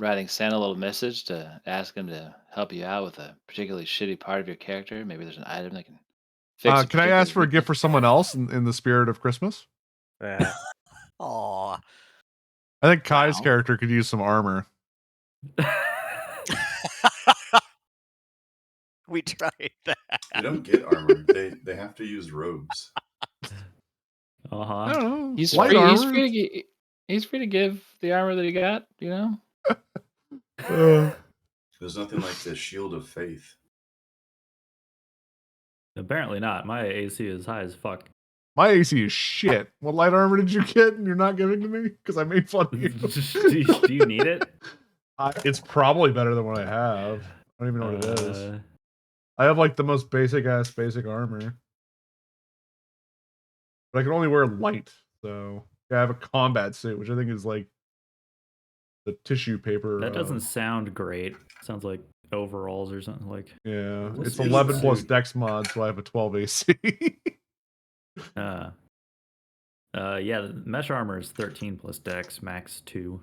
writing Santa a little message to ask him to help you out with a particularly shitty part of your character. Maybe there's an item that can fix a Can I particular ask for a gift weakness. for someone else in the spirit of Christmas? Yeah. Aw. I think Kai's Wow. character could use some armor. We tried that. They don't get armor. They have to use robes. I don't know. He's light free. armor. He's free to give the armor that he got. You know. There's nothing like the shield of faith. Apparently not. My AC is high as fuck. My AC is shit. What light armor did you get and you're not giving to me? Because I made fun of you. do you need it? It's probably better than what I have. I don't even know what it is. I have like the most basic armor. But I can only wear light. So yeah, I have a combat suit, which I think is like the tissue paper. That doesn't sound great. Sounds like overalls or something like. Yeah, What's it's the 11 plus suit? dex mod, so I have a 12 AC. Yeah, the mesh armor is 13 plus dex, max 2.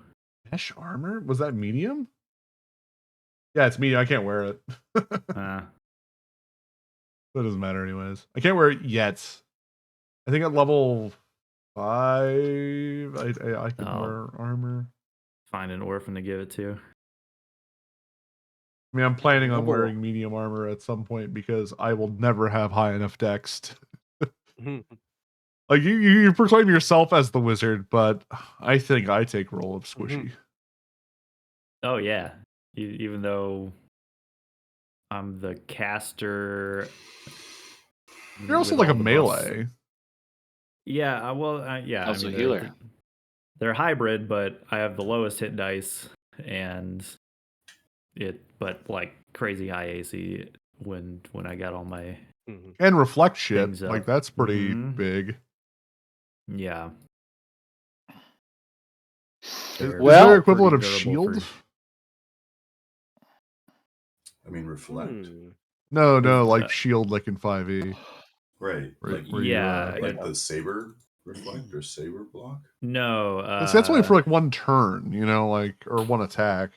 Mesh armor? Was that medium? Yeah, it's medium. I can't wear it. That doesn't matter anyways. I can't wear it yet. I think at level 5, I can wear armor. Find an orphan to give it to. I mean, I'm planning on wearing medium armor at some point because I will never have high enough dex. Like you proclaim yourself as the wizard, but I think I take role of squishy. Oh yeah, even though I'm the caster. You're also like a melee. Yeah, well, yeah. Also I mean, healer. They're hybrid, but I have the lowest hit dice and but like crazy high AC when I got all my and reflect shit. things Like up. that's pretty big. Yeah. Is Well, there equivalent of pretty shield? durable I mean, reflect. No, like shield, like in 5e. Right. Like yeah, like the saber reflect or saber block. No, that's only for like one turn, like or one attack.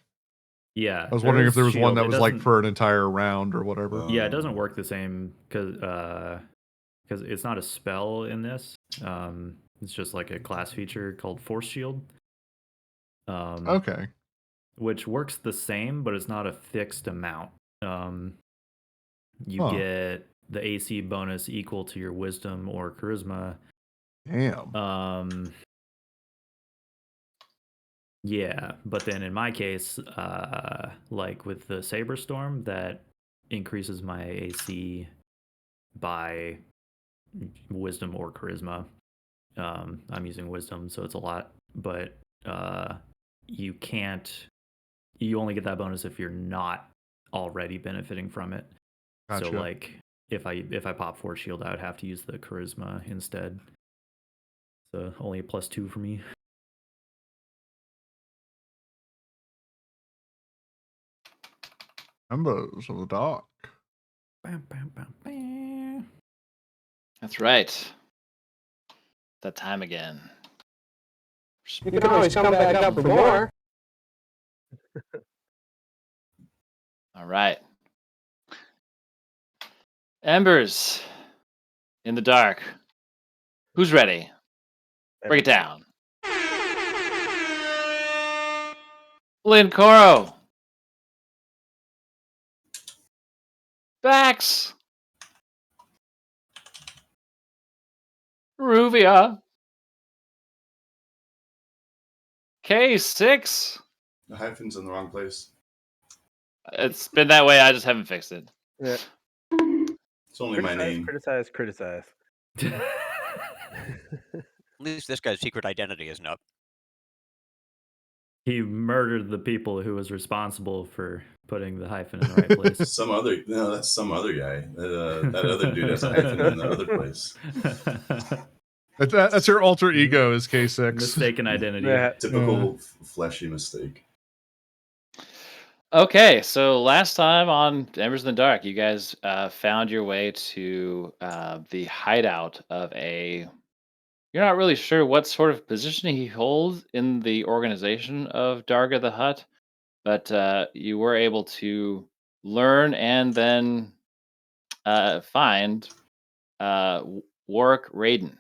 Yeah, I was wondering if there was one shield. that was like for an entire round or whatever. Yeah, it doesn't work the same because it's not a spell in this. It's just like a class feature called Force Shield. Okay. Which works the same, but it's not a fixed amount. You get the AC bonus equal to your wisdom or charisma. Damn. Yeah, but then in my case, like with the Saber Storm, that increases my AC by wisdom or charisma. I'm using wisdom, so it's a lot, but you only get that bonus if you're not already benefiting from it. Gotcha. So like if I pop Force Shield, I would have to use the charisma instead. So only a +2 for me. Embers of the dark. Bam, bam, bam, bam. That's right. That time again. You can always come back up for more. All right. Embers in the dark. Who's ready? Break it down. Lynn Coro. Bax. Ruvia. K6. The hyphen's in the wrong place. It's been that way. I just haven't fixed it. Yeah. It's only my name. Criticize. At least this guy's secret identity isn't up. He murdered the people who was responsible for putting the hyphen in the right place. That's some other guy. That other dude has a hyphen in the other place. That's your alter ego is K6. Mistaken identity. Typical fleshy mistake. Okay, so last time on Embers in the Dark, you guys found your way to the hideout of a... You're not really sure what sort of position he holds in the organization of Darga the Hutt, but you were able to learn and then find Warwick Raiden.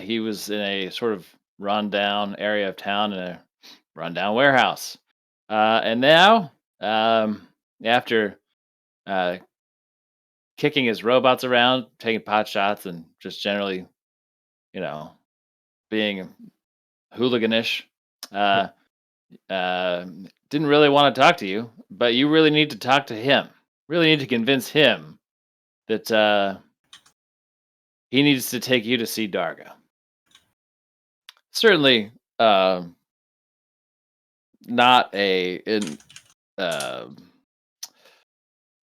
He was in a sort of rundown area of town in a rundown warehouse. And now, after uh, kicking his robots around, taking pot shots, and just generally, you know, being hooliganish, uh, didn't really want to talk to you, but you really need to talk to him. Really need to convince him that he needs to take you to see Darga. Certainly, not a in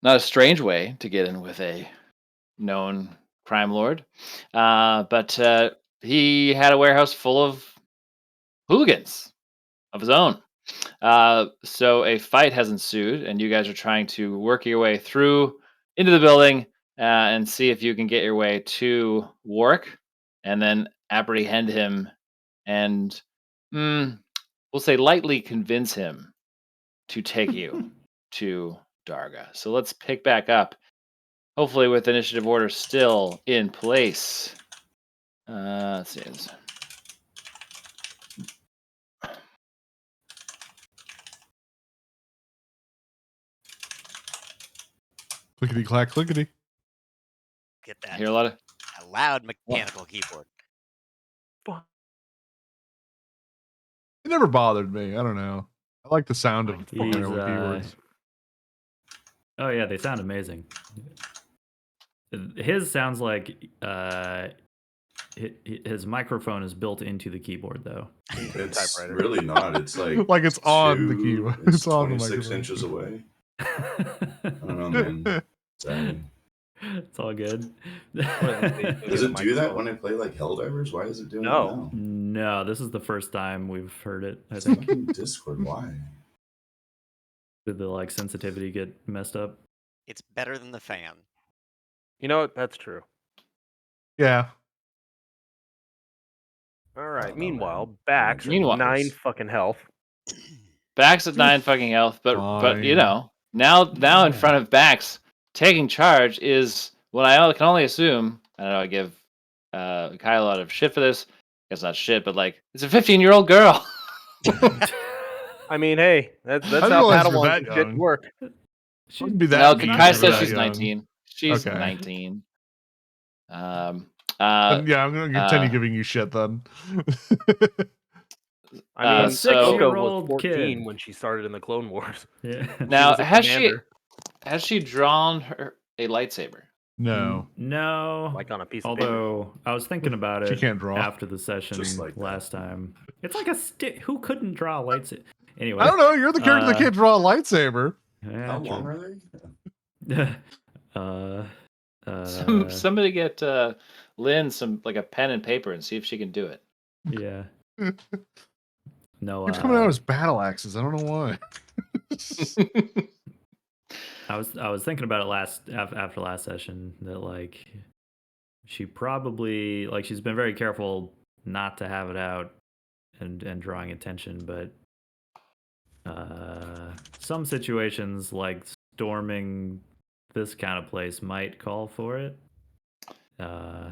not a strange way to get in with a known crime lord, but he had a warehouse full of hooligans of his own. So a fight has ensued, and you guys are trying to work your way through into the building and see if you can get your way to Warwick, and then apprehend him, and we'll say lightly convince him to take you to Darga. So let's pick back up, hopefully with initiative order still in place. Let's see. Clickety clack, clickety. Get I that hear a lot of a loud mechanical keyboard. It never bothered me. I don't know. I like the sound of He's, mechanical keyboards. Oh yeah, they sound amazing. His sounds like his microphone is built into the keyboard though. It's Typewriter. really not. It's like Like it's on the keyboard. It's on the 26 microphone. inches away. I don't know, man. Sorry. It's all good. Does it do that when I play like Helldivers? Why is it doing No. that now? No, this is the first time we've heard it. I think. Fucking Discord, why? Did the like sensitivity get messed up? It's better than the fan. You know what? That's true. Yeah. All I right. don't know, Meanwhile, man. Bax at Meanwhile- 9 fucking health. Bax at 9 fucking health, but you Fine. know, now in front of Bax, taking charge is what I can only assume. I don't know. I give Kyle a lot of shit for this. It's not shit, but like it's a 15-year-old girl. I mean, hey, that's I didn't how realize you were Padawans that and shit young. work. Shouldn't be that No, mean Kai for says that she's young. 19. She's Okay. 19. Then, yeah, I'm gonna continue giving you shit then. I mean, so- Ahsoka was 6-year-old 14 kid. when she started in the Clone Wars. Yeah. Now was a commander, has she drawn a lightsaber? No. No. like on a piece of paper. Although I was thinking about She it can't draw. after the session Just like that. last time. It's like a stick. Who couldn't draw a lightsaber? Anyway. I don't know. You're the character that can't draw a lightsaber. Yeah, How true. long are they? Somebody get Lynn some like a pen and paper and see if she can do it. Yeah. No. Keeps coming out as battle axes. I don't know why. I was thinking about it after last session that like she probably like she's been very careful not to have it out and drawing attention, but some situations like storming this kind of place might call for it.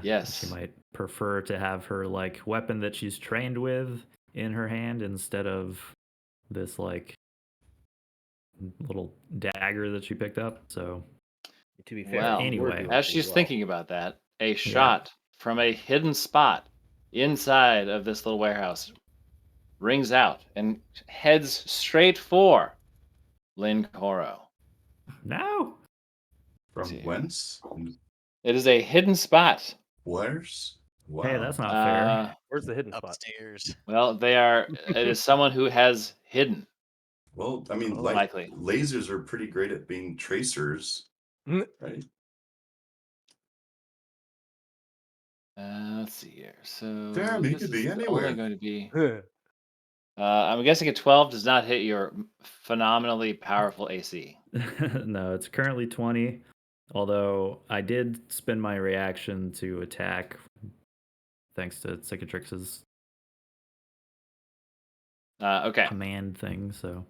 Yes. She might prefer to have her like weapon that she's trained with in her hand instead of this like little dagger that she picked up. So To be fair, Well, anyway. as she's thinking about that, a shot from a hidden spot inside of this little warehouse rings out and heads straight for Lynn Coro. no. From See. whence? It is a hidden spot. Where's? Wow. Hey, that's not fair. where's the hidden spot? Upstairs. Well, it is someone who has hidden. Well, I mean, Likely. lasers are pretty great at being tracers, Mm. right? Let's see here. So Damn, he this could be is only anywhere. going to be. I'm guessing a 12 does not hit your phenomenally powerful AC. No, it's currently 20. Although I did spend my reaction to attack thanks to Cicatrix's Okay. command thing, so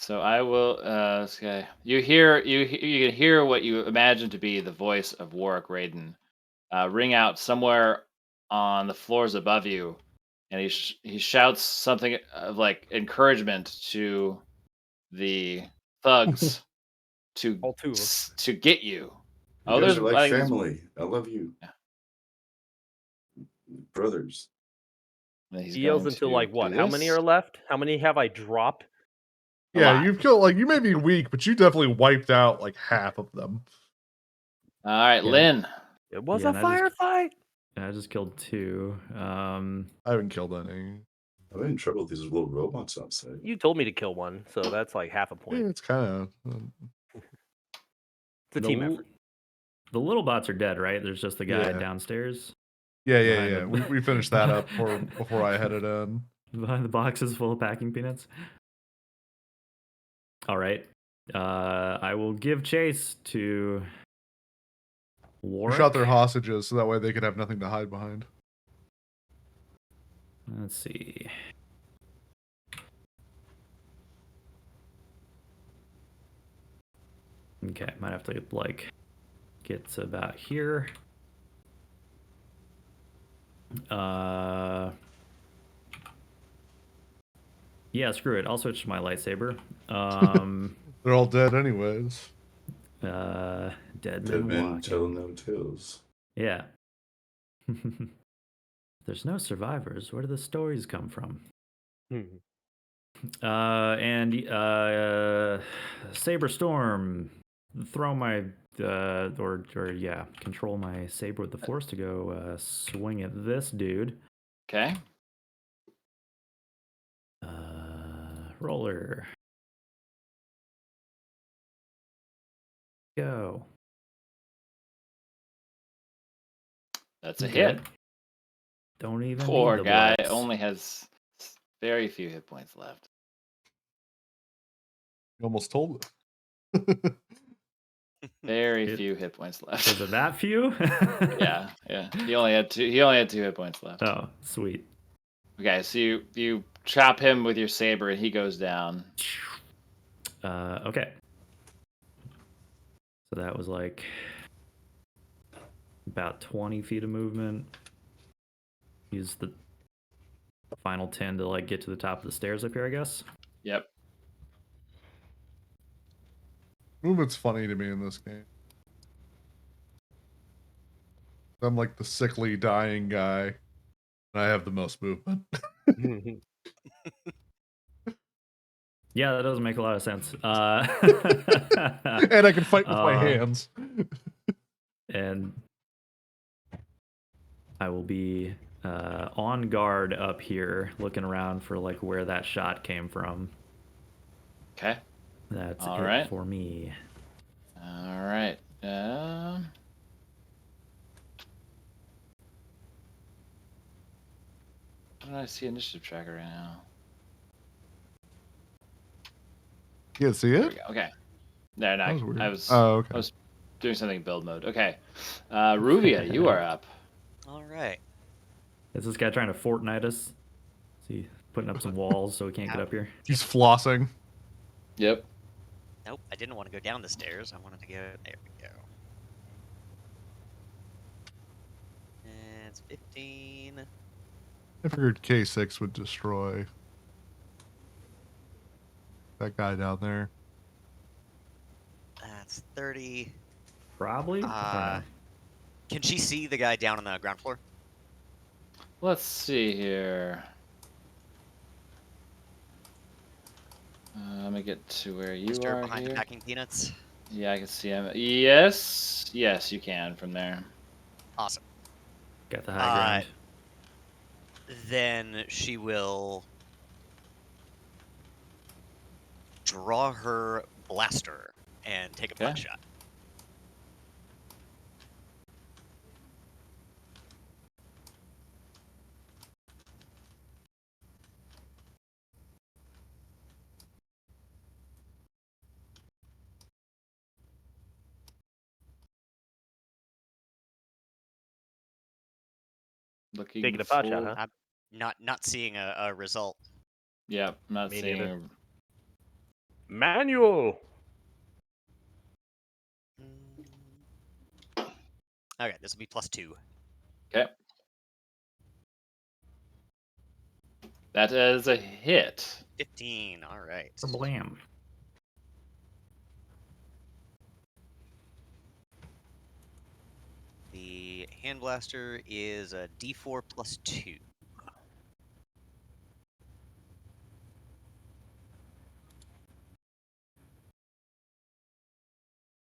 So I will. Okay. You can hear what you imagine to be the voice of Warwick Raiden ring out somewhere on the floors above you, and he shouts something of like encouragement to the thugs to All two of us. to get you. You Oh, guys there's are like I think there's family. I love you, yeah, brothers. he's He yells going until to like do what? How many this. are left? How many have I dropped? A Yeah, lot. you've killed like you may be weak, but you definitely wiped out like half of them. All right, Yeah. Lynn. It was Yeah, a and I just- firefight. I just killed 2. I haven't killed any. I'm in trouble with these little robots outside. You told me to kill one, so that's like half a Yeah, point. it's kind of. It's a team effort. The little bots are dead, right? There's just the guy Yeah. downstairs Yeah, Behind yeah. the- We finished that up before I headed in. behind the boxes full of packing peanuts. All right. I will give chase to We Warwick. shot their hostages so that way they could have nothing to hide behind. Let's see. Okay, might have to like get to about here. Yeah, screw it. I'll switch to my lightsaber. They're all dead anyways. Dead Dead men men walking. tell no tales. Yeah. There's no survivors. Where do the stories come from? Saber Storm. Throw my control my saber with the force to go swing at this dude. Okay. Roller. Go. That's a Good. hit. Don't even Poor need the guy bless. only has very few hit points left. You almost told it. Very few hit points left. Was it that few? yeah. He only had 2 hit points left. Oh, sweet. Okay, so you chop him with your saber and he goes down. Okay. So that was like about 20 feet of movement. Use the final 10 to like get to the top of the stairs up here, I guess. Yep. Movement's funny to me in this game. I'm like the sickly dying guy, and I have the most movement. Yeah, that doesn't make a lot of sense. And I can fight with my hands. And I will be on guard up here, looking around for like where that shot came from. Okay. That's All it right. for me. All right. How do I see initiative tracker right now? You can't see There we it? go. Okay. No, That was weird. I was Oh, okay. I was doing something in build mode. Okay. Ruvia, you are up. All right. Is this guy trying to Fortnite us? Is he putting up some walls so we can't get up here? He's flossing. Yep. Nope, I didn't want to go down the stairs. I wanted to go. There we go. And it's 15. I figured K6 would destroy that guy down there. That's 30. Probably. Can she see the guy down on the ground floor? Let's see here. Let me get to where you Mr. are behind here. the packing peanuts. Yeah, I can see him. Yes, you can from there. Awesome. Got the high ground. Then she will draw her blaster and take a Okay. butt shot. Looking Taking a pot full- shot, huh? I'm not seeing a result. Yep, not Me seeing. neither. Manual. Okay, this will be +2. Okay. That is a hit. 15. All right. Blam. The hand blaster is a D4 +2.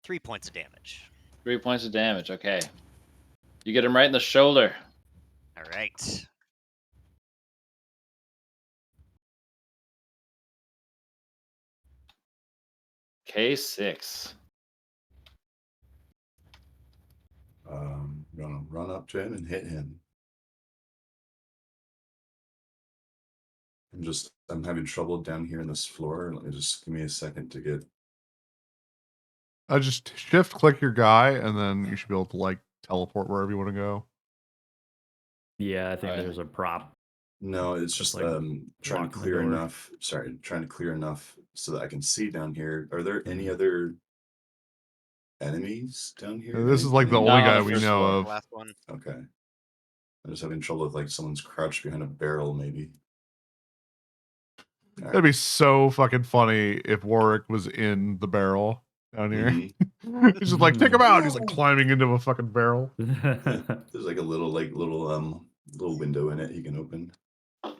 Three points of damage. 3 points of damage. Okay. You get him right in the shoulder. All right. K6. I'm gonna run up to him and hit him. I'm having trouble down here in this floor. Let me just give me a second to get. Just shift click your guy, and then you should be able to like teleport wherever you want to go. Yeah, I think Alright. there's a prop. No, it's Just, just like, trying locking to the clear door. enough. Sorry, trying to clear enough so that I can see down here. Are there any Mhm. other enemies down here? This is like the Not only on guy the we first know floor. of. Last one. Okay. I'm just having trouble with like someone's crouched behind a barrel, maybe. All That'd be so fucking funny if Warwick was in the barrel down here. Mhm. He's just like, take him out. He's like climbing into a fucking barrel. There's like a little little window in it he can open. All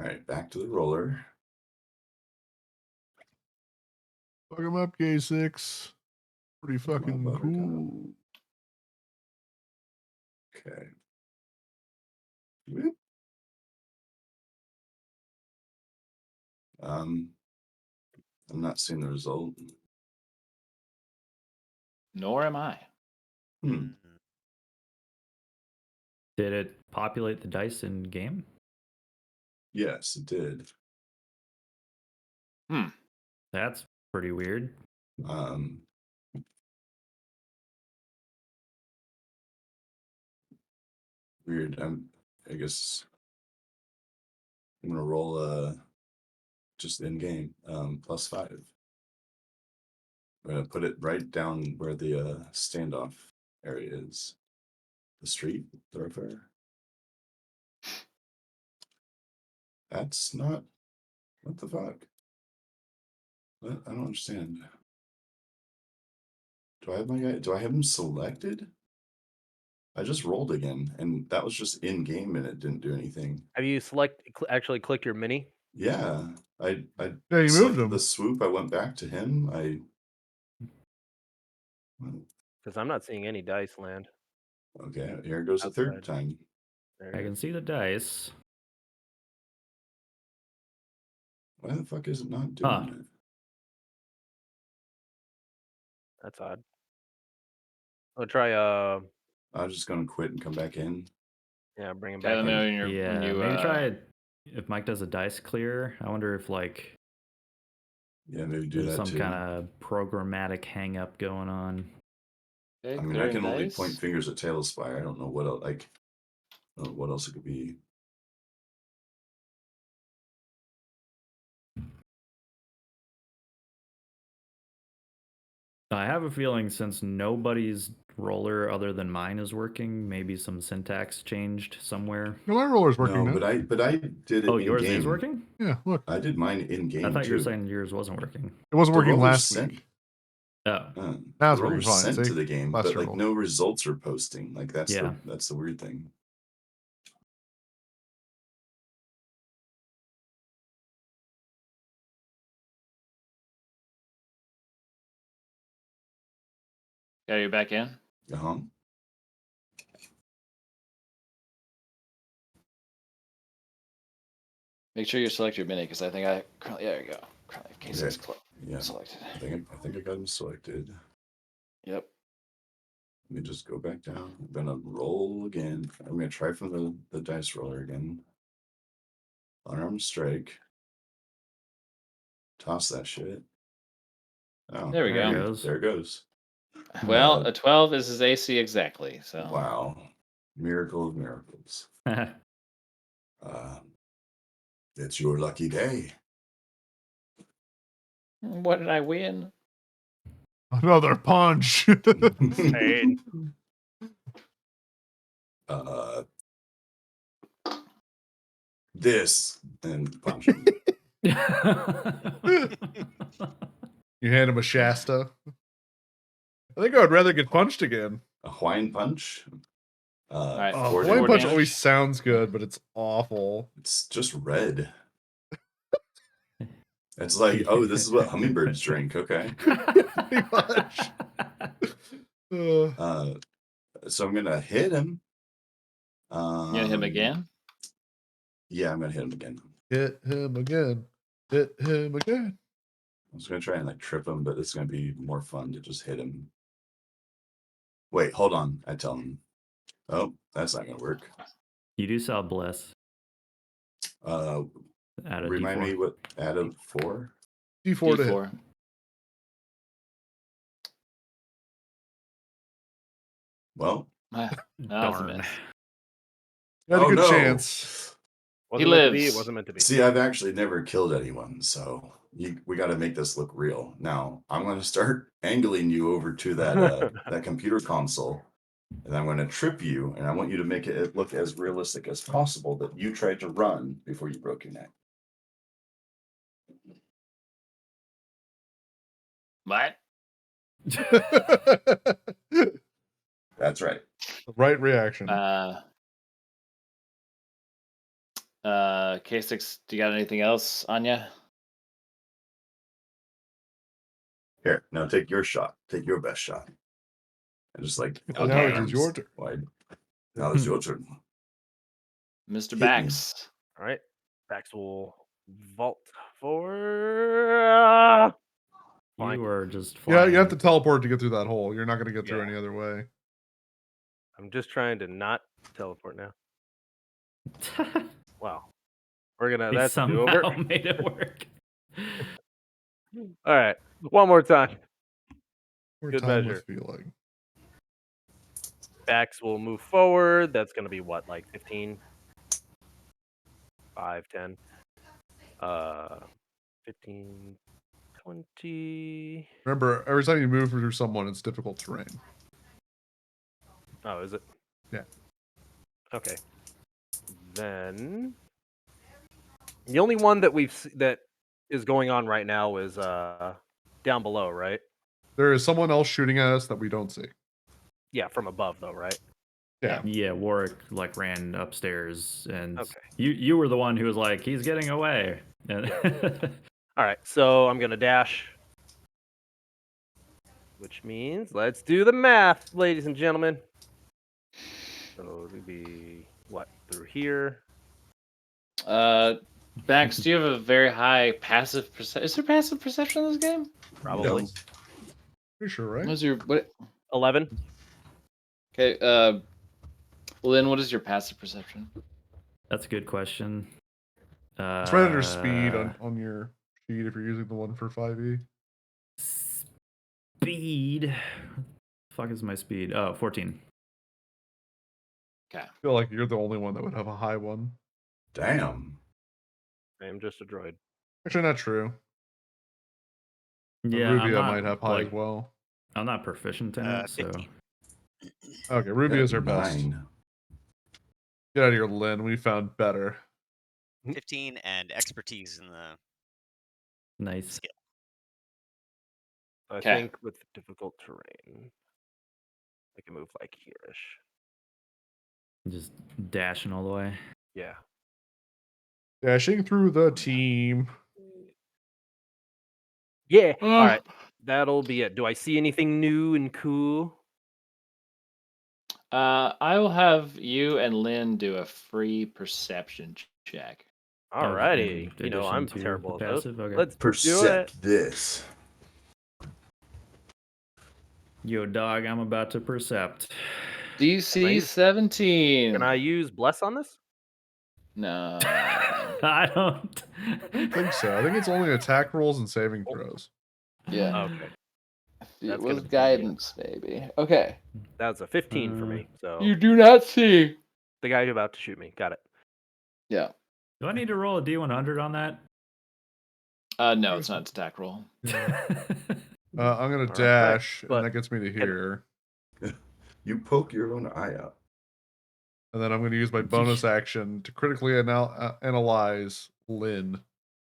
right, back to the roller. Fuck him up, K6. Pretty Come on, fucking Buttercup. cool. Okay. Whoop. I'm not seeing the result. Nor am I. Hmm. Did it populate the dice in game? Yes, it did. That's pretty weird. Weird. I guess I'm gonna roll just in game +5. I'm gonna put it right down where the standoff area is. The street thoroughfare. That's not. What the fuck? What? I don't understand. Do I have my guy? Do I have him selected? I just rolled again, and that was just in game, and it didn't do anything. Have you actually clicked your mini? Yeah, I Yeah, you moved selected him. the swoop. I went back to him. Because I'm not seeing any dice land. Okay, here goes a third Outside. time. There I it can is. see the dice. Why the fuck is it not doing it? That's odd. I'll try. I'm just gonna quit and come back in. Yeah, bring him Let back me know in. when Yeah, you maybe try it. If Mike does a dice clear, I wonder if like Yeah, maybe do there's that some too. kind of programmatic hang up going on. Okay, I mean, I clearing can only dice. point fingers at Tailspire. I don't know what else. Like, I don't know what else it could be. I have a feeling since nobody's roller other than mine is working, maybe some syntax changed somewhere. No, my roller's working No, now. but I did it. Oh, in yours game. is working? Yeah, look. I did mine in game. I thought you were too. saying yours wasn't working. It wasn't The working roller's last sent- week. Oh, Now the it's working roller's fine. sent See? to the game, Last but like roll. no results are posting. Like that's Yeah. the weird thing. Got you back in? Uh-huh. Make sure you select your mini because I think I currently. There you go. Currently have K6 Yeah. selected. I think I got him selected. Yep. Let me just go back down. I'm gonna roll again. I'm gonna try from the dice roller again. Unarmed strike. Toss that shit. Oh, There we there it go. goes. There it goes. Well, a 12 is his AC exactly. So Wow. Miracle of miracles. Uh, It's your lucky day. What did I win? Another punch. Pain. This and punch him. You hand him a Shasta. I think I would rather get punched again. A Hawaiian punch. Alright, Oh, 40 Hawaiian punch damage. always sounds good, but it's awful. It's just red. It's like, oh, this is what hummingbirds drink. Okay. Pretty much. So I'm gonna hit him. You gonna hit him again? Yeah, I'm gonna hit him again. Hit him again. Hit him again. I was gonna try and like trip him, but it's gonna be more fun to just hit him. Wait, hold on. I tell him. Oh, that's not gonna work. You do sell Bless. Add a Remind D4. me what add a 4? D4 to hit. D4. Well, That was a Darn. miss. You had a oh good no. chance. Wasn't He meant to be, lives. it wasn't meant to be. See, I've actually never killed anyone, so we got to make this look real. Now, I'm going to start angling you over to that that computer console, and I'm going to trip you, and I want you to make it look as realistic as possible that you tried to run before you broke your neck. What? That's right. Right reaction. K6, do you got anything else on you? Here, now take your shot. Take your best shot. And just like Okay. Now it arms is your turn. wide. Now it's your turn. Mr. me. Bax. All right. Bax will vault for. Fine. You are just Yeah, flying. you have to teleport to get through that hole. You're not going to get through Yeah. any other way. I'm just trying to not teleport now. Wow. We're gonna. He That's a somehow do-over. made it work. All right. One more time. More Good time measure. with feeling. Bax will move forward. That's gonna be what, like 15? 5, 10. 15, 20. Remember, every time you move through someone, it's difficult terrain. Oh, is it? Yeah. Okay. Then the only one that that is going on right now is down below, right? There is someone else shooting at us that we don't see. Yeah, from above though, right? Yeah. Yeah, Warwick like ran upstairs, and Okay. you were the one who was like, he's getting away. And All right, so I'm gonna dash, which means let's do the math, ladies and gentlemen. So it would be what, through here? Bax, do you have a very high passive perception? Is there passive perception in this game? Probably No. Pretty sure, right? What's your what? 11. Okay, Lynn, what is your passive perception? that's a good question. It's right under speed on your sheet if you're using the one for 5e. Speed. Fuck is my speed? Oh, 14. Okay. I feel like you're the only one that would have a high one. Damn. I am just a droid. Actually, not true. Yeah, I'm Rubia not, might have high like, as well. I'm not proficient in it, so 15. Okay, Rubia is our best. 9. Get out of here, Lynn. We found better. 15 and expertise in the nice. skill. I 'Kay. think with difficult terrain, I can move like here-ish. Just dashing all the way. Yeah. Dashing through the team. Yeah. All right. That'll be it. Do I see anything new and cool? I will have you and Lynn do a free perception check. Alrighty. in You know, I'm addition to terrible the at those. passive, okay. Let's do it. Percept this. Yo, dog, I'm about to percept. DC Nice. 17. Can I use bless on this? No. I don't. I don't think so. I think it's only attack rolls and saving throws. Yeah. Okay. It That's was gonna be guidance, baby. Okay. That's a 15 for me. So You do not see. the guy who's about to shoot me. Got it. Yeah. Do I need to roll a D100 on that? No, it's not an attack roll. I'm gonna right, dash, but and that gets me to here. You poke your own eye out. And then I'm gonna use my bonus action to critically analyze Lynn.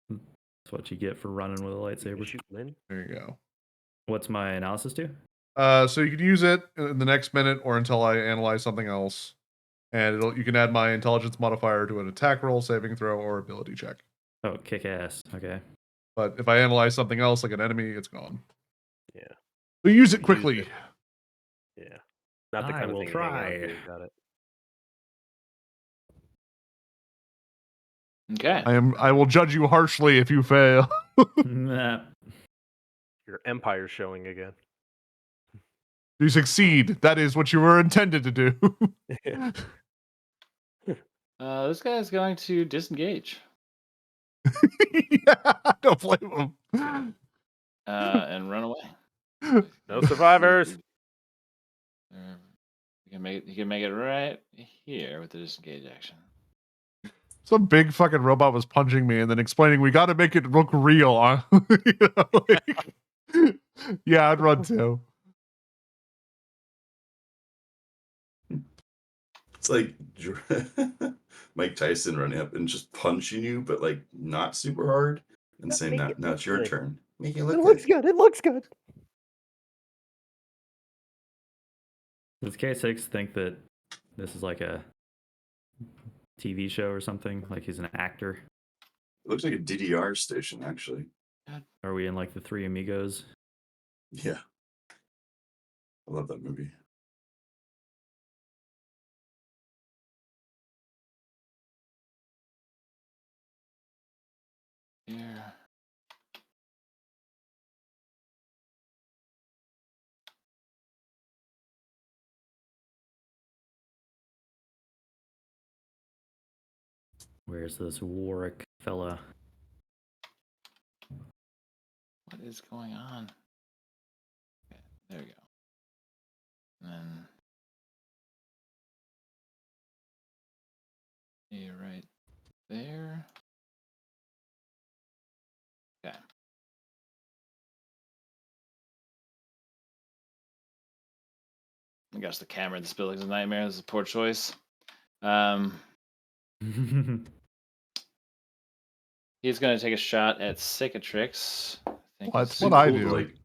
That's what you get for running with a lightsaber. Shoot Lynn. There you go. What's my analysis do? So you can use it in the next minute or until I analyze something else. And you can add my intelligence modifier to an attack roll, saving throw, or ability check. Oh, kick ass. Okay. But if I analyze something else, like an enemy, it's gone. Yeah. So use it Use quickly. it. Yeah. Not the I kind of will thing you hang on try. to. Got it. Okay. I will judge you harshly if you fail. Nah. Your empire's showing again. You succeed. That is what you were intended to do. This guy's going to disengage Yeah, don't blame him. and run away. No survivors. He can make it right here with the disengage action. Some big fucking robot was punching me and then explaining we got to make it look real. You know, like, yeah, I'd run too. It's like Mike Tyson running up and just punching you, but like not super hard, and Now saying make now, it now look it's your good. turn. Make it It look looks good. good. It looks good. Does K6 think that this is like a TV show or something? Like he's an actor? It looks like a DDR station, actually. Are we in like the Three Amigos? Yeah. I love that movie. Here. Where's this Warwick fella? What is going on? Okay, there we go. And then you're right there. Okay. I guess the camera in this building's a nightmare. This is a poor choice. He's going to take a shot at Cicatrix. What's Be what I cool to, do? like,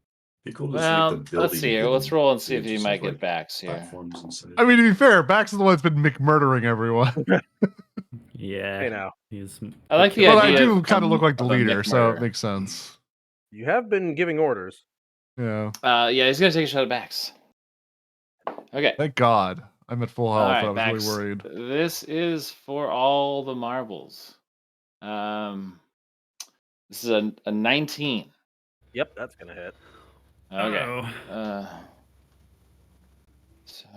be cool to just make Well, the let's building see here. hidden. Let's roll and see if It's he just might have, get like, backs here. platforms inside. I mean, to be fair, Bax is the one that's been murdering everyone. Yeah. Hey now, He's I like the But I idea do of kind of look like the of a leader, Mick so it murder. makes sense. you have been giving orders. Yeah. Yeah, he's going to take a shot at Bax. Okay. Thank God. I'm at full All health. right, I was Bax. really worried. This is for all the marbles. This is a 19. Yep, that's gonna hit. Okay. Uh-oh. So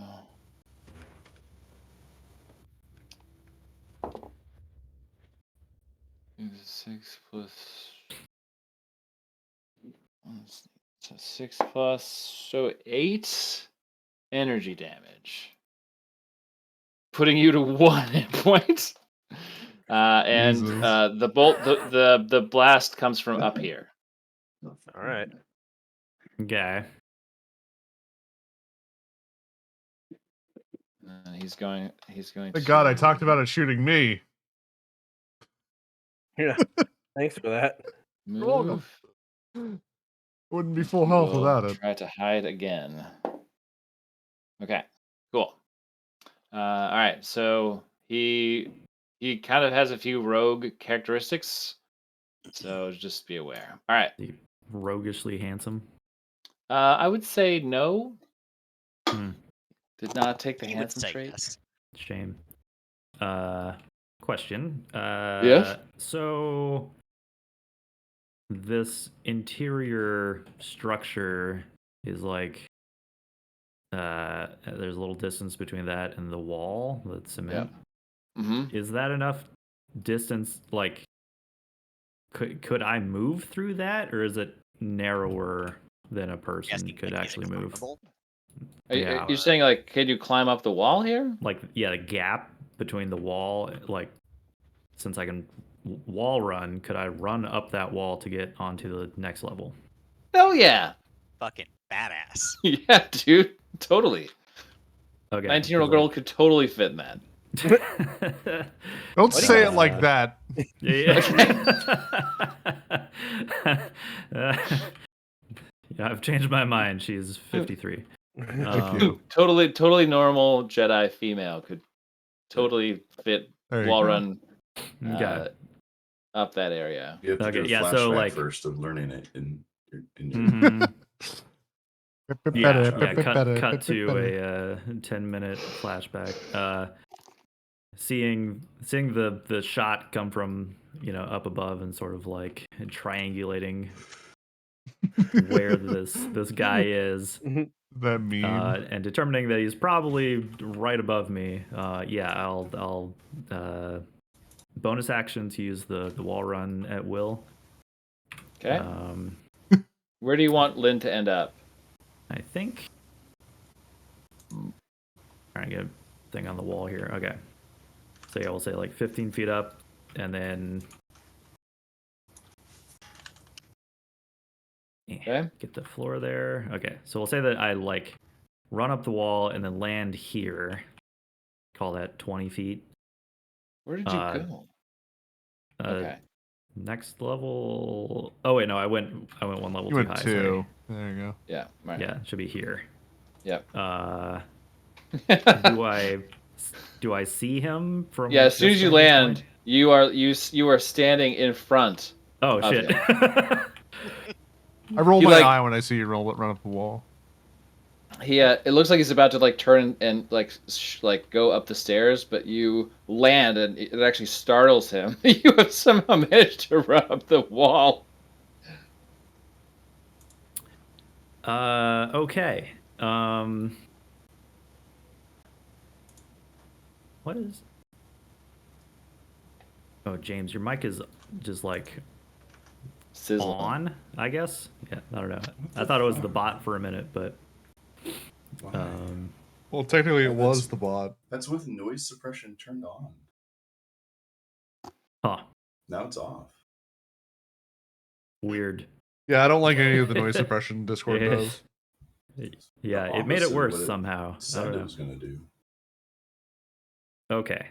6 plus so 6 plus so 8 energy damage, putting you to 1 hit point. And Jesus. the bolt, the blast comes from up here. All right. Okay. And he's going. Thank God I talked about it shooting me. Yeah. Thanks for that. You're welcome. Move. Wouldn't be full health Will without it. Try to hide again. Okay, cool. All right, so he kind of has a few rogue characteristics, so just be aware. All right, Is he roguishly handsome? I would say no. Hmm. Did not take the He would handsome say trait. yes. Shame. Question. Yes? So this interior structure is like there's a little distance between that and the wall, the cement. Mm-hmm. Is that enough distance? Like, could I move through that, or is it narrower than a person Asking, could like, is it actually move? climbable? Yeah. You're saying like, can you climb up the wall here? Like, yeah, the gap between the wall, like since I can wall run, could I run up that wall to get onto the next level? Hell yeah. Fucking badass. Yeah, dude. Totally. Okay. 19-year-old girl could totally fit in that. Don't What do say you- it like that. Yeah. Yeah, I've changed my mind. She's 53. Thank you. Totally normal Jedi female could totally fit There you wall go. run Okay. up that area. You have to Okay, do a yeah, flashback so, like- first of learning it in your Mhm. Better, Yeah, better, cut to better. a 10-minute flashback. Seeing the shot come from up above and sort of like triangulating where this guy is, That meme. and determining that he's probably right above me. Yeah, I'll bonus action to use the wall run at will. Okay. Um, Where do you want Lynn to end up? I think. Trying to get a thing on the wall here. Okay. So yeah, we'll say like 15 feet up, and then Okay. get the floor there. Okay, so we'll say that I like run up the wall and then land here. Call that 20 feet. Where did you Uh, go? Uh, Okay. Next level. Oh wait, no, I went one level You too went high. 2. Sorry. There you go. Yeah. Right. Yeah, it should be here. Yep. Do I see him from? Yeah. As soon this as you vantage land, point? you are standing in front. Oh of shit. I roll You my like- eye when I see you run up the wall. He it looks like he's about to like turn and like go up the stairs, but you land and it actually startles him. You have somehow managed to run up the wall. Okay. What is? Oh, James, your mic is just like Sizzling. on, I guess. Yeah, I don't know. I thought it was the bot for a minute, but Why? Well, technically, it Yeah, was that's- the bot. That's with noise suppression turned on. huh, Now it's off. weird. Yeah, I don't like any of the noise suppression Discord Yeah. does. Yeah, The it made it opposite of worse what it somehow. I Said don't it know. was gonna do. Okay.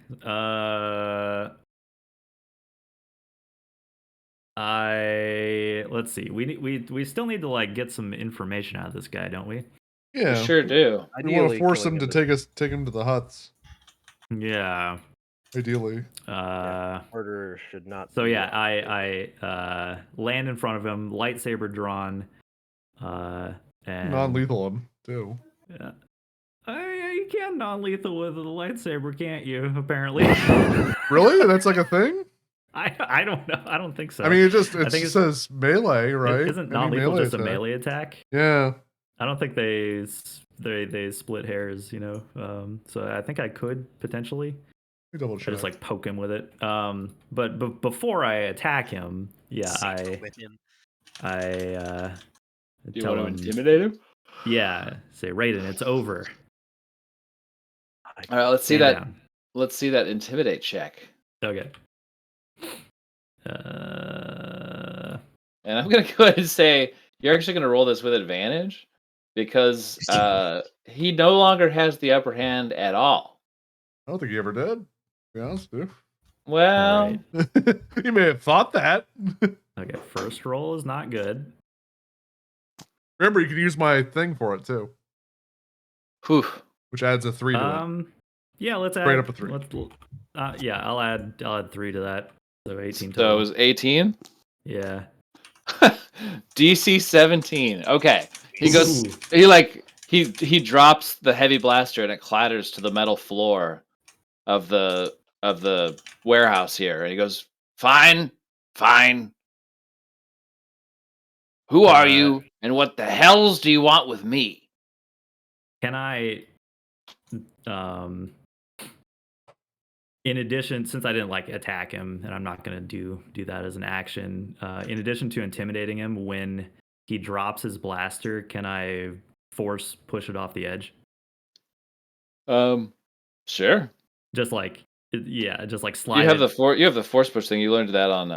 Let's see. We still need to like get some information out of this guy, don't we? Yeah, You sure do. we want to Ideally, force killing him to is take him to the huts. Yeah. Ideally, a murderer should not. So be yeah, allowed. I land in front of him, lightsaber drawn, and non-lethal him too. Yeah. You can non-lethal with a lightsaber, can't you? Apparently. Really? That's like a thing? I don't know. I don't think so. I mean, it I think it's- says melee, right? Isn't Any non-lethal just a attack. melee attack? Yeah. I don't think they split hairs, So I think I could potentially We double I check. just like poke him with it. But before I attack him, yeah, Saber with him. I Do you tell want to him, intimidate him? yeah, say Raiden, it's over. All right. Let's see Stand that. down. Let's see that intimidate check. Okay. And I'm gonna go ahead and say you're actually gonna roll this with advantage because he no longer has the upper hand at all. I don't think he ever did. To be honest with Well, All right. you. You may have thought that. Okay, first roll is not good. Remember, you can use my thing for it too, whew. which adds a 3 to it. Yeah, let's add Straight up a 3. Yeah, I'll add 3 to that. So 18 So total. it was 18. Yeah. DC 17. Okay. He goes. Ooh. He drops the heavy blaster and it clatters to the metal floor of the warehouse here, and he goes, "Fine, fine. Who are you, and what the hells do you want with me?" Can I in addition, since I didn't like attack him and I'm not going to do that as an action, in addition to intimidating him, when he drops his blaster, can I force push it off the edge? Sure. Just like Yeah, just like You slide have it. you have the force push thing. You learned that on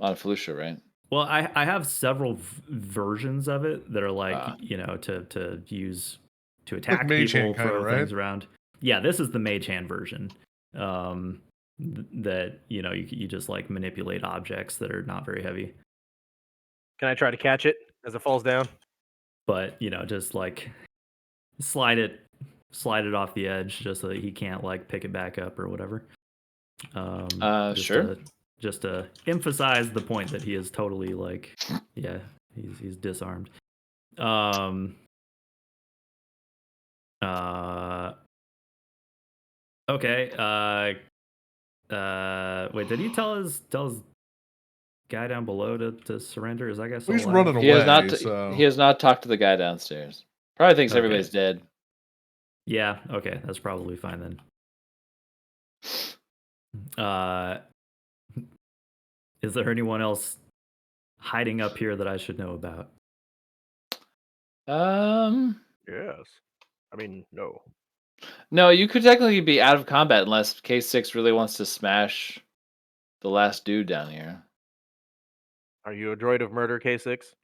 Felucia, right? Well, I have several versions of it that are like, Ah. to use to Like attack Mage people, Hand kinda, throw things right? around. Yeah, this is the Mage Hand version. That you just like manipulate objects that are not very heavy, Can I try to catch it as it falls down? but just like slide it off the edge just so that he can't like pick it back up or whatever. Just Sure. to emphasize the point that he is totally like, yeah, he's disarmed. Okay. Wait, did he tell his guy down below to surrender? Is that guy still He's alive? running He has away, not. so He has not talked to the guy downstairs. Probably thinks everybody's Okay. dead. Yeah. Okay, that's probably fine then. Is there anyone else hiding up here that I should know about? Yes. I mean, no. No, you could technically be out of combat unless K6 really wants to smash the last dude down here. Are you a droid of murder, K6?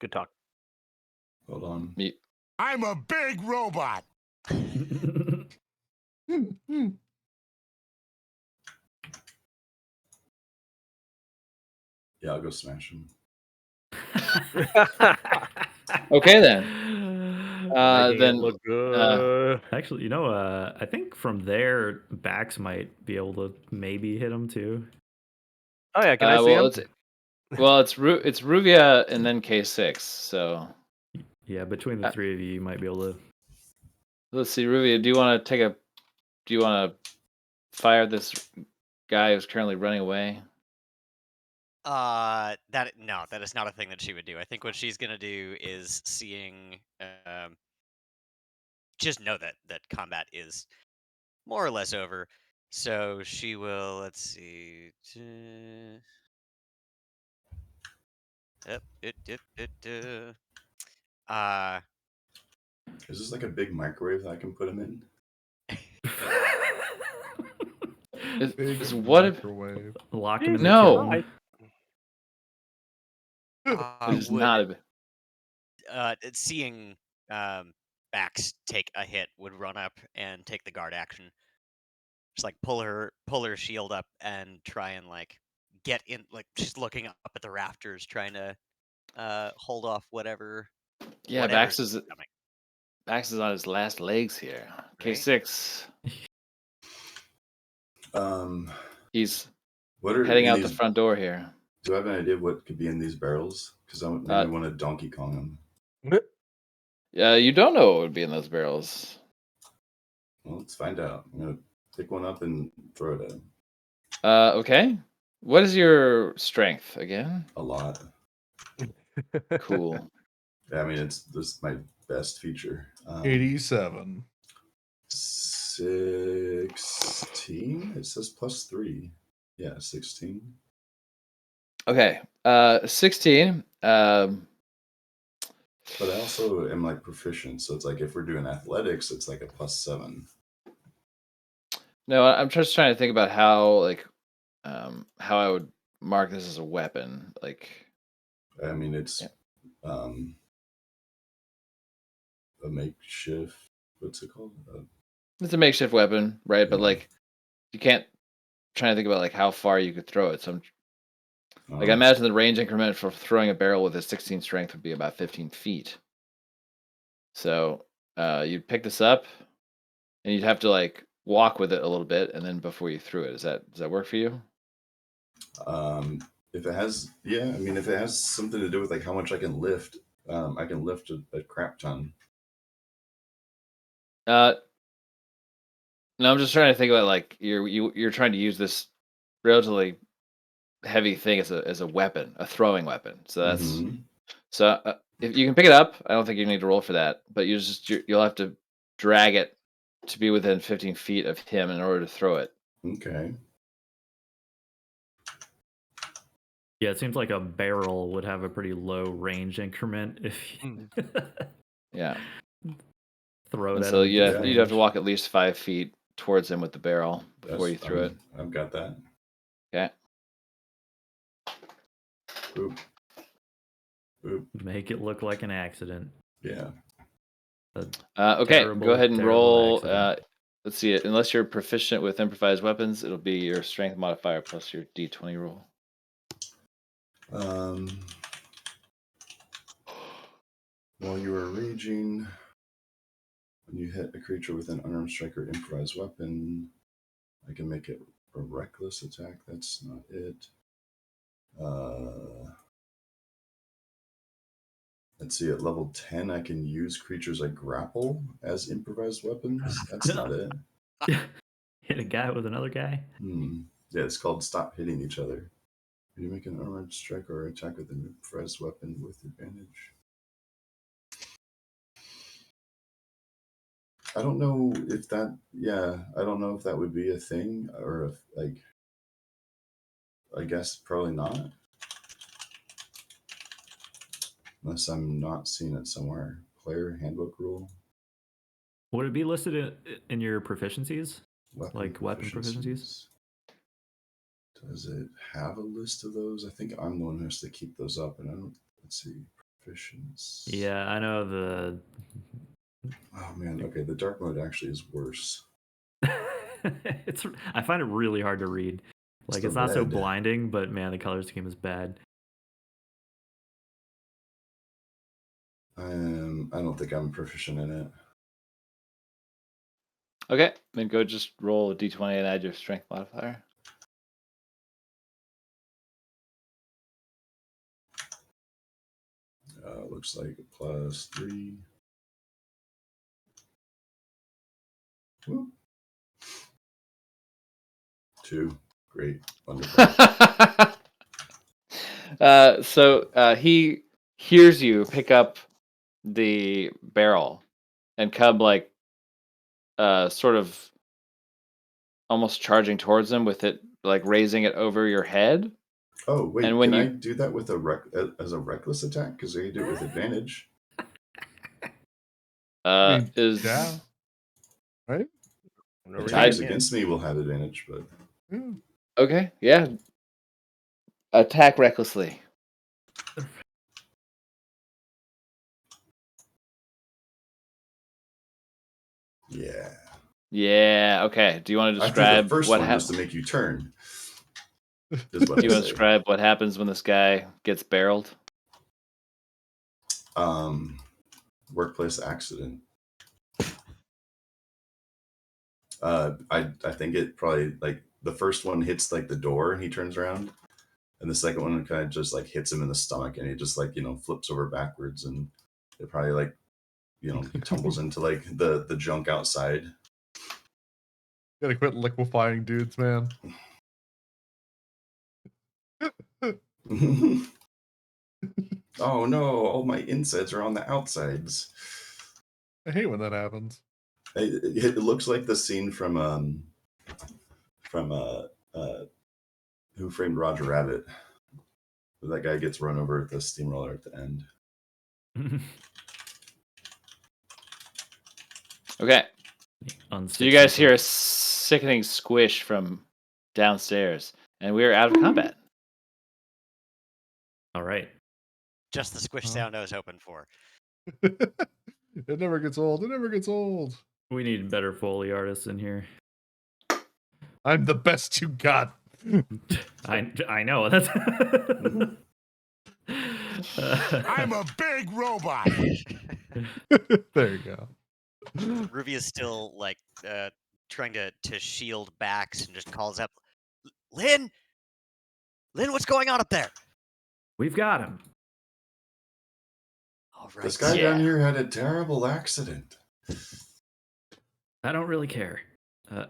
Good talk. Hold on. I'm a big robot. Yeah, I'll go smash him. Okay then. Making Then it look good. Actually, I think from there, Bax might be able to maybe hit him too. Oh yeah, can I see him? it's Ruvia and then K6. So Yeah, between the three of you, you might be able to. let's see, Ruvia. Do you want to fire this guy who's currently running away? That is not a thing that she would do. I think what she's gonna do is just know that combat is more or less over. So she will. Let's see. Yep. Is this like a big microwave that I can put him in? Is what if microwave. Lock him in the No. kiln. it's would not seeing Bax take a hit would run up and take the guard action. Just like pull her shield up and try and like get in, like she's looking up at the rafters trying to hold off whatever. Yeah, whatever's Bax coming. is on his last legs here. Right. K6. He's What are heading in out these, the front door here. Do I have an idea of what could be in these barrels? Because I really want to Donkey Kong them. You don't know what would be in those barrels. Well, let's find out. I'm gonna pick one up and throw it at him. Okay. What is your strength again? A lot. Cool. Yeah, I mean, this is my best feature. 87. 16. It says +3. Yeah, 16. Okay. 16. But I also am like proficient, so it's like if we're doing athletics, it's like a +7. No, I'm just trying to think about how how I would mark this as a weapon. Like, I mean, it's a makeshift. What's it called? it's a makeshift weapon, right? But like, you can't try to think about like how far you could throw it. So I imagine the range increment for throwing a barrel with a 16 strength would be about 15 feet. So you'd pick this up, and you'd have to like walk with it a little bit, and then before you threw it. Does that work for you? If it has, yeah, I mean, if it has something to do with like how much I can lift a crap ton. No, I'm just trying to think about like you're trying to use this relatively heavy thing as a weapon, a throwing weapon. So that's if you can pick it up, I don't think you need to roll for that, but you'll have to drag it to be within 15 feet of him in order to throw it. Okay. Yeah, it seems like a barrel would have a pretty low range increment if. Yeah. throw it And at so him. you'd have to walk at least 5 feet towards him with the barrel before you threw it. I've got that. Okay. Boop. Boop. Make it look like an accident. Yeah. Okay, Terrible, go ahead and terrible roll. accident. Let's see it. Unless you're proficient with improvised weapons, it'll be your strength modifier plus your d20 roll. While you are raging, when you hit a creature with an unarmed strike or improvised weapon, I can make it a reckless attack. That's not it. Let's see, at level 10, I can use creatures I grapple as improvised weapons. That's not it. Hit a guy with another guy? Yeah, it's called Stop Hitting Each Other. You make an unarmed strike or attack with an improvised weapon with advantage. I don't know if that, I don't know if that would be a thing or if, like, I guess probably not. Unless I'm not seeing it somewhere. Player handbook rule. Would it be listed in your proficiencies? Weapon proficiencies? Does it have a list of those? I think I'm the one who has to keep those up, and I don't. Let's see, proficiency. Yeah, I know the. Oh man, okay. The dark mode actually is worse. I find it really hard to read. Like it's not so blinding, but man, the color scheme is bad. I don't think I'm proficient in it. Okay, then go just roll a d20 and add your strength modifier. Looks like +3. Whoop. 2. Great. Wonderful. So he hears you pick up the barrel and come like sort of almost charging towards him with it, like raising it over your head. Oh wait, and when can I do that with as a reckless attack? Because they do it with advantage. Yeah. Right? Attacks against me will have advantage, but okay, yeah. Attack recklessly. Yeah. Yeah. Okay. Do you want to describe the first what one happens? just to make you turn? Do you want to describe what happens when this guy gets barreled? Workplace accident. I think it probably like the first one hits like the door and he turns around, and the second one kind of just like hits him in the stomach and he just like flips over backwards, and it probably like tumbles into like the junk outside. Gotta quit liquefying dudes, man. Oh no, all my insides are on the outsides. I hate when that happens. It looks like the scene from Who Framed Roger Rabbit. That guy gets run over at the steamroller at the end. Okay. So you guys hear a sickening squish from downstairs, and we are out of combat. All right. Just the squish sound I was hoping for. It never gets old. It never gets old. We need better Foley artists in here. I'm the best you got. I know. That's. I'm a big robot. There you go. Ruby is still like trying to shield backs and just calls up, Lynn, what's going on up there? We've got him. All right. This guy down here had a terrible accident. I don't really care. I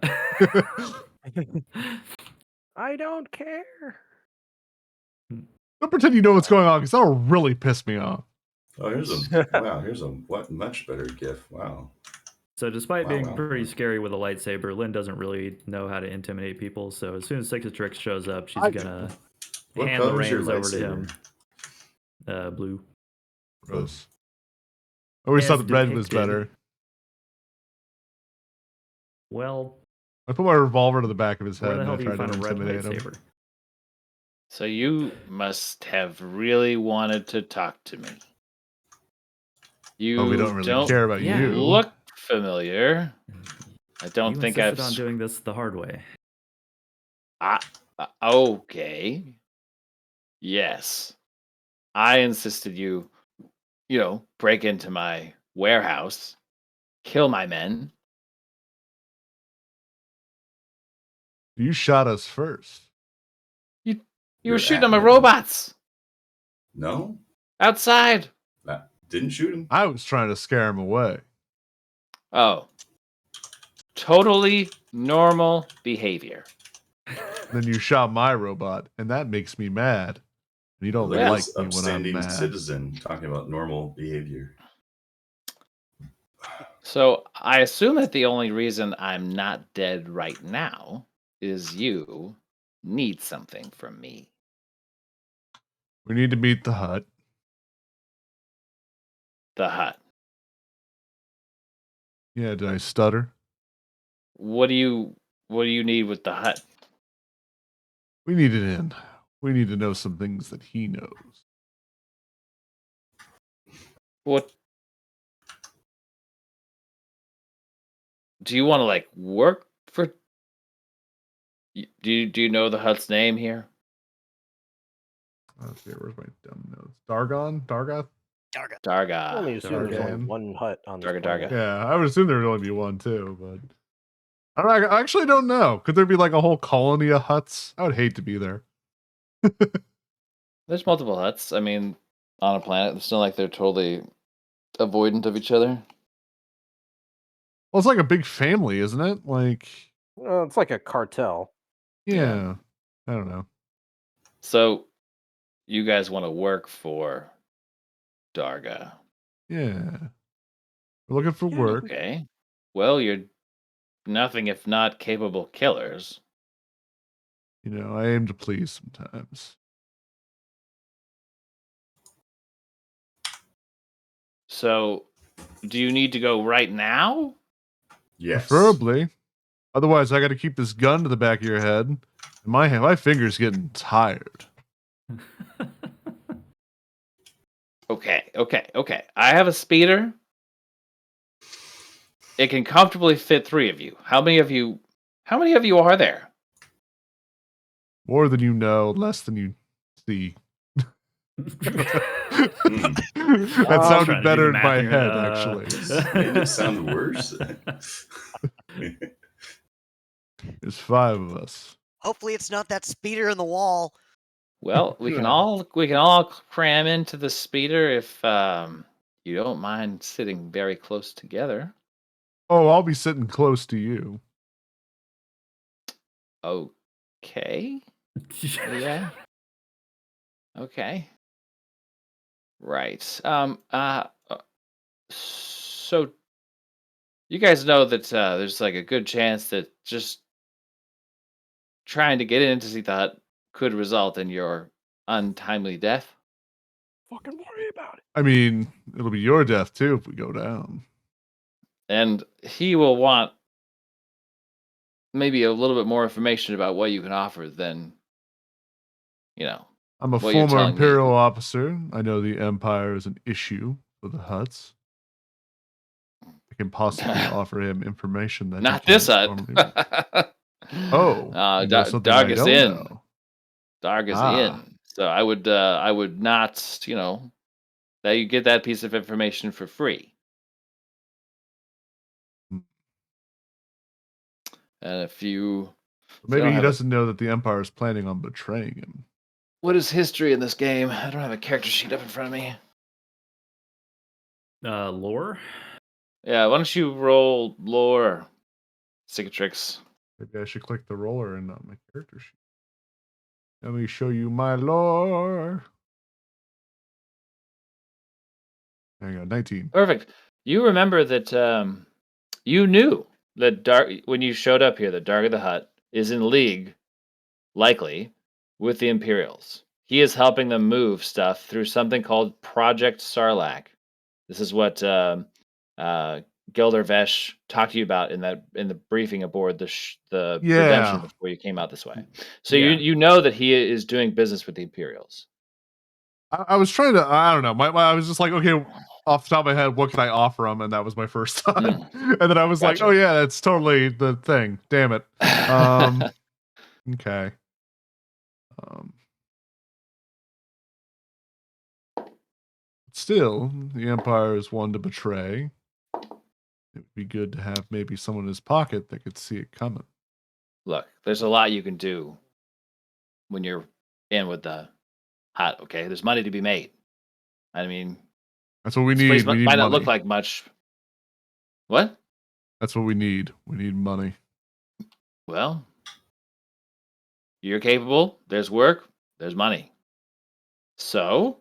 don't care. Don't pretend you know what's going on, because that'll really piss me off. Oh, here's a much better GIF. Wow. So despite being pretty scary with a lightsaber, Lynn doesn't really know how to intimidate people. So as soon as Six of Tricks shows up, she's gonna hand the reins over to him. Blue. Gross. I always thought red was better. Well, I put my revolver to the back of his where head the and hell I do you tried find to a red intimidate him. lightsaber? So you must have really wanted to talk to me. You Oh, we don't really care about Yeah. you. look familiar. I don't You think insisted I've. on doing this the hard way. Okay. Yes. I insisted you break into my warehouse, kill my men. You shot us first. You were You're shooting at my admin. robots No, outside. that didn't shoot him. I was trying to scare him away. Oh. Totally normal behavior. Then you shot my robot, and that makes me mad. And you don't Look at like this me when I'm upstanding mad. citizen talking about normal behavior. So I assume that the only reason I'm not dead right now is you need something from me. We need to meet the hut. The hut. Yeah, did I stutter? What do you need with the hut? We need it in. We need to know some things that he knows. What do you want to work for? Do you know the hut's name here? Let's see, where's my dumb notes? Dargon? Dargoth? Darga. I only Darga. assume there's only Dargan. one hut on this Darga, planet. Darga. Yeah, I would assume there would only be one too, but I actually don't know. Could there be like a whole colony of huts? I would hate to be there. There's multiple huts. I mean, on a planet, it's not like they're totally avoidant of each other. Well, it's like a big family, isn't it? Like, It's like a cartel. yeah. I don't know. So, you guys want to work for Darga? Yeah. We're looking for work. Okay. Well, you're nothing if not capable killers. You know, I aim to please sometimes. So, do you need to go right now? Yes. Preferably. Otherwise, I got to keep this gun to the back of your head. And my finger's getting tired. Okay. I have a speeder. It can comfortably fit 3 of you. How many of you are there? More than you know, less than you see. That sounded better in my head, actually. Made it sound worse. There's 5 of us. Hopefully, it's not that speeder in the wall. Well, we can all cram into the speeder if you don't mind sitting very close together. Oh, I'll be sitting close to you. Okay. Yeah. Okay. Right. So you guys know that there's like a good chance that just trying to get in to see the hut could result in your untimely death. Fucking worry about it. I mean, it'll be your death too if we go down. And he will want maybe a little bit more information about what you can offer than, I'm a what you're former telling me. Imperial officer. I know the Empire is an issue for the huts. I can possibly offer him information that Not he this can't hut. normally- Oh, you know something I Darg is don't in. know. Darg is Ah. in. So I would not, that you get that piece of information for free. Hmm. And if you Maybe don't he have a- doesn't know that the Empire is planning on betraying him. what is history in this game? I don't have a character sheet up in front of me. Lore? Yeah, why don't you roll lore, Cicatrix? Maybe I should click the roller and not my character sheet. Let me show you my lore. Hang on, 19. Perfect. You remember that you knew that when you showed up here, that Dark of the Hut is in league, likely, with the Imperials. He is helping them move stuff through something called Project Sarlacc. This is what Gilder Vesh talked to you about in the briefing aboard the Yeah. Redemption before you came out this way. So Yeah. you know that he is doing business with the Imperials. I was trying to. I don't know. I was just like, okay, off the top of my head, what can I offer him? And that was my first thought. And then I was like, Gotcha. oh yeah, that's totally the thing. Damn it. Okay. Still, the Empire is one to betray. It would be good to have maybe someone in his pocket that could see it coming. Look, there's a lot you can do when you're in with the hot. Okay, there's money to be made. I mean, That's what we this place need. We need might not money. look like much. What? That's what we need. We need money. Well, you're capable. There's work. There's money. So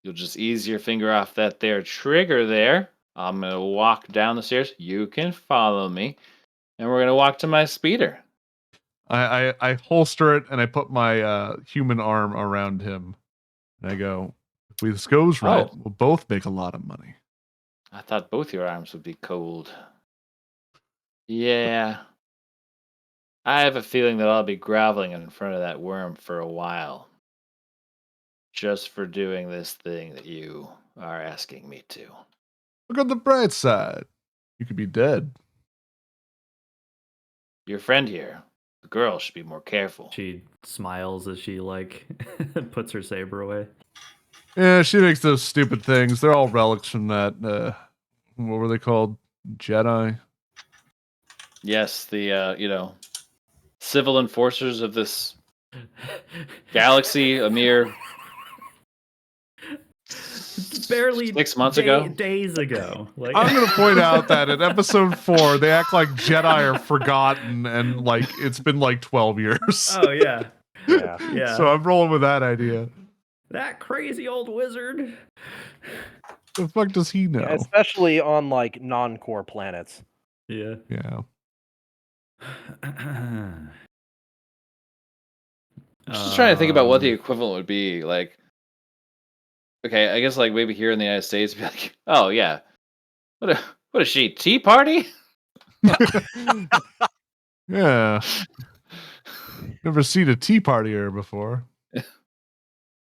you'll just ease your finger off that there trigger there. I'm gonna walk down the stairs. You can follow me, and we're gonna walk to my speeder. I holster it and I put my human arm around him, and I go, "If this goes right, Oh. we'll both make a lot of money." I thought both your arms would be cold. Yeah. I have a feeling that I'll be groveling in front of that worm for a while. Just for doing this thing that you are asking me to. Look on the bright side. You could be dead. Your friend here, the girl, should be more careful. She smiles as she like puts her saber away. Yeah, she makes those stupid things. They're all relics from that. What were they called? Jedi. Yes, the civil enforcers of this galaxy, a mere barely 6 months ago. Days ago. Like I'm gonna point out that in episode 4, they act like Jedi are forgotten, and like it's been like 12 years. Oh yeah. Yeah. So I'm rolling with that idea. That crazy old wizard. The fuck does he know? Yeah, especially on like non-core planets. Yeah. Yeah. I'm just trying to think about what the equivalent would be. Like, okay, I guess like maybe here in the United States, be like, oh yeah, what is she? Tea party? Yeah. Never seen a tea partier before.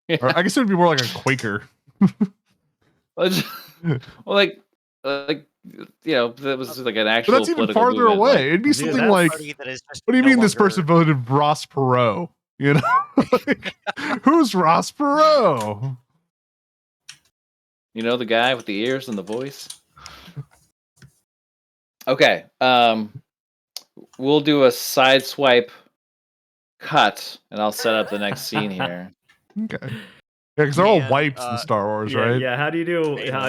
Yeah. Or I guess it would be more like a Quaker. Well, like that was like an actual. But that's even political farther movement, away. like- It'd be Dude, something that's like, Party that is just what do you no mean this longer- person voted Ross Perot? You know? Like, who's Ross Perot? You know, the guy with the ears and the voice. Okay, we'll do a side swipe cut, and I'll set up the next scene here. Okay. Yeah, because they're all And, wipes in Star Wars, Yeah, right? yeah. How do you do a wipe All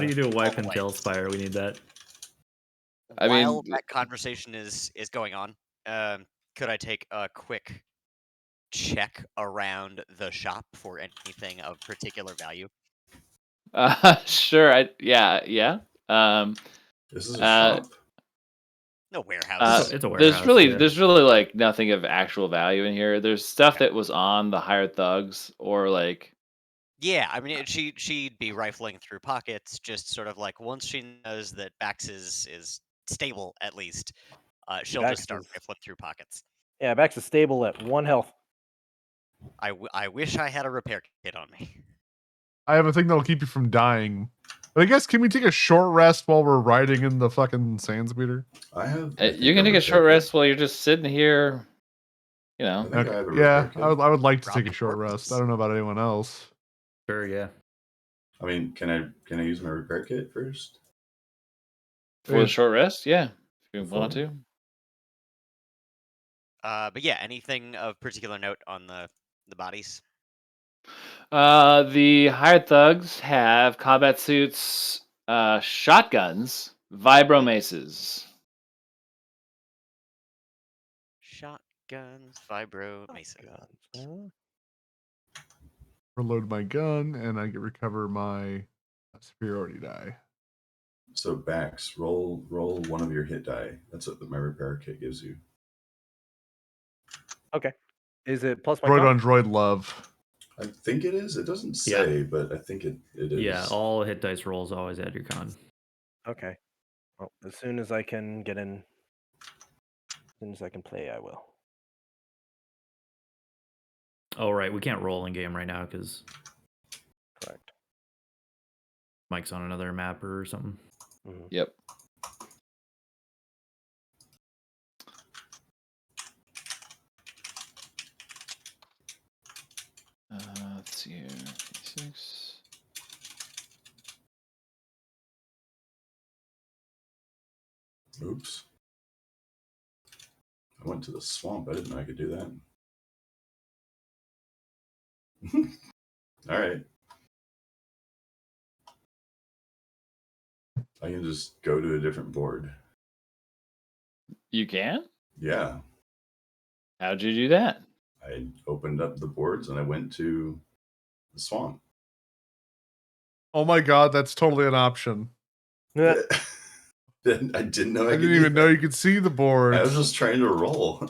and the tail wipes. spire? We need that. I mean- While that conversation is going on, could I take a quick check around the shop for anything of particular value? Sure. Yeah. This is a Uh, shop. No warehouse. It's a warehouse. There's really like nothing of actual value in here. There's stuff that was on the hired thugs, or like Yeah, I mean, she'd be rifling through pockets, just sort of like once she knows that Bax is stable, at least, she'll Bax just start is- rifling through pockets. Yeah, Bax is stable at 1 health. I wish I had a repair kit on me. I have a thing that'll keep you from dying. But I guess, can we take a short rest while we're riding in the fucking sand speeder? I have. you can take a short rest while you're just sitting here. You know, I think I have a Yeah, repair kit. I would like to take Robbie a short Corpus. rest. I don't know about anyone else. Sure, yeah. I mean, can I use my repair kit first? for the Yeah. short rest. Yeah, if you want to. But yeah, anything of particular note on the bodies? The hired thugs have combat suits, shotguns, vibro maces. Shotguns, vibro, mason. Reload my gun, and I can recover my superiority die. So Bax, roll one of your hit die. That's what my repair kit gives you. Is it plus my Droid con? on droid love. I think it is. It doesn't say, but I think it is. Yeah, all hit dice rolls always add your con. Okay. Well, as soon as I can get in, as soon as I can play, I will. Oh, right. We can't roll in game right now because Correct. Mike's on another map or something. Mhm. Yep. Let's see here. 6. Oops. I went to the swamp. I didn't know I could do that. All right. I can just go to a different board. You can? Yeah. How'd you do that? I opened up the boards and I went to the swamp. Oh my god, that's totally an option. Yeah. I didn't know I I could didn't do even know that. you could see the boards. I was just trying to roll.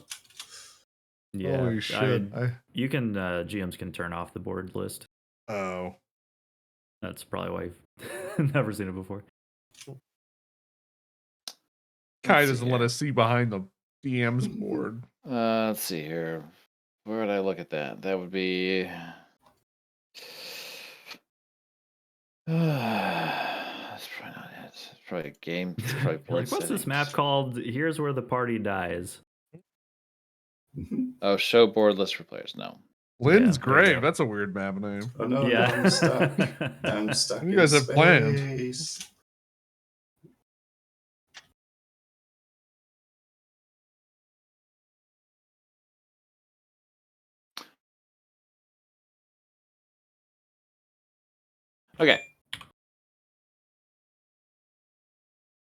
Yeah. Holy I shit. mean, you can GMs can turn off the board list. Oh. That's probably why you've never seen it before. Kai Let's see doesn't let here. us see behind the DM's board. Let's see here. Where would I look at that? That would be. That's probably not it. It's probably a game. It's probably You're board like, what's this settings. map called? Here's where the party dies. Oh, show board list for players. No. Lynn's there you Grave. go. That's a weird map name. Oh no, Yeah. I'm stuck. I'm stuck You in guys have planned. space. Okay.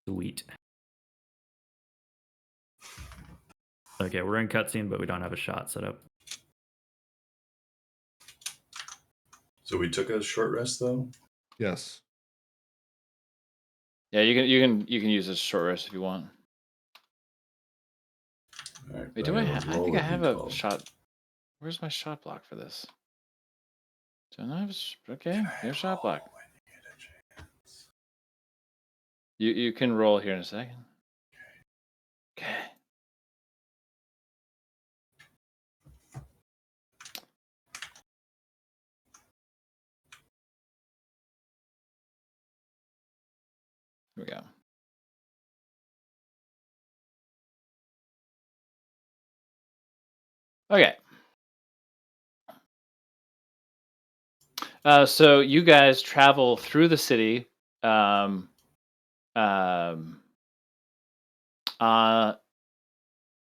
Sweet. Okay, we're in cutscene, but we don't have a shot set up. So we took a short rest though. Yes. Yeah, you can use this short rest if you want. All right, Wait, but do I? gotta I roll think I have a D12. shot. Where's my shot block for this? Don't I have okay, there's shot block. When you get a chance. You can roll here in a second. Okay. Here we go. Okay. So you guys travel through the city, um, um, uh,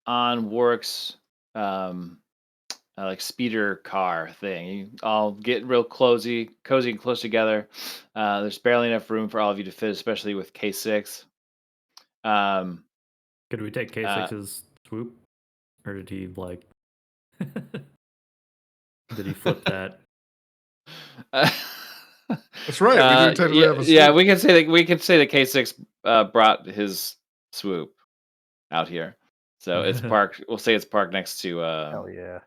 on Warwick's like speeder car thing. You all get real cozy and close together. There's barely enough room for all of you to fit, especially with K6. Um, Could we take K6's swoop? Or did he like did he flip that? That's right. We do technically yeah, have a yeah. swoop. We can say that K6 brought his swoop out here, so it's parked. We'll say it's parked next to Hell yeah.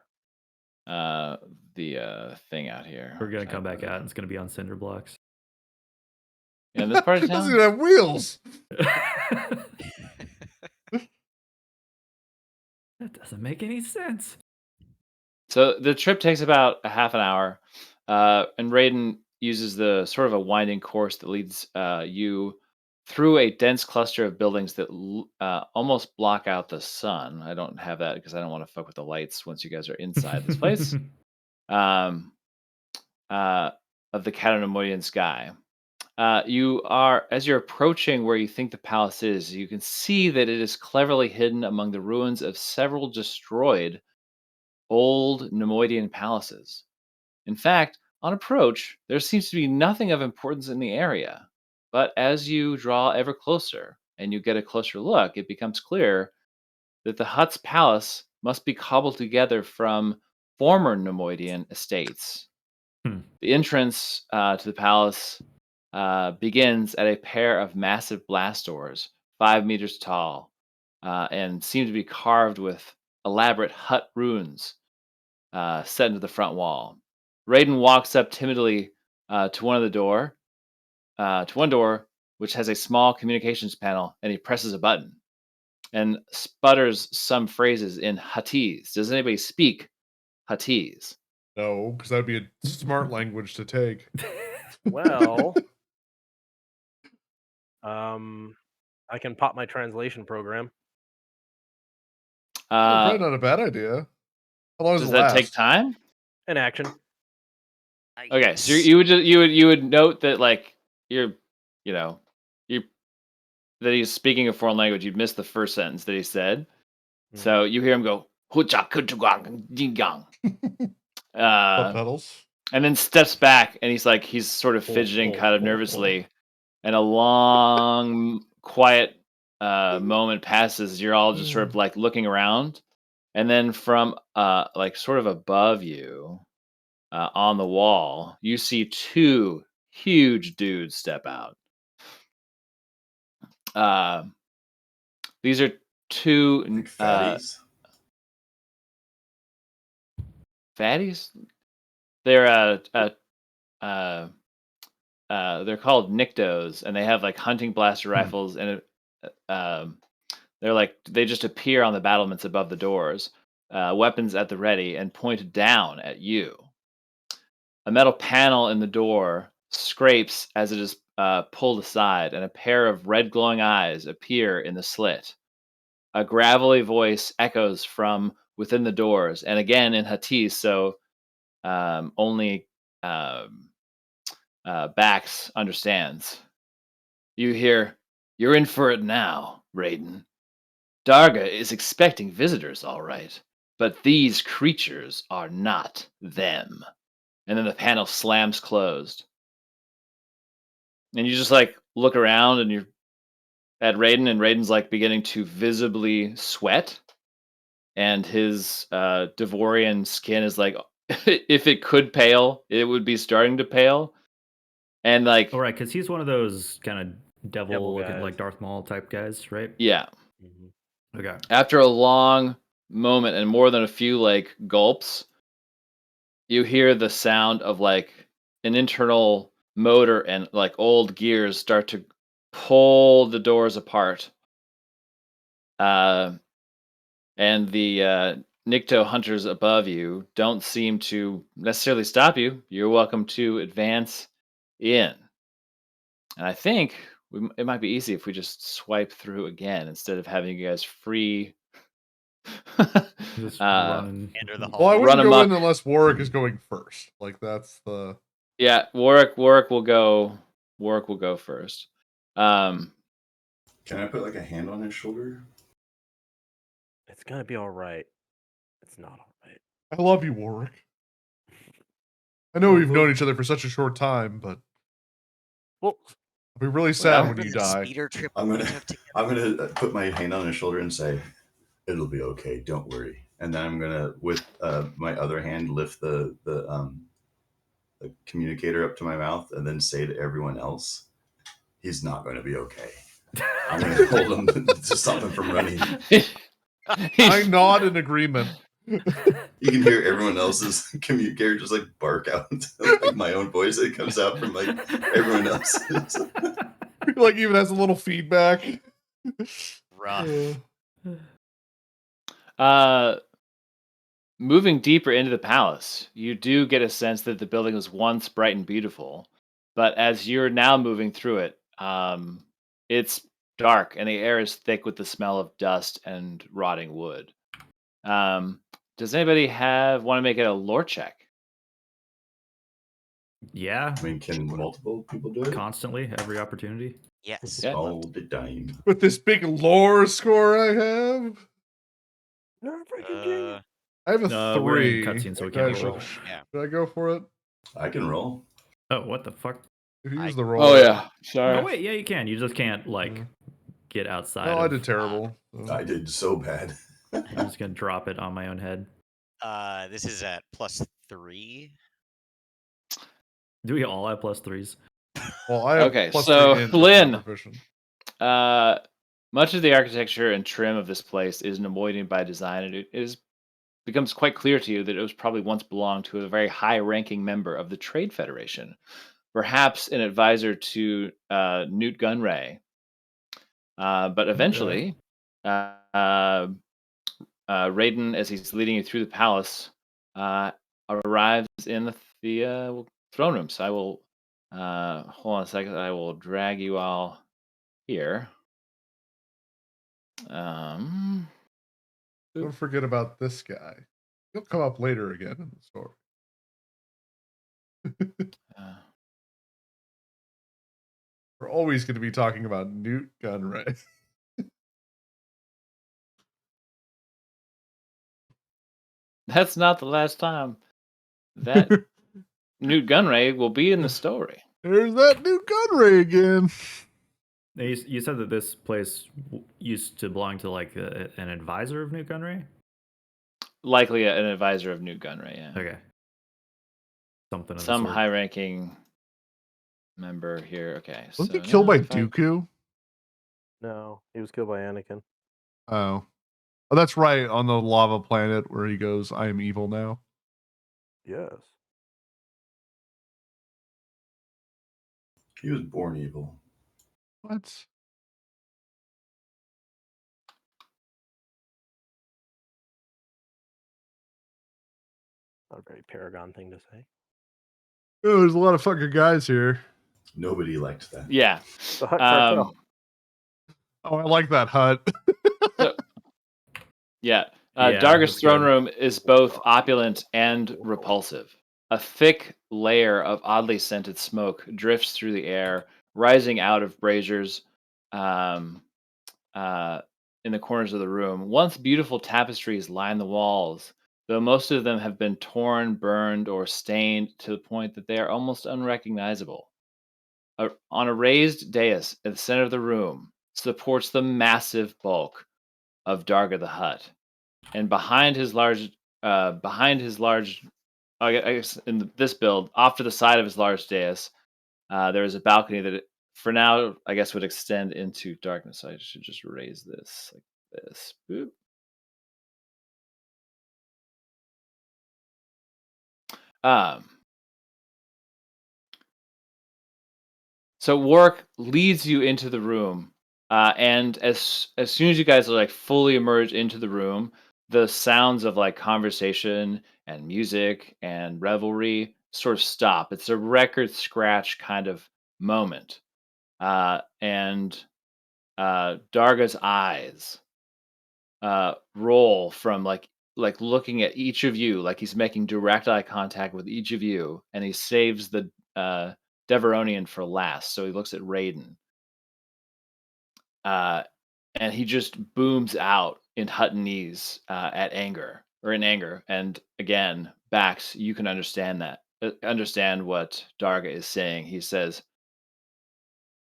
the thing out here. We're gonna come back out and it's gonna be on cinder blocks. In this part of It doesn't town. even have wheels. That doesn't make any sense. So the trip takes about a half an hour, and Raiden uses the sort of a winding course that leads you through a dense cluster of buildings that almost block out the sun. I don't have that because I don't want to fuck with the lights once you guys are inside this place. Um, of the Catanamoian sky. You are, as you're approaching where you think the palace is, you can see that it is cleverly hidden among the ruins of several destroyed old Nemoidian palaces. In fact, on approach, there seems to be nothing of importance in the area. But as you draw ever closer and you get a closer look, it becomes clear that the Hutt's palace must be cobbled together from former Nemoidian estates. Hmm. The entrance to the palace begins at a pair of massive blast doors, 5 meters tall, and seem to be carved with elaborate Hutt runes set into the front wall. Raiden walks up timidly to one door, which has a small communications panel, and he presses a button and sputters some phrases in Huttese. Does anybody speak Huttese? No, because that'd be a smart language to take. Well, I can pop my translation program. Probably not a bad idea. How long does Does it that last? take time? In action. Okay, so you would note that like you're, you know, you that he's speaking a foreign language. You'd miss the first sentence that he said, so you hear him go "Hucha kuchugang dingang," Subtitles. and then steps back, and he's sort of fidgeting, kind of nervously, and a long, quiet moment passes. You're all just sort of like looking around, and then from like sort of above you, on the wall, you see two huge dudes step out. These are two Like fatties. fatties. They're they're called Nyctos, and they have like hunting blaster rifles, and they're like they just appear on the battlements above the doors, weapons at the ready, and point down at you. A metal panel in the door scrapes as it is pulled aside, and a pair of red glowing eyes appear in the slit. A gravelly voice echoes from within the doors, and again in Huttese, so only Bax understands. You hear, "You're in for it now, Raiden. Darga is expecting visitors, all right, but these creatures are not them." And then the panel slams closed. And you just like look around and you're at Raiden, and Raiden's like beginning to visibly sweat. And his Devorian skin is like, if it could pale, it would be starting to pale. And like, All right, because he's one of those kind of devil looking guys. like Darth Maul type guys, right? yeah. Okay. After a long moment and more than a few like gulps, you hear the sound of like an internal motor and like old gears start to pull the doors apart. And the Nikto hunters above you don't seem to necessarily stop you. You're welcome to advance in. And I think it might be easy if we just swipe through again instead of having you guys free. Just uh, running. Enter the Well, I hall. wouldn't Run go amok. in unless Warwick is going first. Like that's the. Yeah, Warwick will go. Warwick will go first. Can I put like a hand on his shoulder? It's gonna be all right. It's not all right. I love you, Warwick. I know we've known each other for such a short time, but Well, I'll be really sad Well, when you The die. speeder trip I'm we gonna took together. I'm gonna put my hand on his shoulder and say, "It'll be okay. Don't worry." And then I'm gonna, with my other hand, lift the communicator up to my mouth and then say to everyone else, "He's not going to be okay." I'm going to hold him to stop him from running. I nod in agreement. You can hear everyone else's communicator just like bark out, like my own voice that comes out from like everyone else. Like even has a little feedback. Rough. Moving deeper into the palace, you do get a sense that the building was once bright and beautiful, but as you're now moving through it, it's dark and the air is thick with the smell of dust and rotting wood. Does anybody want to make it a lore check? Yeah. I mean, can multiple people do it? Constantly, every opportunity. Yes. Yeah. All the time. With this big lore score I have, no freaking king. I have a We're in 3. cutscene, so we Should I- can't roll. Yeah. Should I go for it? I can roll. Oh, what the fuck? If you use I- the roll. Oh yeah, sorry. Oh wait, yeah, you can. You just can't like Yeah. get outside. No, I of- did terrible. so. I did so bad. I'm just gonna drop it on my own head. This is at +3. Do we all have +3s? Well, I have Okay, plus so, 3 and I'm Lynn. not proficient. Much of the architecture and trim of this place is Nemoidian by design, and it becomes quite clear to you that it was probably once belonged to a very high-ranking member of the Trade Federation, perhaps an advisor to Newt Gunray. But eventually, Raiden, as he's leading you through the palace, arrives in the throne room. So I will hold on a second. I will drag you all here. Don't forget about this guy. He'll come up later again in the story. We're always going to be talking about Newt Gunray. That's not the last time that Newt Gunray will be in the story. There's that Newt Gunray again. You said that this place used to belong to like an advisor of Newt Gunray? Likely an advisor of Newt Gunray, yeah. Okay. Something of Some the sort. high-ranking member here. Okay. Wasn't so he killed by if I- Dooku? No, he was killed by Anakin. Oh, that's right. On the lava planet where he goes, "I am evil now." Yes. He was born evil. What? Not a very Paragon thing to say. Oh, there's a lot of fucking guys here. Nobody liked that. Yeah. The Hut Cartel. Oh, I like that hut. Yeah. Yeah, Darga's that's throne good. room is both opulent and repulsive. A thick layer of oddly scented smoke drifts through the air, rising out of braziers in the corners of the room. Once beautiful tapestries line the walls, though most of them have been torn, burned, or stained to the point that they are almost unrecognizable. On a raised dais at the center of the room supports the massive bulk of Darga the Hutt, and behind his large, I guess in this build, off to the side of his large dais, there is a balcony that, for now, I guess would extend into darkness. So I should just raise this like this. Boop. So Warwick leads you into the room, and as soon as you guys are like fully emerge into the room, the sounds of like conversation and music and revelry sort of stop. It's a record scratch kind of moment, and Darga's eyes roll from like looking at each of you, like he's making direct eye contact with each of you, and he saves the Deveronian for last. So he looks at Raiden, and he just booms out in Huttonese in anger. And again, Bax, you can understand what Darga is saying. He says,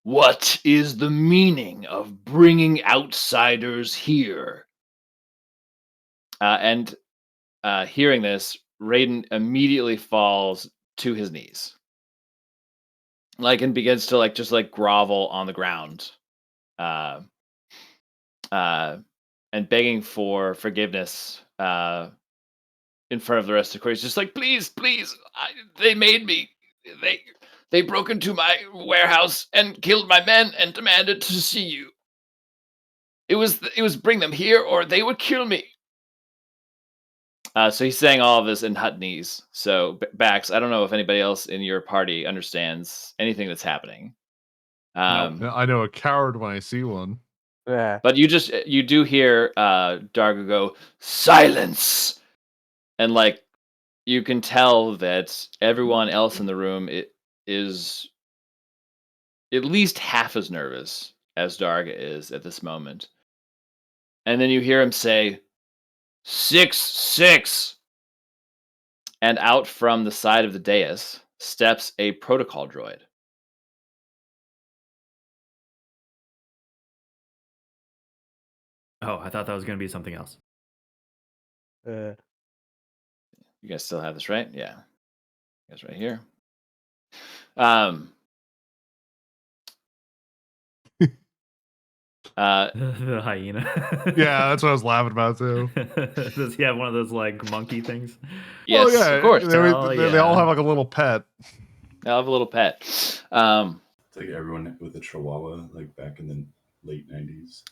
"What is the meaning of bringing outsiders here?" And hearing this, Raiden immediately falls to his knees, and begins to just grovel on the ground, uh, and begging for forgiveness in front of the rest of the court. He's just like, "Please, please, they made me. They broke into my warehouse and killed my men and demanded to see you. It was bring them here or they would kill me." So he's saying all of this in Huttonese. So Bax, I don't know if anybody else in your party understands anything that's happening. I know a coward when I see one. Yeah. But you do hear Darga go, "Silence!" And you can tell that everyone else in the room is at least half as nervous as Darga is at this moment. And then you hear him say, 6-6. And out from the side of the dais steps a protocol droid. Oh, I thought that was going to be something else. You guys still have this, right? Yeah. You guys right here. The hyena. Yeah, that's what I was laughing about too. Does he have one of those monkey things? Yes, oh, yeah, of course. They all have like a little pet. I'll have a little pet. It's like everyone with a Chihuahua, like back in the late '90s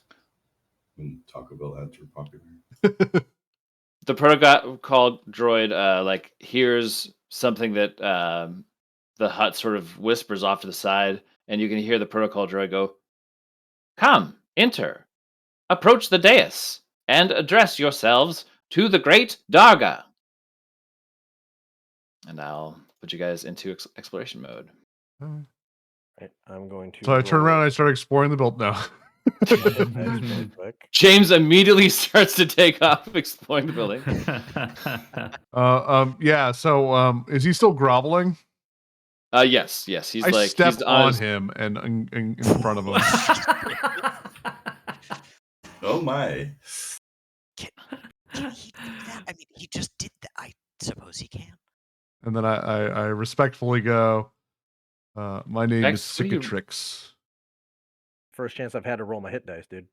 when Taco Bell ads were popular. The protocol droid like hears something that the hut sort of whispers off to the side, and you can hear the protocol droid go, "Come, enter, approach the dais, and address yourselves to the great Darga." And I'll put you guys into exploration mode. Right, I'm going to. So I turn roll around and I start exploring the build now. hit dice really quick. James immediately starts to take off exploring the building. Yeah. So, is he still groveling? Yes. He's I like step he's on his- him and in front of him. Oh my! Can he do that? I mean, he just did that. I suppose he can. And then I respectfully go, my name is Vex, what are you- Cicatrix. First chance I've had to roll my hit dice, dude.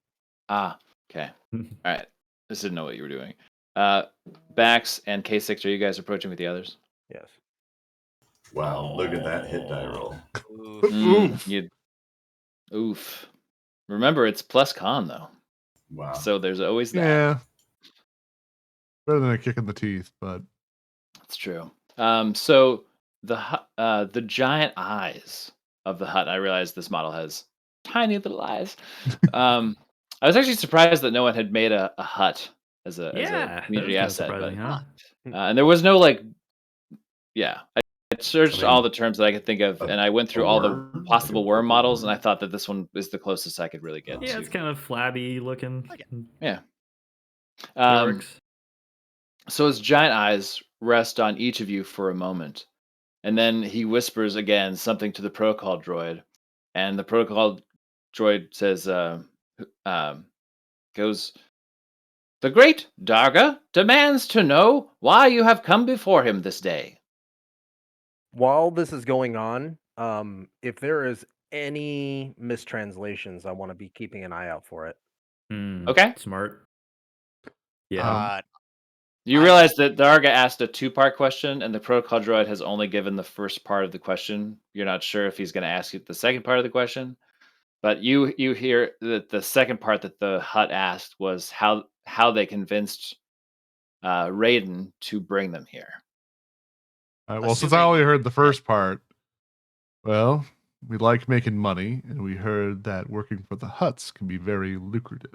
Okay. All right. This didn't know what you were doing. Bax and K6, are you guys approaching with the others? Yes. Wow! Look at that hit die roll. Oof. Oof. Remember, it's plus con though, Wow! so there's always that. Yeah. Better than a kick in the teeth, but That's true. So the giant eyes of the hut. I realize this model has tiny little eyes. I was actually surprised that no one had made a hut as a that community was kinda asset, surprising, huh? and there was no like, yeah. I searched I mean, all the terms that I could think of, and I went through all the worm? possible Like a worm purple models, and I worm? thought that this one is the closest I could really get Yeah, to. it's kind of flabby looking. Yeah. It works. So his giant eyes rest on each of you for a moment, and then he whispers again something to the protocol droid, and the protocol droid says, goes, "The great Darga demands to know why you have come before him this day." While this is going on, if there is any mistranslations, I want to be keeping an eye out for it. Okay. Smart. Yeah. Uh, You I- realize that Darga asked a two-part question, and the protocol droid has only given the first part of the question. You're not sure if he's going to ask you the second part of the question, but you hear that the second part that the hut asked was how they convinced Raiden to bring them here. well, since I only Assuming heard the first part, well, we like making money, and we heard that working for the huts can be very lucrative.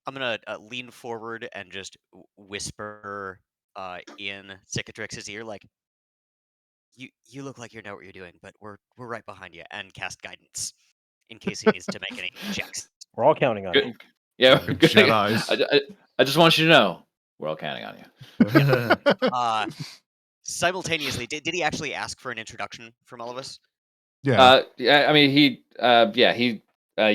I'm gonna lean forward and just whisper in Cicatrix's ear, like, "You look like you know what you're doing, but we're right behind you," and cast guidance in case he needs to make any checks. We're all counting on Good. you. Yeah, Good good. Jedis. I just want you to know we're all counting on you. Simultaneously, did he actually ask for an introduction from all of us? Yeah. Yeah, I mean,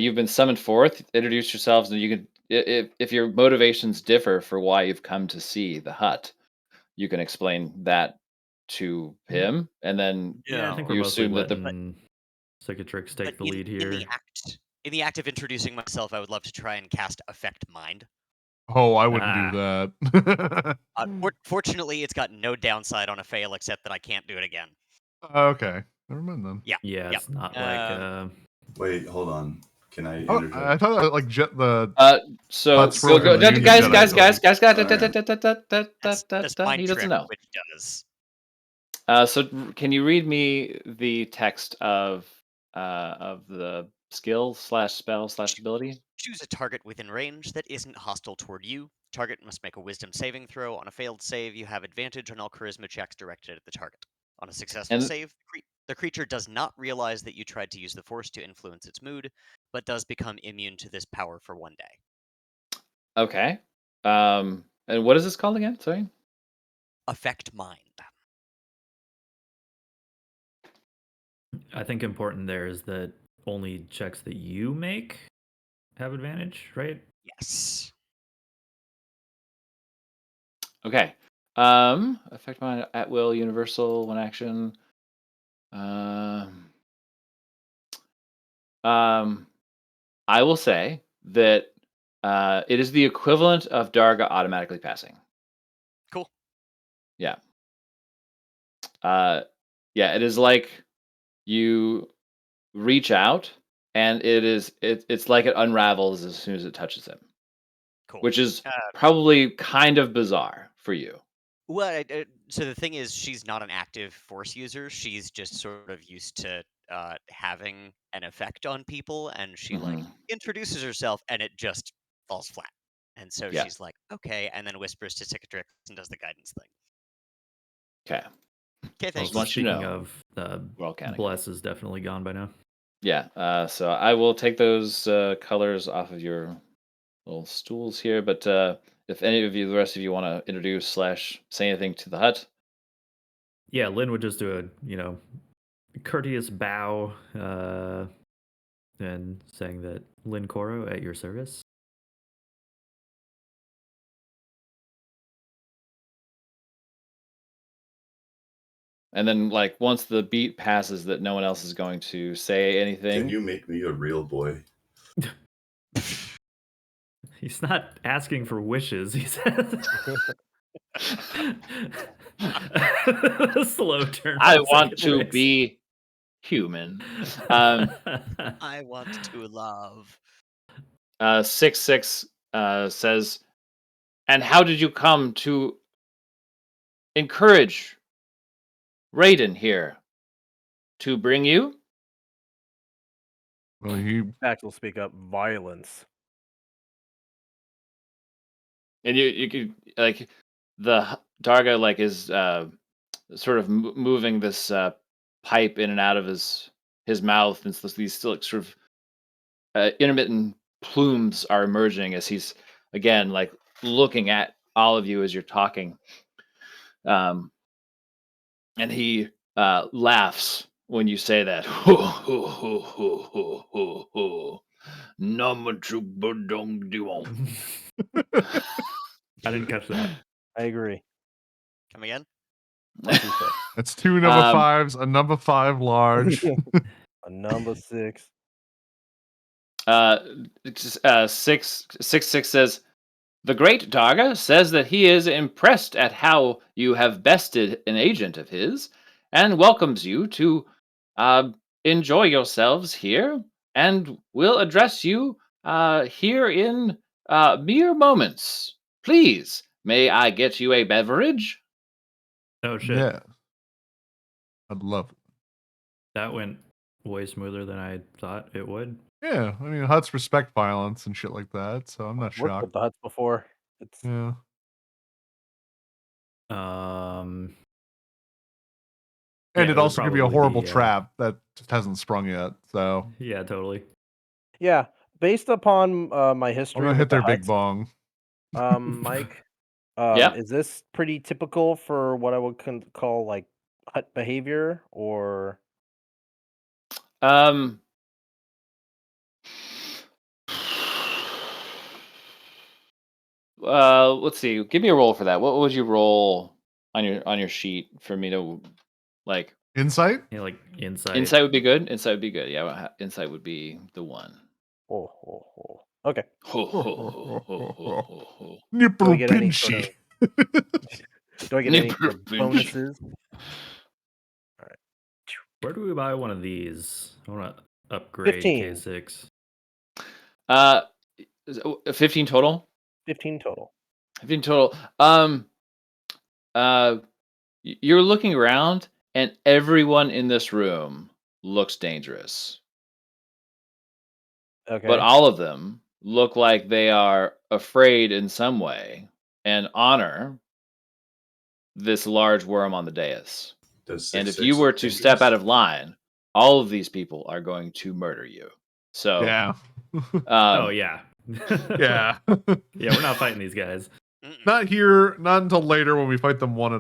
you've been summoned forth. Introduce yourselves, and you can, if your motivations differ for why you've come to see the hut, you can explain that to him, and then Yeah, I think we're you mostly assume that the letting Cicatrix take But the lead in here. the act of introducing myself, I would love to try and cast Affect Mind. Oh, I wouldn't do that. Fortunately, it's got no downside on a fail except that I can't do it again. Okay. Never mind then. Yeah, it's not like Wait, hold on. Can I Oh, interject? I thought like the so Huts go, for go, the Union guys, Jedi guys, building. guys, guys, That's Mind he doesn't Trick, know. which does. So can you read me the text of the skill / spell / ability? Choose a target within range that isn't hostile toward you. Target must make a wisdom saving throw. On a failed save, you have advantage on all charisma checks directed at the target. On a successful And save, the creature does not realize that you tried to use the force to influence its mood, but does become immune to this power for 1 day. okay. And what is this called again? Sorry. Affect Mind. I think important there is that only checks that you make have advantage, right? Yes. Okay. Affect mind at will, universal, one action. I will say that it is the equivalent of Darga automatically passing. Yeah. Yeah, it is like you reach out and it's like it unravels as soon as it touches him, Cool. which is probably kind of bizarre for you. Well, so the thing is, she's not an active force user. She's just sort of used to having an effect on people, and she like Mhm. introduces herself, and it just falls flat. And so Yeah. she's like, "Okay," and then whispers to Cicatrix and does the guidance thing. Okay. Okay, Just thanks. want you to Speaking know, of, we're all counting. Bless is definitely gone by now. Yeah. So I will take those colors off of your little stools here. But if any of you, the rest of you, want to introduce slash say anything to the hut, Yeah, Lynn would just do a courteous bow and saying that Lynn Coro at your service. and then like once the beat passes that no one else is going to say anything. Can you make me a real boy? He's not asking for wishes. He says. Slow turn. I from want to Cicatrix. be human. I want to love. 6-6 says, and how did you come to encourage Raiden here to bring you? Well, he Pax will speak up. Violence. And you could like Darga like is sort of moving this pipe in and out of his mouth, and so these still like, sort of intermittent plumes are emerging as he's again like looking at all of you as you're talking. And he laughs when you say that. Ho ho ho ho ho ho ho. Namatubadongdiwong. I didn't catch that. I agree. Come again? What you say? That's two number Um, fives, a number 5 large. A number 6. It's, 666 says, the great Darga says that he is impressed at how you have bested an agent of his and welcomes you to enjoy yourselves here and will address you here in mere moments. Please, may I get you a beverage? Oh shit. Yeah. I'd love it. That went way smoother than I thought it would. Yeah, I mean, huts respect violence and shit like that, so I'm not Worked shocked. with the huts before. It's Yeah. Um And Yeah, it would also could be a probably horrible be, trap that just hasn't sprung yet, so Yeah, totally. yeah. Based upon my I'm history gonna with hit the their big huts, bong. Mike, Yeah. is this pretty typical for what I would call like hut behavior, or Um, let's see. Give me a roll for that. What would you roll on your sheet for me to like? Insight? Yeah, like insight. Insight would be good. Insight would be good. Yeah, insight would be the one. Okay. Ho ho ho ho ho ho ho. Do I Nipple get any sort pinchy. Do I get any Nipper sort of pinch. bonuses? Where do we buy one of these? I want to upgrade 15. K6. 15 total. 15 total. 15 total. You're looking around, and everyone in this room looks dangerous, Okay. but all of them look like they are afraid in some way and honor this large worm on the dais. Does And 6-6 if you were look to step dangerous? out of line, all of these people are going to murder you. So, Yeah. Oh yeah. Yeah. Yeah, we're not fighting these guys. Mm-mm. Not here, not until later when we fight them one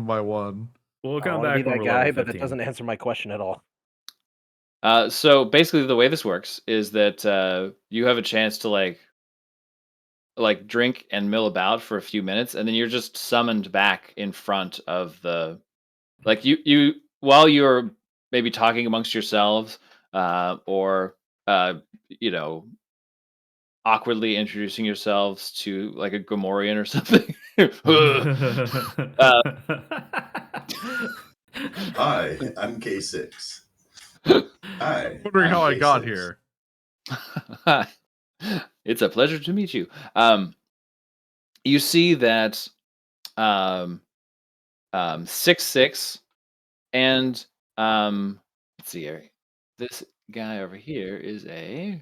by one. We'll I come want to be back when that we're guy, level but 15. that doesn't answer my question at all. so basically, the way this works is that you have a chance to like drink and mill about for a few minutes, and then you're just summoned back in front of the like you while you're maybe talking amongst yourselves or you know awkwardly introducing yourselves to like a Gomorian or something. Hi, I'm K6. Hi, Wondering I'm how I got K6. here. It's a pleasure to meet you. You see that 6'6", and let's see here. This guy over here is a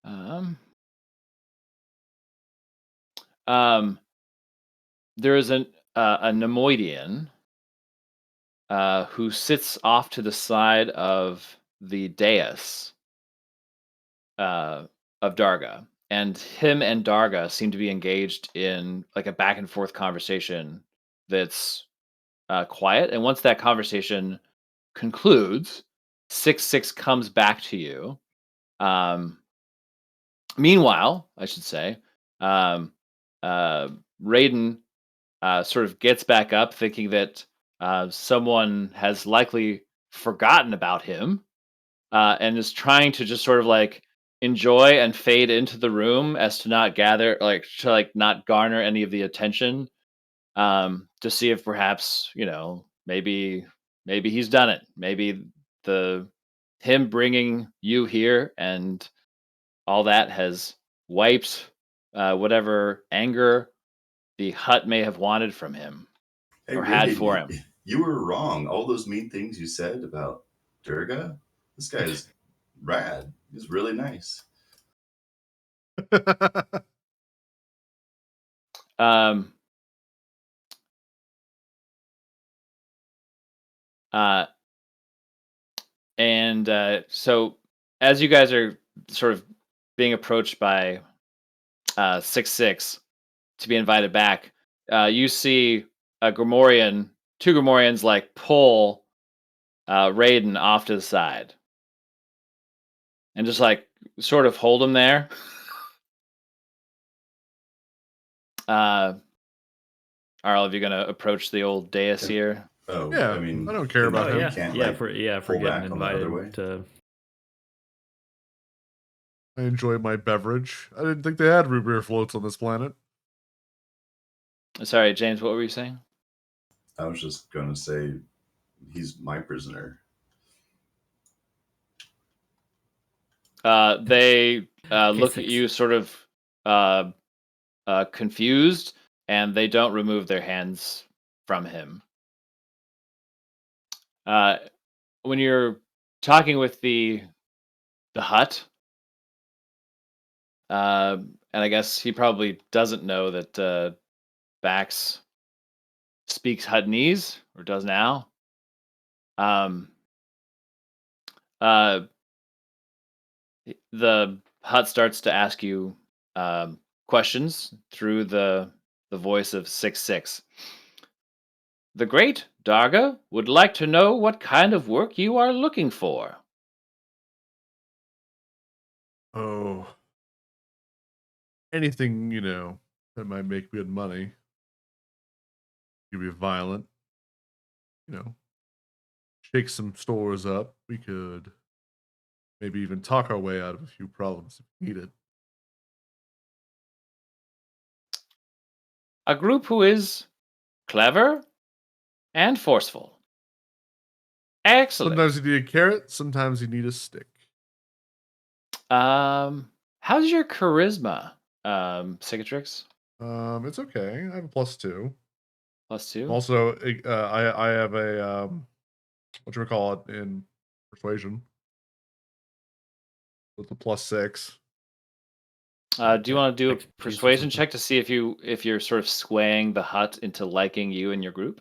um um there is a Nemoidian who sits off to the side of the dais uh, of Darga, and him and Darga seem to be engaged in like a back and forth conversation that's quiet. And once that conversation concludes, 6-6 comes back to you. Um, Meanwhile, I should say, um, uh, Raiden sort of gets back up, thinking that someone has likely forgotten about him, and is trying to just sort of like enjoy and fade into the room as to not gather, like to like not garner any of the attention, to see if perhaps maybe he's done it. Maybe the him bringing you here and all that has wiped whatever anger the hut may have wanted from him Hey, or had Raiden, for him. you were wrong. All those mean things you said about Durga, this guy's rad. He's really nice. Um, uh, and so as you guys are sort of being approached by 6-6 to be invited back, you see a Grimorian, two Grimorians like pull Raiden off to the side and just like sort of hold him there. Are all of you going to approach the old dais here? Oh, Yeah, I mean, I don't care then about Oh you him. yeah, can't yeah, like for pull getting back on the other way. invited to. I enjoy my beverage. I didn't think they had root beer floats on this planet. Sorry, James, what were you saying? I was just gonna say he's my prisoner. They look at K6. you sort of uh, confused, and they don't remove their hands from him. When you're talking with the hut, and I guess he probably doesn't know that Bax speaks Huttonese or does now. Um, uh, the hut starts to ask you questions through the voice of 6-6. The great Darga would like to know what kind of work you are looking for. Oh, anything, that might make good money. Could be violent, you know, shake some stores up. We could maybe even talk our way out of a few problems if needed. A group who is clever and forceful. Excellent. Sometimes you need a carrot, sometimes you need a stick. How's your charisma, Cicatrix? It's okay. I have a +2. +2. Also, I have a what you call it in persuasion. With a +6. Do you want to do a Expertise or persuasion something. check to see if you're sort of swaying the hut into liking you and your group?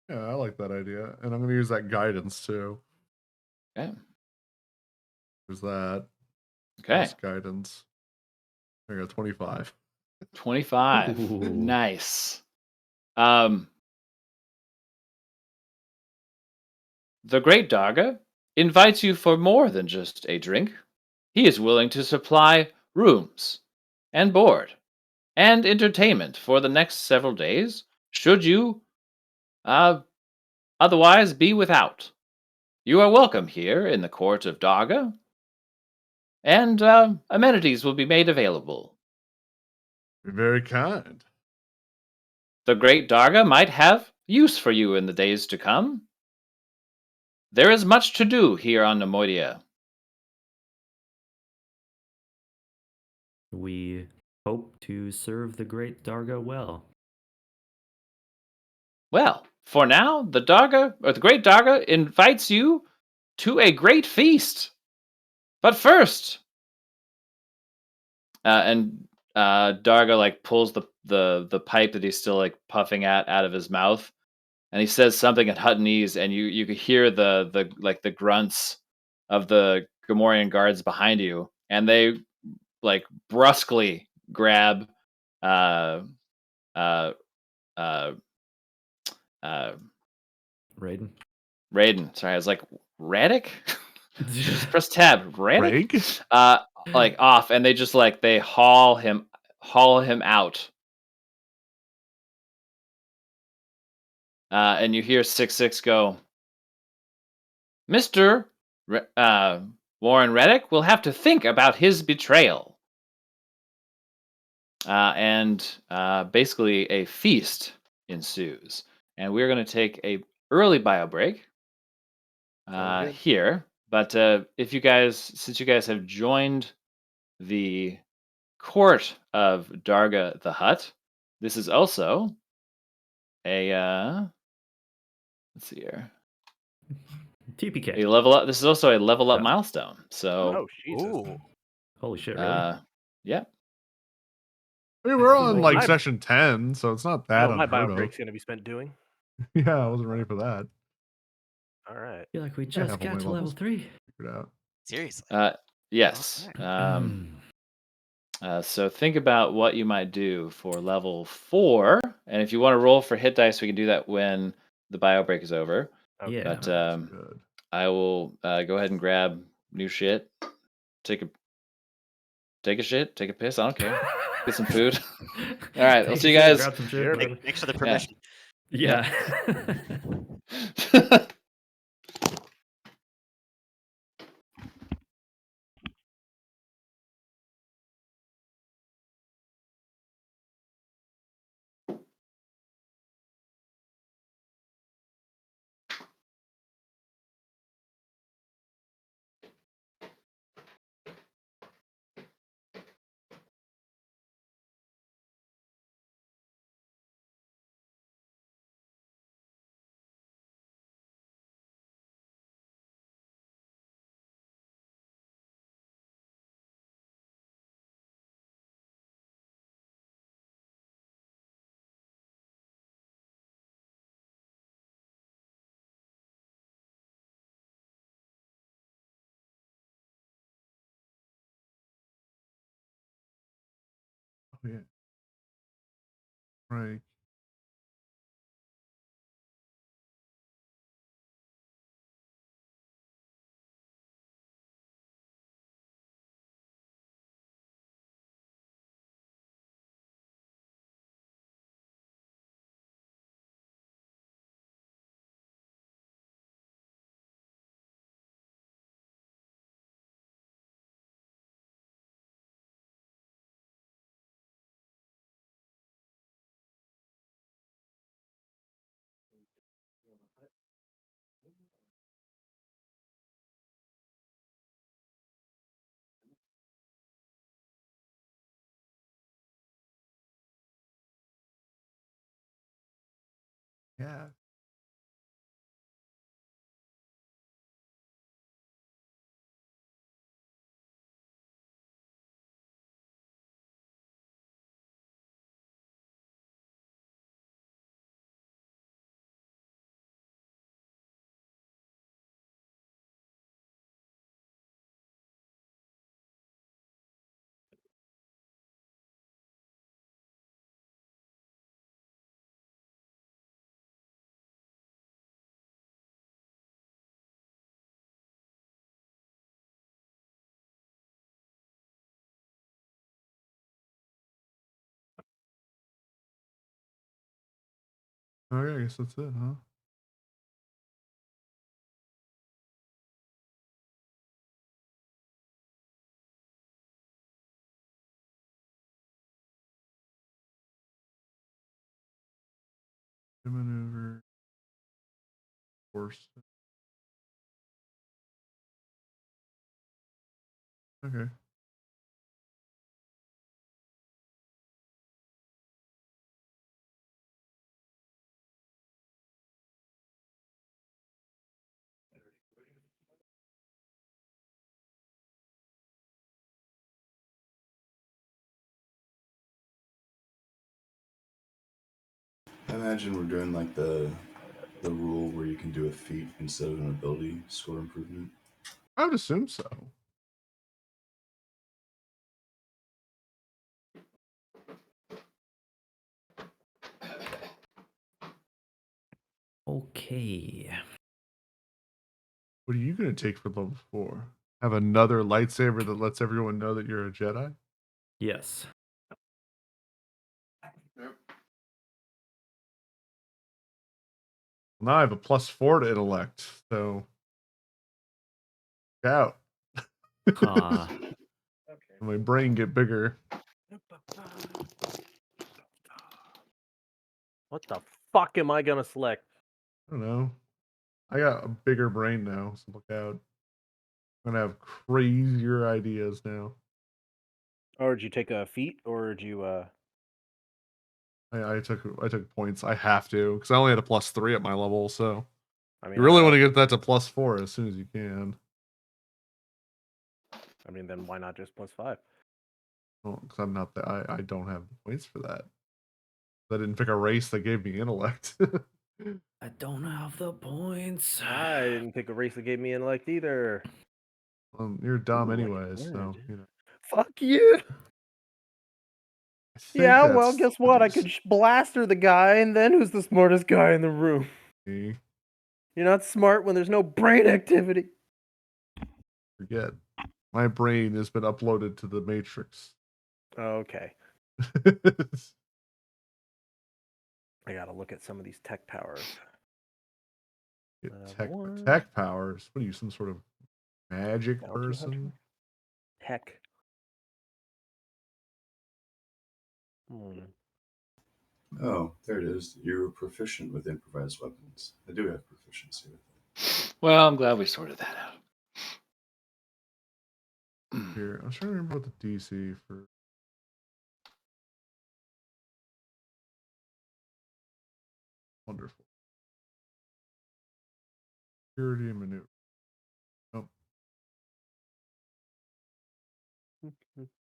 Yeah, I like that idea, and I'm gonna use that guidance too. Okay. There's that. Okay. Plus guidance. I got 25. 25. Ooh. Nice. Um, the Great Darga invites you for more than just a drink. He is willing to supply rooms and board and entertainment for the next several days, should you uh, otherwise be without. You are welcome here in the court of Darga, and amenities will be made available. You're very kind. the great Darga might have use for you in the days to come. There is much to do here on Nemoidia. We hope to serve the great Darga well. Well, for now, the great Darga invites you to a great feast. But first, and Darga like pulls the pipe that he's still like puffing at out of his mouth, and he says something in Huttonese, and you could hear the grunts of the Gamorrean guards behind you, and they like brusquely grab uh uh uh uh Raiden? Raiden. Sorry, I was like Radic. Just press tab. Radic. Reg? Like off, and they just like they haul him out. And you hear 6-6 go, Mr. Warren Reddick will have to think about his betrayal. And basically a feast ensues. And we're going to take a early bio break Sounds good. here. But since you guys have joined the court of Darga the Hutt, this is also a let's see here. TPK. A level up. This is also a level up Oh. milestone. So, Oh, Jesus. Ooh. Holy shit, really? Yeah. I mean, we're Well, on like my- session 10, so it's not that Well, my bio unheard of. break's going to be spent doing. Yeah, I wasn't ready for that. All right. I feel like we have just all got my to level levels. 3. Figured out. Seriously. Yes. Alright. So think about what you might do for level 4, and if you want to roll for hit dice, we can do that when the bio break is over. Okay. Yeah. But Good. I will go ahead and grab new shit. Take a shit. Take a piss. I don't care. Get some food. All right. I'll Take see a you shit, guys. grab some shit, Sure. whatever. Thanks for the permission. Yeah. Oh, yeah. Right. Yeah. Oh, yeah, I guess that's it, huh? maneuver. Force. Okay. I imagine we're doing like the rule where you can do a feat instead of an ability score improvement. I would assume so. Okay. What are you going to take for level 4? Have another lightsaber that lets everyone know that you're a Jedi? Yes. Now I have a +4 to intellect, so out. My brain get bigger. What the fuck am I gonna select? I don't know. I got a bigger brain now, so look out. I'm gonna have crazier ideas now. Or did you take a feat, or did you? I took points. I have to because I only had a +3 at my level, so I mean, you really want to get that to +4 as soon as you can. I mean, then why not just +5? Well, because I'm not that. I don't have the points for that. I didn't pick a race that gave me intellect. I don't have the points. I didn't pick a race that gave me intellect either. You're dumb Ooh, I can anyways, learn so it. you know. Fuck you. I think Yeah, well, that's guess what? I decent. could blaster the guy, and then who's the smartest guy in the room? Me. You're not smart when there's no brain activity. Forget. My brain has been uploaded to the Matrix. Okay. I gotta look at some of these tech powers. Tech powers. What are you, some sort of magic Bounty hunter? person? Tech. Oh, there it is. You're proficient with improvised weapons. I do have proficiency with it. Well, I'm glad we sorted that out. Here, I was trying to remember what the DC for. Wonderful. Security and maneuver. Oh.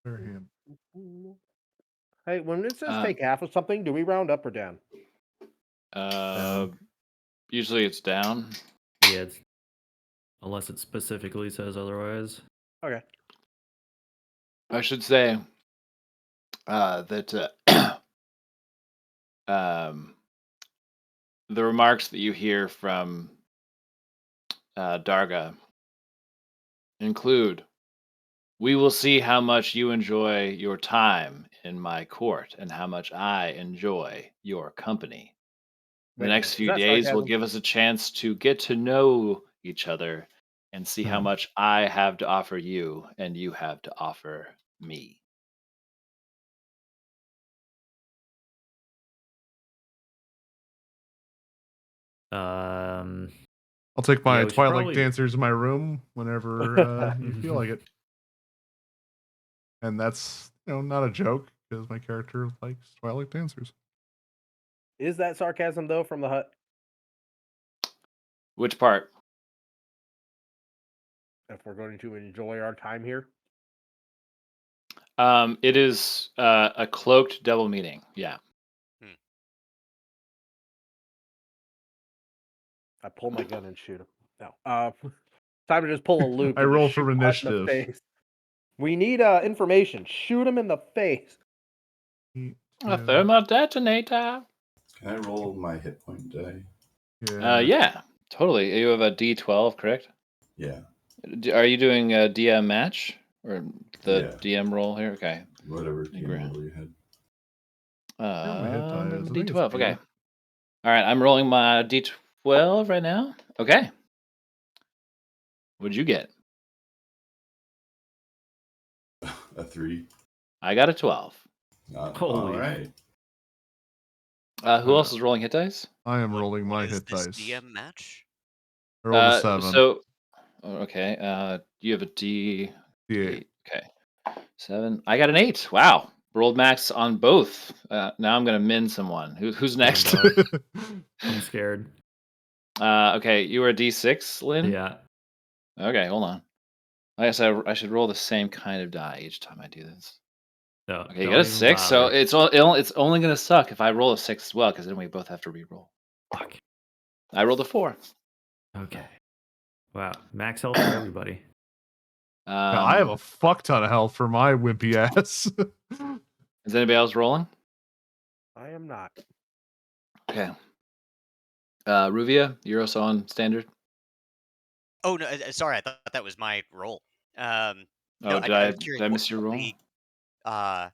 Fair hand. Hey, when it says take half of something, do we round up or down? Usually it's down. Yeah, unless it specifically says otherwise. Okay. I should say that the remarks that you hear from Darga include, "We will see how much you enjoy your time in my court and how much I enjoy your company. The Wait a next minute, is few that days will sarcasm? give us a chance to get to know each other and see how much I have to offer you and you have to offer me." I'll take my yeah, we should Twilight probably- dancers in my room whenever you feel like it. And that's, not a joke because my character likes Twilight dancers. Is that sarcasm though from the hut? Which part? If we're going to enjoy our time here, It is a cloaked double meeting. Yeah. I pull my gun and shoot him. No. Time to just pull a loop. I and roll just for shoot Hut in the initiative. face. We need information. Shoot him in the face. A thermal detonator. Can I roll my hit point die? Yeah, totally. You have a D12, correct? Yeah. Are you doing a DM match or the Yeah. DM roll here? Okay. Whatever DM roll you had. my hit die is. I think it's D12. B. Okay. All right. I'm rolling my D12 right now. Okay. What'd you get? A 3. I got a 12. All Holy. right. Who else is rolling hit dice? I am What- rolling my what is hit this dice. DM match? I rolled a 7. So, okay. You have a D8. D8. Okay. 7. I got an 8. Wow. Rolled max on both. Now I'm gonna min someone. Who's next? dog. I'm scared. Okay. You were a D6, Lynn. Yeah. Okay. Hold on. I guess I should roll the same kind of die each time I do this. No. Okay, you don't got a even 6, so bother. it's only gonna suck if I roll a 6 as well, because then we both have to re-roll. Fuck. I rolled a 4. Okay. Wow. Max health for everybody. Yeah, I have a fuck ton of health for my wimpy ass. Is anybody else rolling? I am not. Okay. Ruvia, you're also on standard. Oh no, sorry, I thought that was my roll. No, Oh, I was did curious. I miss your what roll?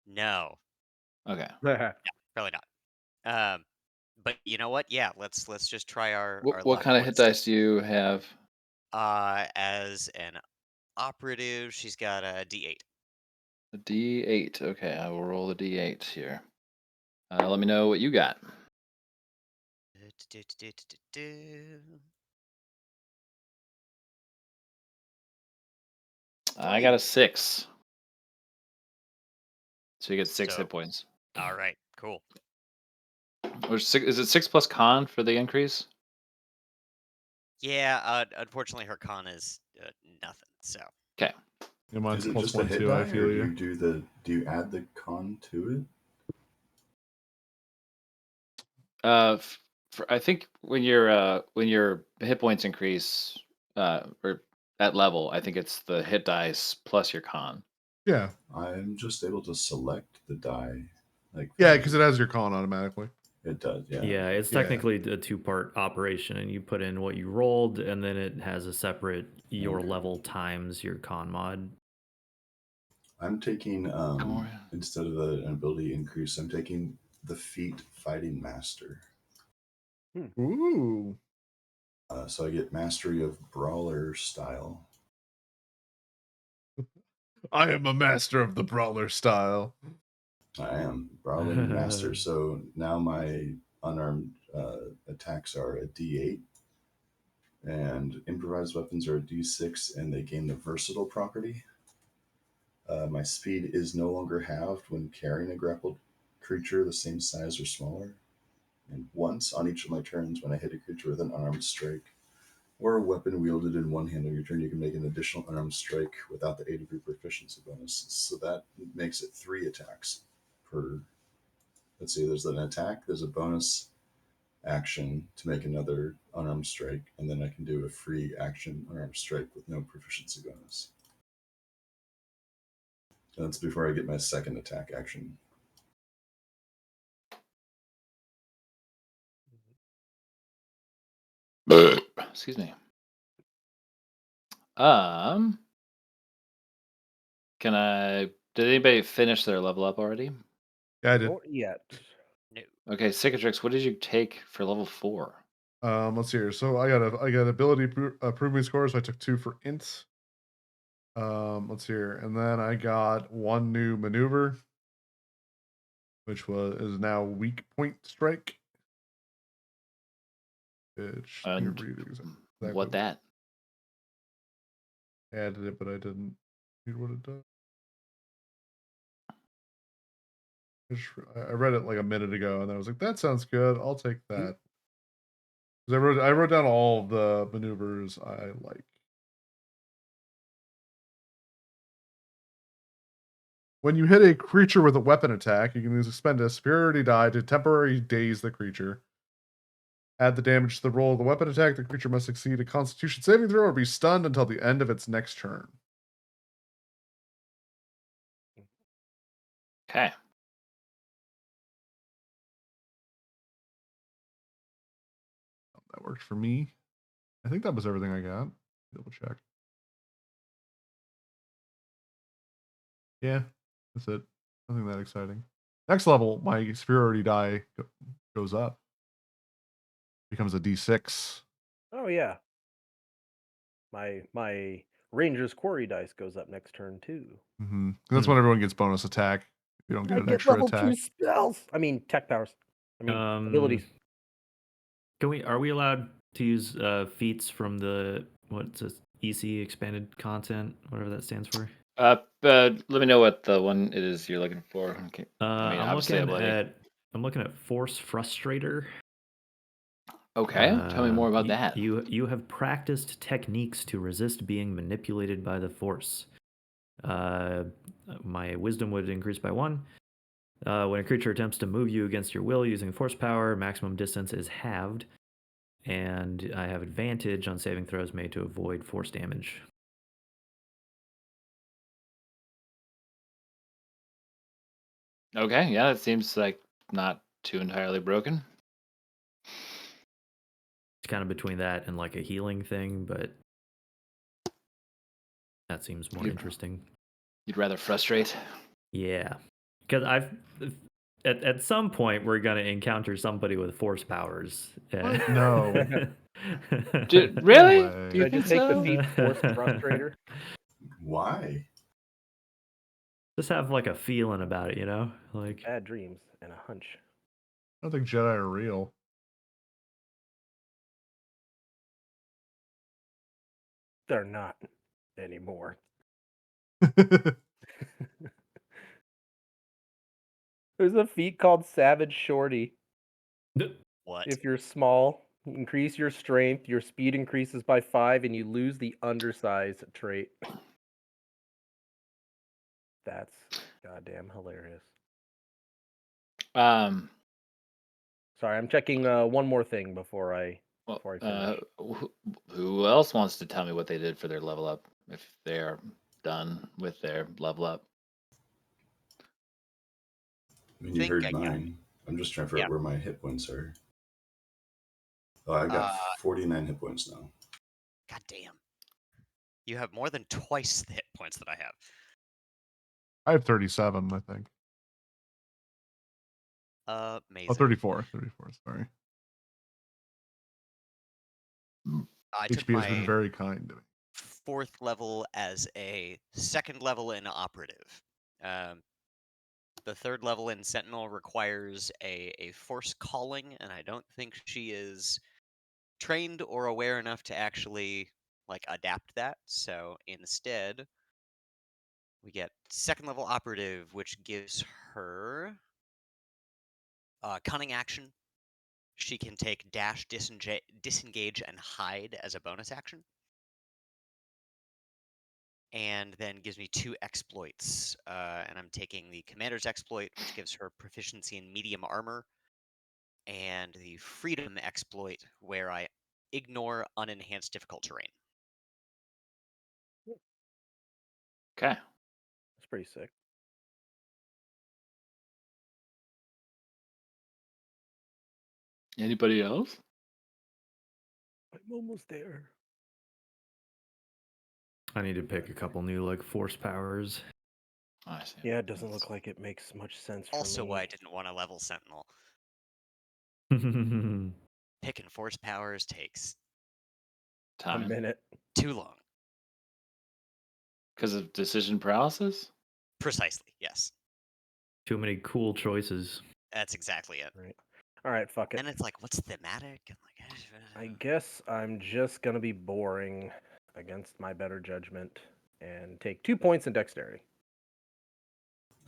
No, Okay. probably not. But you know what? Yeah, let's just try our What luck. kind of hit dice do you have? As an operative, she's got a D8. A D8. Okay, I will roll the D8 here. Let me know what you got. I got a 6. So you get 6 So- hit points. All right, cool. Or is it 6 plus con for the increase? Yeah, unfortunately, her con is nothing. So Okay. Yeah, mine's Is it plus just a 1 hit too. die, I or feel do you. do you add the con to it? I think when your hit points increase, or at level, I think it's the hit dice plus your con. Yeah. I'm just able to select the die. Yeah, because it has your con automatically. It does, yeah. Yeah, it's Yeah. technically a 2-part operation, and you put in what you rolled, and then it has a separate your Okay. level times your con mod. I'm taking on. instead of an ability increase, I'm taking the feat Fighting Master. Ooh. So I get mastery of brawler style. I am a master of the brawler style. I am brawling master. So now my unarmed attacks are a D8, and improvised weapons are a D6, and they gain the versatile property. My speed is no longer halved when carrying a grappled creature the same size or smaller. And once on each of my turns, when I hit a creature with an unarmed strike or a weapon wielded in one hand on your turn, you can make an additional unarmed strike without the 8 degree proficiency bonus. So that makes it 3 attacks per. Let's see, there's an attack, there's a bonus action to make another unarmed strike, and then I can do a free action unarmed strike with no proficiency bonus. And that's before I get my second attack action. Excuse me. Can I? Did anybody finish their level up already? Yeah, I did. Not yet. no. Okay, Cicatrix, what did you take for level 4? Let's see here. So I got ability proving score, so I took 2 for int. Let's see here, and then I got 1 new maneuver, which is now weak point strike. Which let me And read exactly what that? I added it, but I didn't read what it does. I read it like a minute ago, and I was like, "That sounds good. I'll take that." Because I wrote down all of the maneuvers I like. When you hit a creature with a weapon attack, you can use expend a superiority die to temporarily daze the creature. Add the damage to the roll of the weapon attack. The creature must succeed a Constitution saving throw or be stunned until the end of its next turn. Okay. That worked for me. I think that was everything I got. Double check. Yeah, that's it. Nothing that exciting. Next level, my superiority die goes up. Becomes a D6. Oh yeah. My Ranger's Quarry dice goes up next turn too. Mm-hmm. That's when everyone gets bonus attack. You don't get I an get extra level attack. 2 spells. I mean tech powers. I mean, abilities. Are we allowed to use feats from the what's this EC expanded content, whatever that stands for? Let me know what the one it is you're looking for. Okay. I'm obviously looking at Force Frustrator. Okay, tell me more about that. You have practiced techniques to resist being manipulated by the Force. My wisdom would increase by 1. When a creature attempts to move you against your will using force power, maximum distance is halved, and I have advantage on saving throws made to avoid force damage. Okay, yeah, it seems like not too entirely broken. It's kind of between that and like a healing thing, but that seems more interesting. You'd rather frustrate? Yeah, because at some point we're gonna encounter somebody with force powers. No. Really? No Do you Should I think just take the so? feat Force Frustrator? Why? Just have like a feeling about it, you know? Like Bad dreams and a hunch. I don't think Jedi are real. They're not anymore. There's a feat called Savage Shorty. What? If you're small, increase your strength, your speed increases by 5, and you lose the undersize trait. That's goddamn hilarious. Um, Sorry, I'm checking one more thing before I well, finish. who else wants to tell me what they did for their level up if they're done with their level up? I mean, you Think heard I got mine. I'm just trying to figure Yeah. out where my hit points are. Oh, I got 49 hit points now. God damn. You have more than twice the hit points that I have. I have 37, I think. Amazing. Oh, 34. 34, sorry. I took HP has my been very kind to me. 4th level as a 2nd level in operative. The 3rd level in Sentinel requires a force calling, and I don't think she is trained or aware enough to actually like adapt that. So instead, we get 2nd level operative, which gives her cunning action. She can take dash, disengage, and hide as a bonus action. And then gives me 2 exploits. And I'm taking the commander's exploit, which gives her proficiency in medium armor, and the freedom exploit, where I ignore unenhanced difficult terrain. Okay. That's pretty sick. Anybody else? I'm almost there. I need to pick a couple new like force powers. I see. Yeah, it doesn't look like it makes much sense for Also, me. why I didn't want to level Sentinel. Picking force powers takes A Time. minute. too long. Because of decision paralysis? Precisely, yes. Too many cool choices. That's exactly it. Right. All right, fuck it. And it's like, what's thematic? And like, I guess I'm just gonna be boring against my better judgment and take 2 points in dexterity.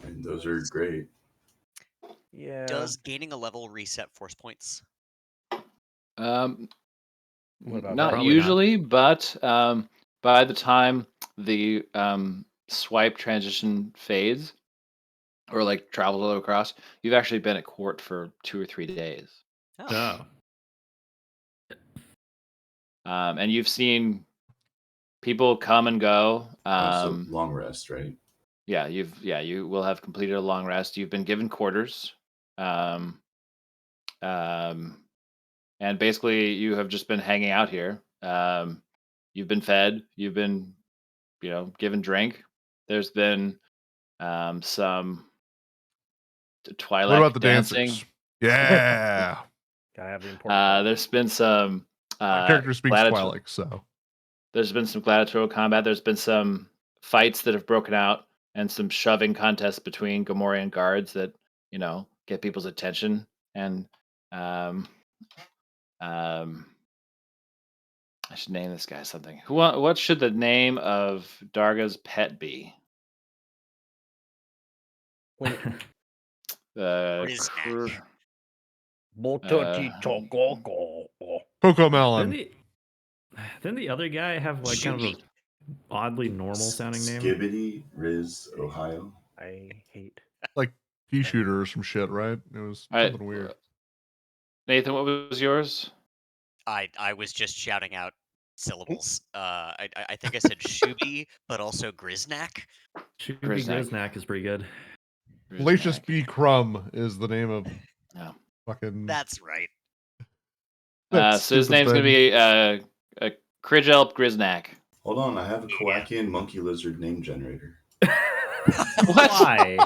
And those are great. Yeah. Does gaining a level reset force points? Um, What about not Probably not. usually, but by the time the swipe transition fades or like travels across, you've actually been at court for 2 or 3 days. Oh. And you've seen people come and go. So long rest, right? Yeah, you will have completed a long rest. You've been given quarters. Um, and basically you have just been hanging out here. You've been fed, you've been, given drink. There's been some What twilight about the dancing. dancers? Yeah. Gotta have the important part. There's been some My character speaks gladiator- Twilight, so. There's been some gladiatorial combat. There's been some fights that have broken out and some shoving contests between Gamorrean guards that, get people's attention. And Um, um, I should name this guy something. What should the name of Darga's pet be? When Griznak. Coco Didn't Melon. the other guy have like kind of Shooby. a oddly normal sounding name? Skibbity Riz, Ohio. I hate. Like pea shooter or some shit, right? It was All right, something weird. Nathan, what was yours? I was just shouting out syllables. I think I said Shooby, but also Griznak. Shooby Griznak. Griznak is pretty good. Fallacious Griznak. B. Crumb is the name of Yeah. fucking. That's right. that So his stupid name's gonna thing. be a Krijelp Griznak. Hold on, I have a Kowakian monkey lizard name generator. What? Why?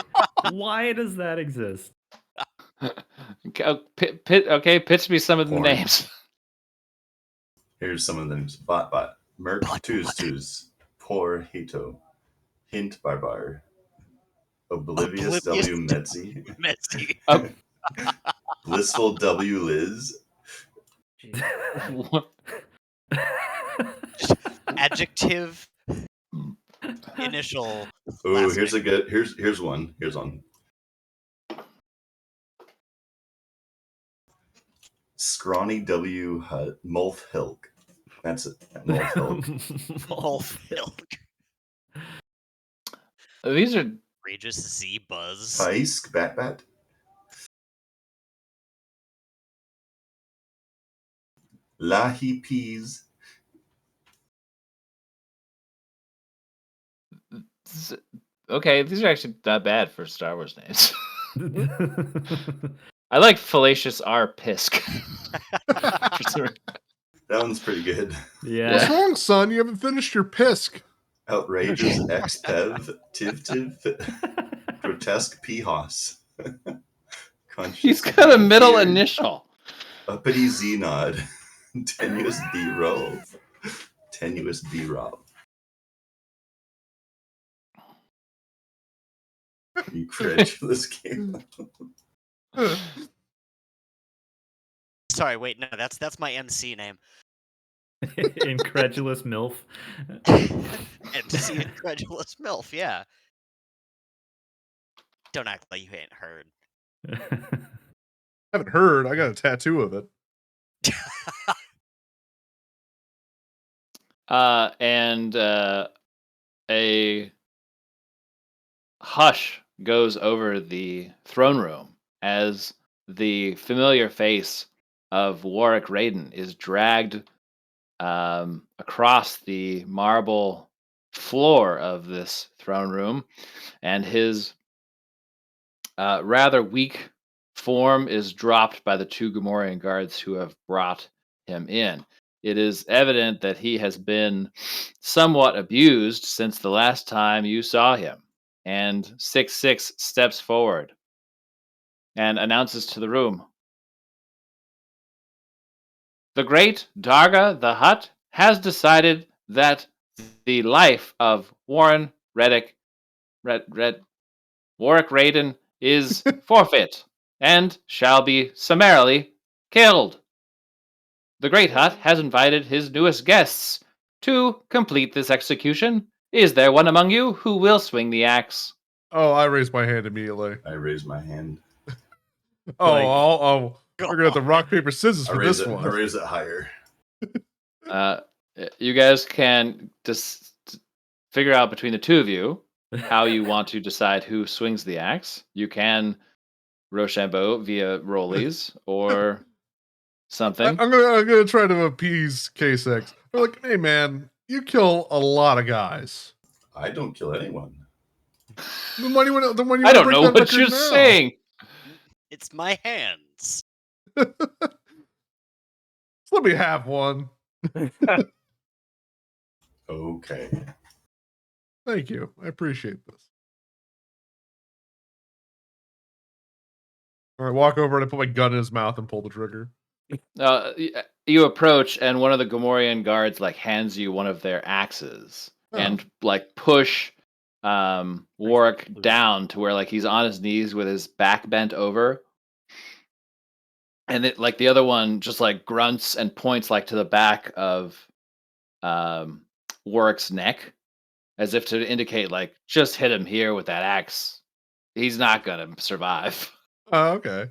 Why does that exist? Okay, pitch me some of the Porn. names. Here's some of the names. Bot, Merc, Tuz, Por, Hito, Hint, Barbar, Oblivious W, Metzi, Messy. Blissful W, Liz, Adjective. Initial. Ooh, last here's name. a good. Here's one. Here's one. Scrawny W Hut Mulf Hilk. That's it. Mulf Hilk. Wolf Milk. These are Regis Z Buzz. Faisk Bat. Lahi Peas. okay. These are actually not bad for Star Wars names. I like Fallacious R. Pisk. That one's pretty good. Yeah. What's wrong, son? You haven't finished your pisk. Outrageous X Pev Tiv Grotesque Pihos. He's got a middle initial. Uppity Z Nod. Tenuous B Roll. Tenuous B Rob. You credulous game. Sorry, wait, no, that's my MC name. Incredulous MILF. MC Incredulous MILF, yeah. Don't act like you ain't heard. Haven't heard. I got a tattoo of it. And a hush goes over the throne room as the familiar face of Warwick Raiden is dragged across the marble floor of this throne room, and his rather weak form is dropped by the two Gamorrean guards who have brought him in. It is evident that he has been somewhat abused since the last time you saw him. And 6-6 steps forward and announces to the room, the great Darga the Hutt has decided that the life of Warwick Raiden is forfeit and shall be summarily killed. The Great Hutt has invited his newest guests to complete this execution. Is there one among you who will swing the axe? Oh, I raised my hand immediately. I raise my hand. Oh, Like- we're gonna have to rock, paper, scissors I for raise this it. one. I raise it higher. You guys can just figure out between the two of you how you want to decide who swings the axe. You can Rochambeau via rollies or something. I'm gonna try to appease K6. They're like, hey man, you kill a lot of guys. I don't kill anyone. Then why do you want I don't break know that what record you're now? saying. It's my hands. Let me have one. Okay. Thank you. I appreciate this. All right, walk over and I put my gun in his mouth and pull the trigger. You approach, and one of the Gamorrean guards like hands you one of their axes and like push Warwick down to where like he's on his knees with his back bent over. and it, like the other one just like grunts and points like to the back of Warwick's neck, as if to indicate like just hit him here with that axe. He's not gonna survive. Oh, okay.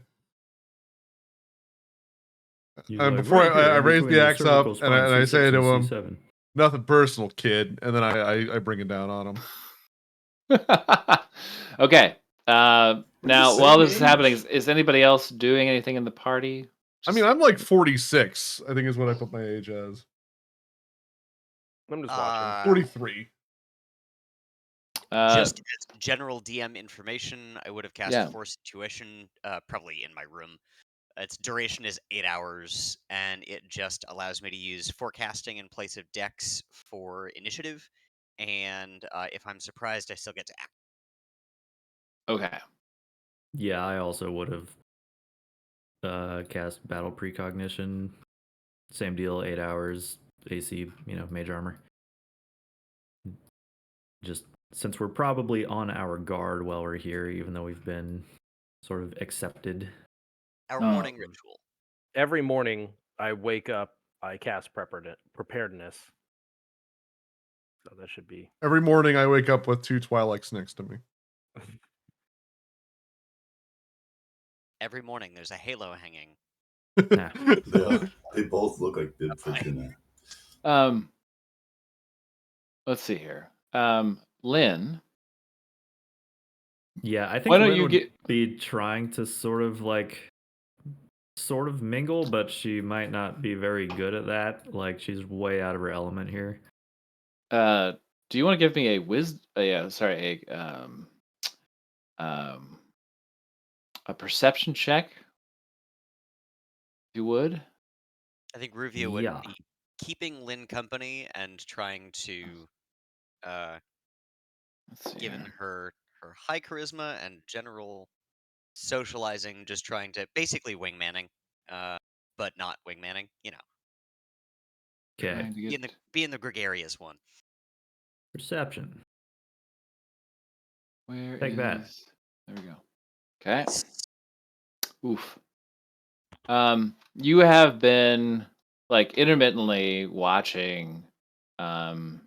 He's And like, before right here, I in raise between the your axe up cervical and spine, I C6 say and to him, C7. nothing personal, kid. And then I bring it down on him. Okay. We're the Now, while same this is happening, age. is anybody else doing anything in the party? I mean, I'm like 46, I think is what I put my age as. I'm just watching. 43. Just as general DM information, I would have cast yeah. Force Intuition, probably in my room. Its duration is 8 hours, and it just allows me to use forecasting in place of Dex for initiative. And if I'm surprised, I still get to act. Okay. Yeah, I also would have cast Battle Precognition. Same deal, 8 hours, AC, mage armor. Just since we're probably on our guard while we're here, even though we've been sort of accepted. Our Oh. morning ritual. Every morning I wake up, I cast preparedness. So that should be. Every morning I wake up with 2 Twi'leks next to me. Every morning there's a halo hanging. They both look like good for dinner. Let's see here. Lynn. Yeah, I think Why don't Lynn you would be trying to sort of mingle, but she might not be very good at that. Like, she's way out of her element here. Do you want to give me a perception check? If you would. I think Ruvia would Yeah. be keeping Lynn company and trying to, Let's see given here. her high charisma and general socializing, just trying to basically wingmanning, but not wingmanning. Okay. Trying to get- Being the gregarious one. Perception. Where Take that. is? There we go. Okay. Oof. You have been like intermittently watching the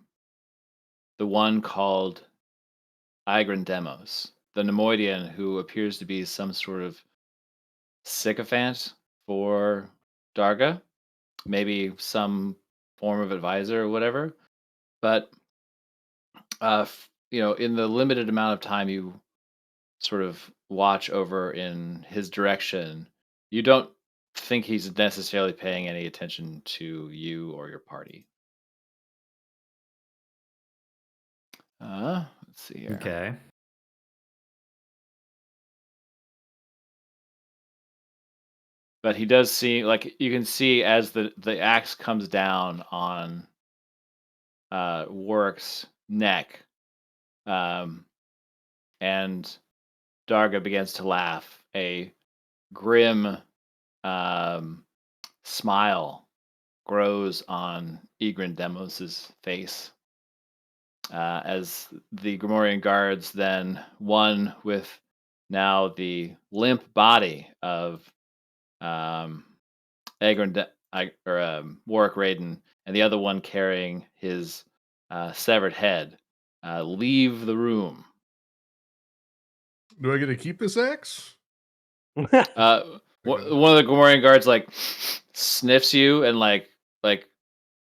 one called Igran Demos, the Nemoidian who appears to be some sort of sycophant for Darga, maybe some form of advisor or whatever. But in the limited amount of time you sort of watch over in his direction, you don't think he's necessarily paying any attention to you or your party. Let's see here. Okay. But he does see, like you can see as the axe comes down on Warwick's neck, and Darga begins to laugh. A grim smile grows on Egrin Demos's face as the Grimorian guards then, one with now the limp body of Warwick Raiden, and the other one carrying his severed head, leave the room. Do I get to keep this axe? One of the Gomorian guards like sniffs you and like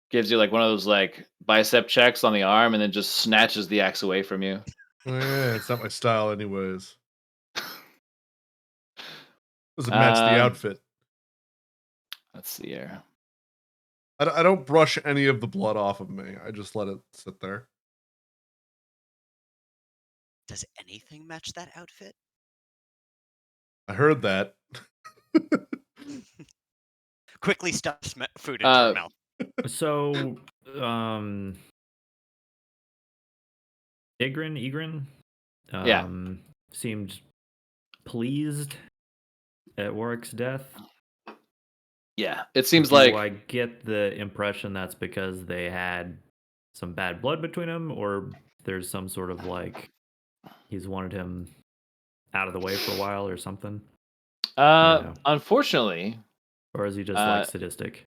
gives you like one of those like bicep checks on the arm, and then just snatches the axe away from you. Yeah, it's not my style, anyways. Doesn't match the outfit. Let's see here. I don't brush any of the blood off of me. I just let it sit there. Does anything match that outfit? I heard that. Quickly stuffs food into her mouth. So, Egrin, seemed pleased at Warwick's death. Yeah, it seems Do like I get the impression that's because they had some bad blood between them, or there's some sort of like he's wanted him out of the way for a while or something? unfortunately, Or is he just like sadistic?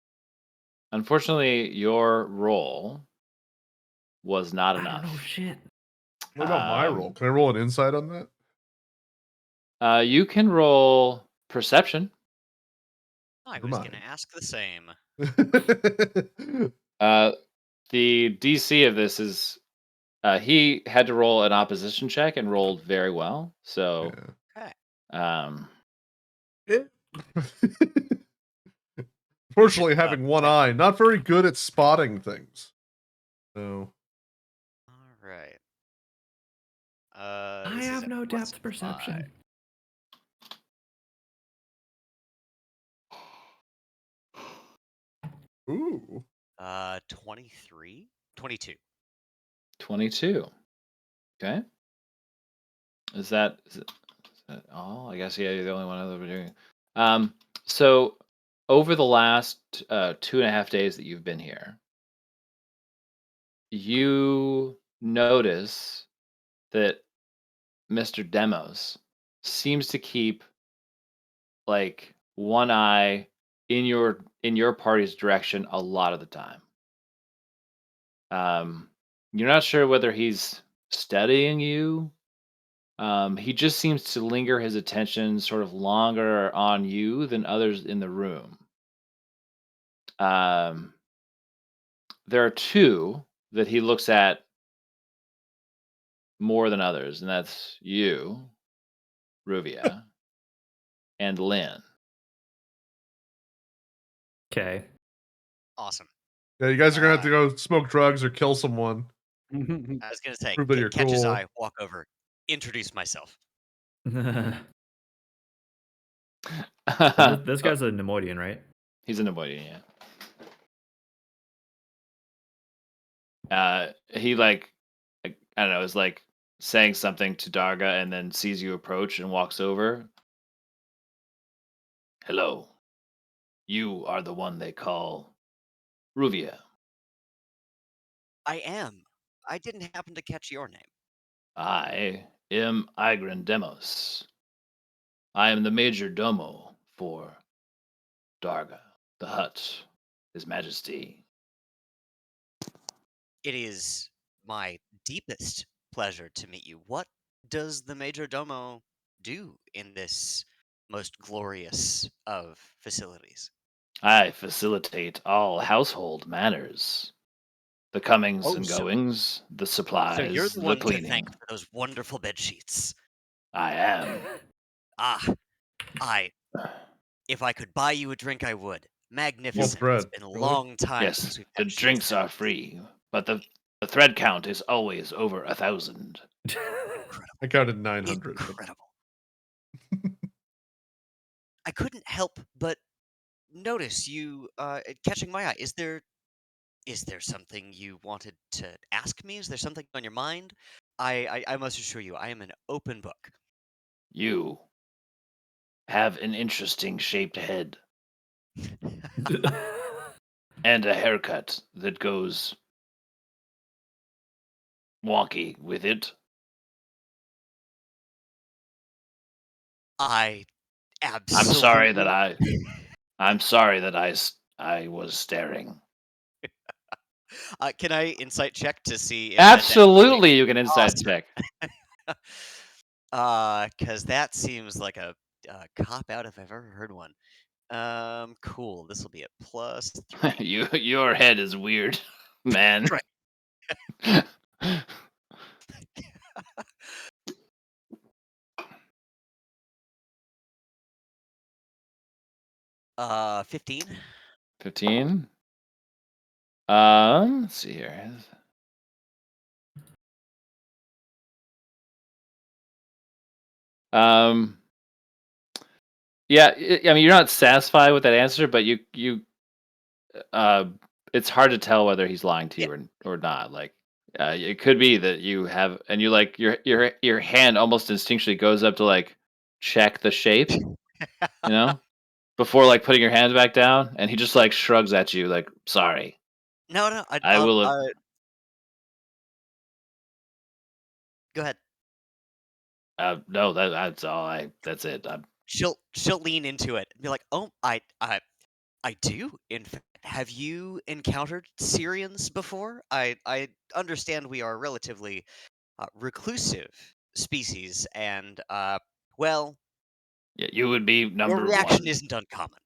Unfortunately, your roll was not I enough. don't know shit. What about my roll? Can I roll an insight on that? You can roll perception. I was going to ask the same. The DC of this is he had to roll an opposition check and rolled very well. So, Okay. Fortunately, having one eye, not very good at spotting things. So. All right. I have no depth perception. Ooh. 23? 22. 22. Okay. Is that all? I guess you're the only one that we're doing. So over the last 2.5 days that you've been here, you notice that Mr. Demos seems to keep like one eye in your party's direction a lot of the time. You're not sure whether he's studying you. He just seems to linger his attention sort of longer on you than others in the room. Um, there are two that he looks at more than others, and that's you, Ruvia, and Lynn. Okay. Awesome. Yeah, you guys are gonna have to go smoke drugs or kill someone. I was going to say, Prove that you're catch his cool. eye, walk over, introduce myself. This guy's a Nemoidian, right? He's a Nemoidian, yeah. He like I don't know, is like saying something to Darga and then sees you approach and walks over. Hello. You are the one they call Ruvia. I am. I didn't happen to catch your name. I am Igran Demos. I am the major domo for Darga, the hut, His Majesty. It is my deepest pleasure to meet you. What does the Major Domo do in this most glorious of facilities? I facilitate all household matters. The comings Oh, and so goings, the so you're supplies, the the one to thank cleaning. for those wonderful bed sheets. I am. If I could buy you a drink, I would. Well, Magnificent. It's bread. been a Really? long time Yes, since we've the had sheets drinks like are free, but the thread count is always over 1,000. I counted 900. Incredible. I couldn't help but notice you catching my eye. Is there something you wanted to ask me? Is there something on your mind? I must assure you, I am an open book. You have an interesting shaped head and a haircut that goes wonky with it. I I'm absolutely. sorry that I was staring. Can I insight check to see if that's actually Absolutely, you can inside awesome? check. Because that seems like a cop out if I've ever heard one. Cool. This will be a +3. Your head is weird, man. Right. 15. 15. Let's see here. Yeah, I mean, you're not satisfied with that answer, but it's hard to tell whether he's lying to you or not. Like, it could be that you have, and you like your hand almost instinctually goes up to like check the shape, before like putting your hands back down, and he just like shrugs at you, like, sorry. No. I will. Go ahead. No, that's all. That's it. She'll lean into it and be like, "Oh, I do. In fact, have you encountered Syrians before? I understand we are a relatively reclusive species, and well, Yeah, you would be your number reaction one. isn't uncommon.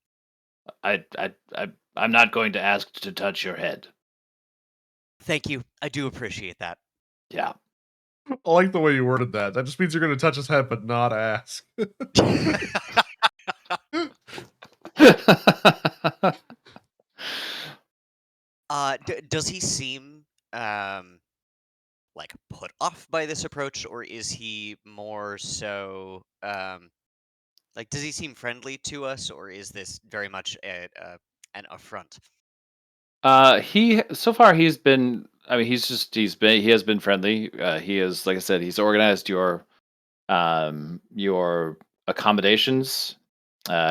I'm not going to ask to touch your head. Thank you. I do appreciate that. Yeah. I like the way you worded that. That just means you're going to touch his head, but not ask. Does he seem like put off by this approach, or is he more so like does he seem friendly to us, or is this very much an affront? He so far he's been. I mean, he has been friendly. He is, like I said, he's organized your accommodations.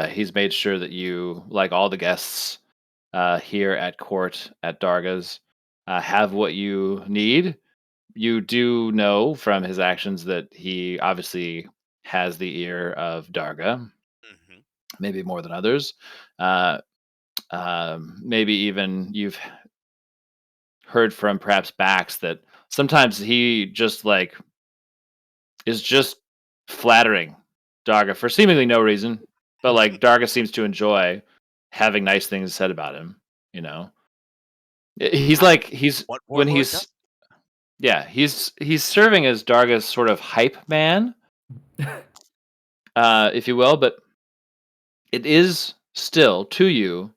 He's made sure that you, like all the guests here at court at Darga's, have what you need. You do know from his actions that he obviously has the ear of Darga, Hmm. maybe more than others. Uh, Maybe even you've heard from perhaps Bax that sometimes he just like is just flattering Darga for seemingly no reason, but like Darga seems to enjoy having nice things said about him. You know, he's I like mean, he's what when warlord does? he's serving as Darga's sort of hype man, if you will, but it is still to you.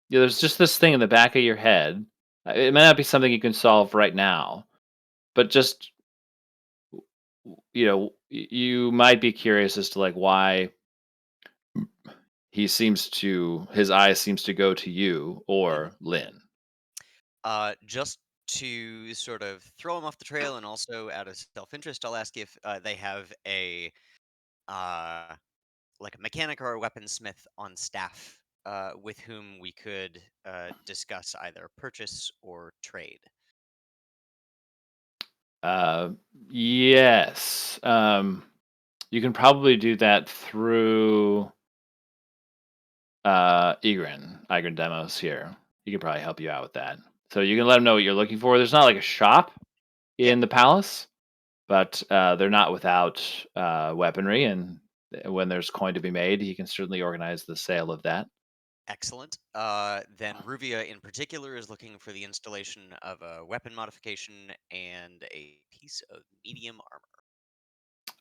There's just this thing in the back of your head. It may not be something you can solve right now, but just you might be curious as to like why his eyes seems to go to you Mhm. or Lynn. Just to sort of throw him off the trail, and also out of self-interest, I'll ask if they have a uh, like a mechanic or a weaponsmith on staff with whom we could discuss either purchase or trade. Uh, yes. You can probably do that through Egrin Demos here. He can probably help you out with that. So you can let him know what you're looking for. There's not like a shop Yep, in the palace, but they're not without weaponry, and when there's coin to be made, he can certainly organize the sale of that. excellent. Then Ruvia in particular is looking for the installation of a weapon modification and a piece of medium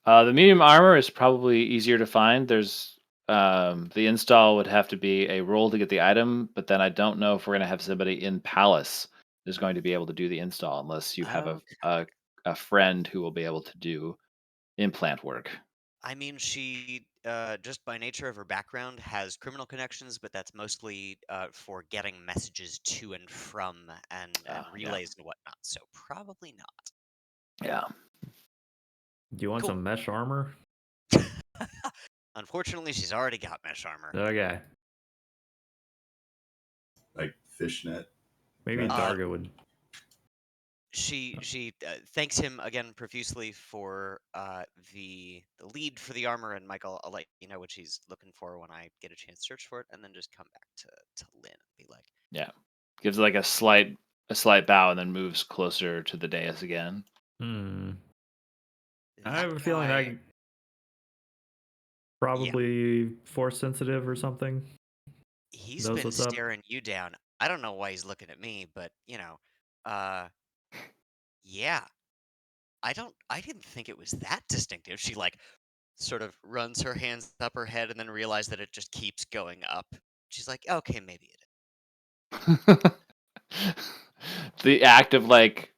armor. The medium armor is probably easier to find. There's the install would have to be a roll to get the item, but then I don't know if we're going to have somebody in palace who's going to be able to do the install unless you have Okay. a friend who will be able to do implant work. I mean, she, just by nature of her background, has criminal connections, but that's mostly for getting messages to and from and Yeah, relays and whatnot. So probably not. yeah. Do you want Cool. some mesh armor? Unfortunately, she's already got mesh armor. Okay. Like fishnet. Maybe mesh. Darga would. She thanks him again profusely for the lead for the armor, and Michael, I'll let you know what she's looking for when I get a chance to search for it, and then just come back to Lynn and be like, Yeah. Gives like a slight bow and then moves closer to the dais again. Hmm. I that have a feeling that guy. Yeah, probably force sensitive or something. he's Knows been what's up. staring you down. I don't know why he's looking at me, but uh, yeah. I didn't think it was that distinctive. She like sort of runs her hands up her head and then realized that it just keeps going up. She's like, okay, maybe it The act of like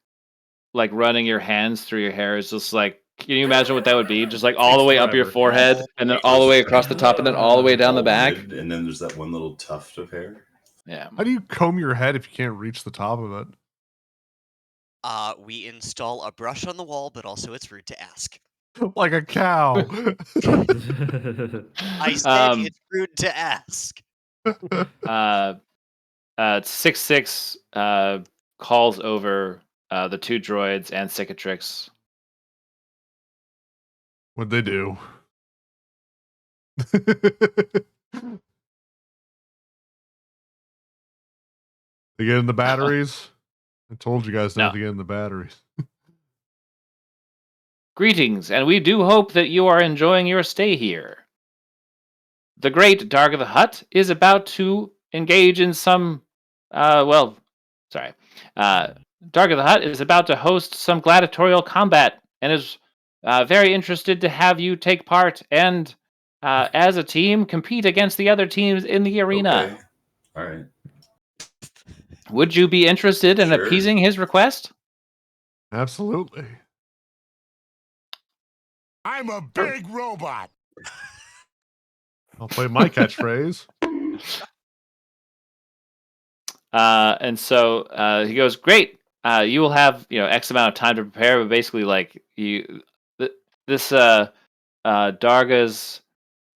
running your hands through your hair is just like, can you imagine what that would be? Just like all the Takes way up your forever. forehead All and the then way all the way to across the top and then all the way down the back. bald head, and then there's that one little tuft of hair. Yeah. How do you comb your head if you can't reach the top of it? We install a brush on the wall, but also it's rude to ask. Like a cow. I said um it's rude to ask. uh 6-6 calls over the two droids and cicatrix. What'd they do? They get in the batteries. I told you guys not No. to get in the batteries. Greetings, and we do hope that you are enjoying your stay here. The great Dark of the Hut is about to engage in some, Dark of the Hut is about to host some gladiatorial combat and is very interested to have you take part and, as a team, compete against the other teams in the arena. Okay. All right. Would you be interested in Sure. appeasing his request? Absolutely. I'm a big robot. I'll play my catchphrase. And so he goes, "Great. You will have X amount of time to prepare, but basically, like this Darga's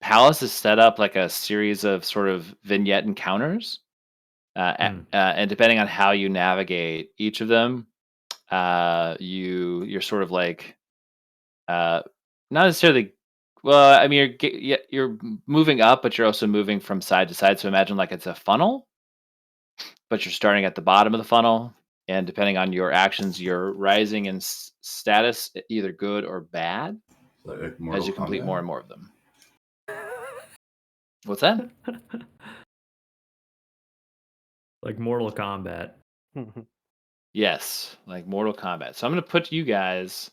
palace is set up like a series of sort of vignette encounters, and depending on how you navigate each of them, you're sort of like not necessarily. Well, I mean, you're moving up, but you're also moving from side to side. So imagine like it's a funnel, but you're starting at the bottom of the funnel, and depending on your actions, you're rising in status, either good or bad, Like as you Mortal complete Kombat? more and more of them. What's that? Like Mortal Kombat. Yes, like Mortal Kombat. So I'm going to put you guys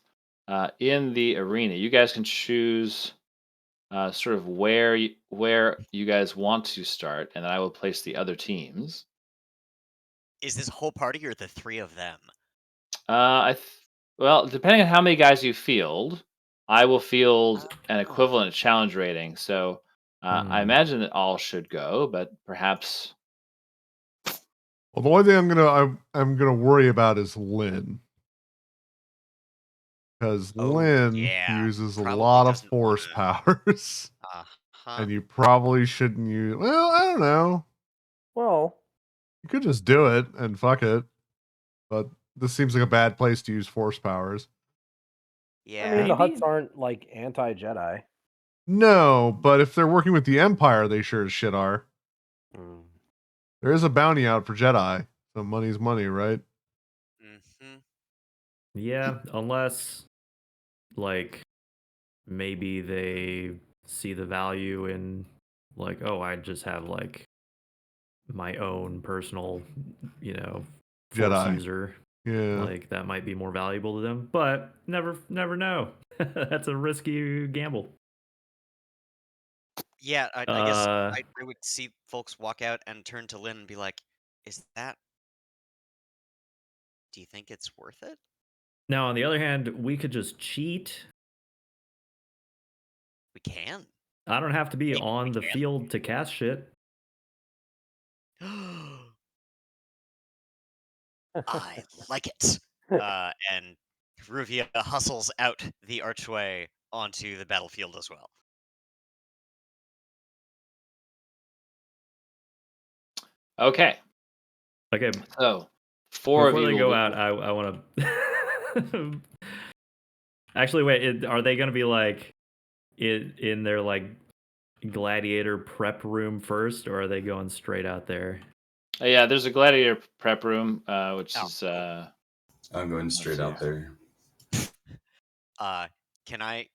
in the arena. You guys can choose sort of where you guys want to start, and then I will place the other teams. Is this whole party or the three of them? Well, depending on how many guys you field, I will field an equivalent challenge rating. So I imagine it all should go, but perhaps. Well, the only thing I'm gonna worry about is Lynn. Because Lynn yeah, uses a probably lot of doesn't force wanna- powers. And you probably shouldn't use. Well, I don't know. Well, You could just do it and fuck it. But this seems like a bad place to use force powers. Yeah. I mean, the Maybe. Hutts aren't like anti-Jedi. No, but if they're working with the Empire, they sure as shit are. Mm. There is a bounty out for Jedi. So money's money, right? Mm-hmm. Yeah, unless like maybe they see the value in like, oh, I just have like my own personal, force Jedi. user. Yeah. Like that might be more valuable to them, but never know. That's a risky gamble. Yeah, I guess I would see folks walk out and turn to Lynn and be like, "Is that? Do you think it's worth it?" Now, on the other hand, we could just cheat. We can. I don't have to be Maybe on we the can. field to cast shit. I like it. And Ruvia hustles out the archway onto the battlefield as well. Okay, Okay, so four of before you they go will- out, I want to. Actually, wait. Are they going to be like in their like gladiator prep room first, or are they going straight out there? Yeah, there's a gladiator prep room, which Oh, is I'm going straight see. out there. Can I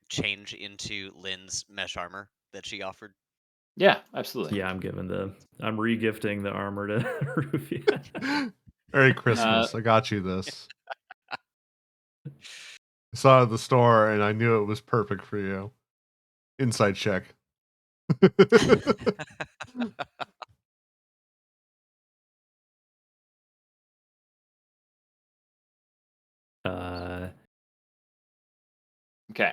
change into Lynn's mesh armor that she offered? yeah, absolutely. Yeah, I'm regifting the armor to Rufia. Merry Christmas. I got you this. I saw it at the store and I knew it was perfect for you. Inside check. Okay.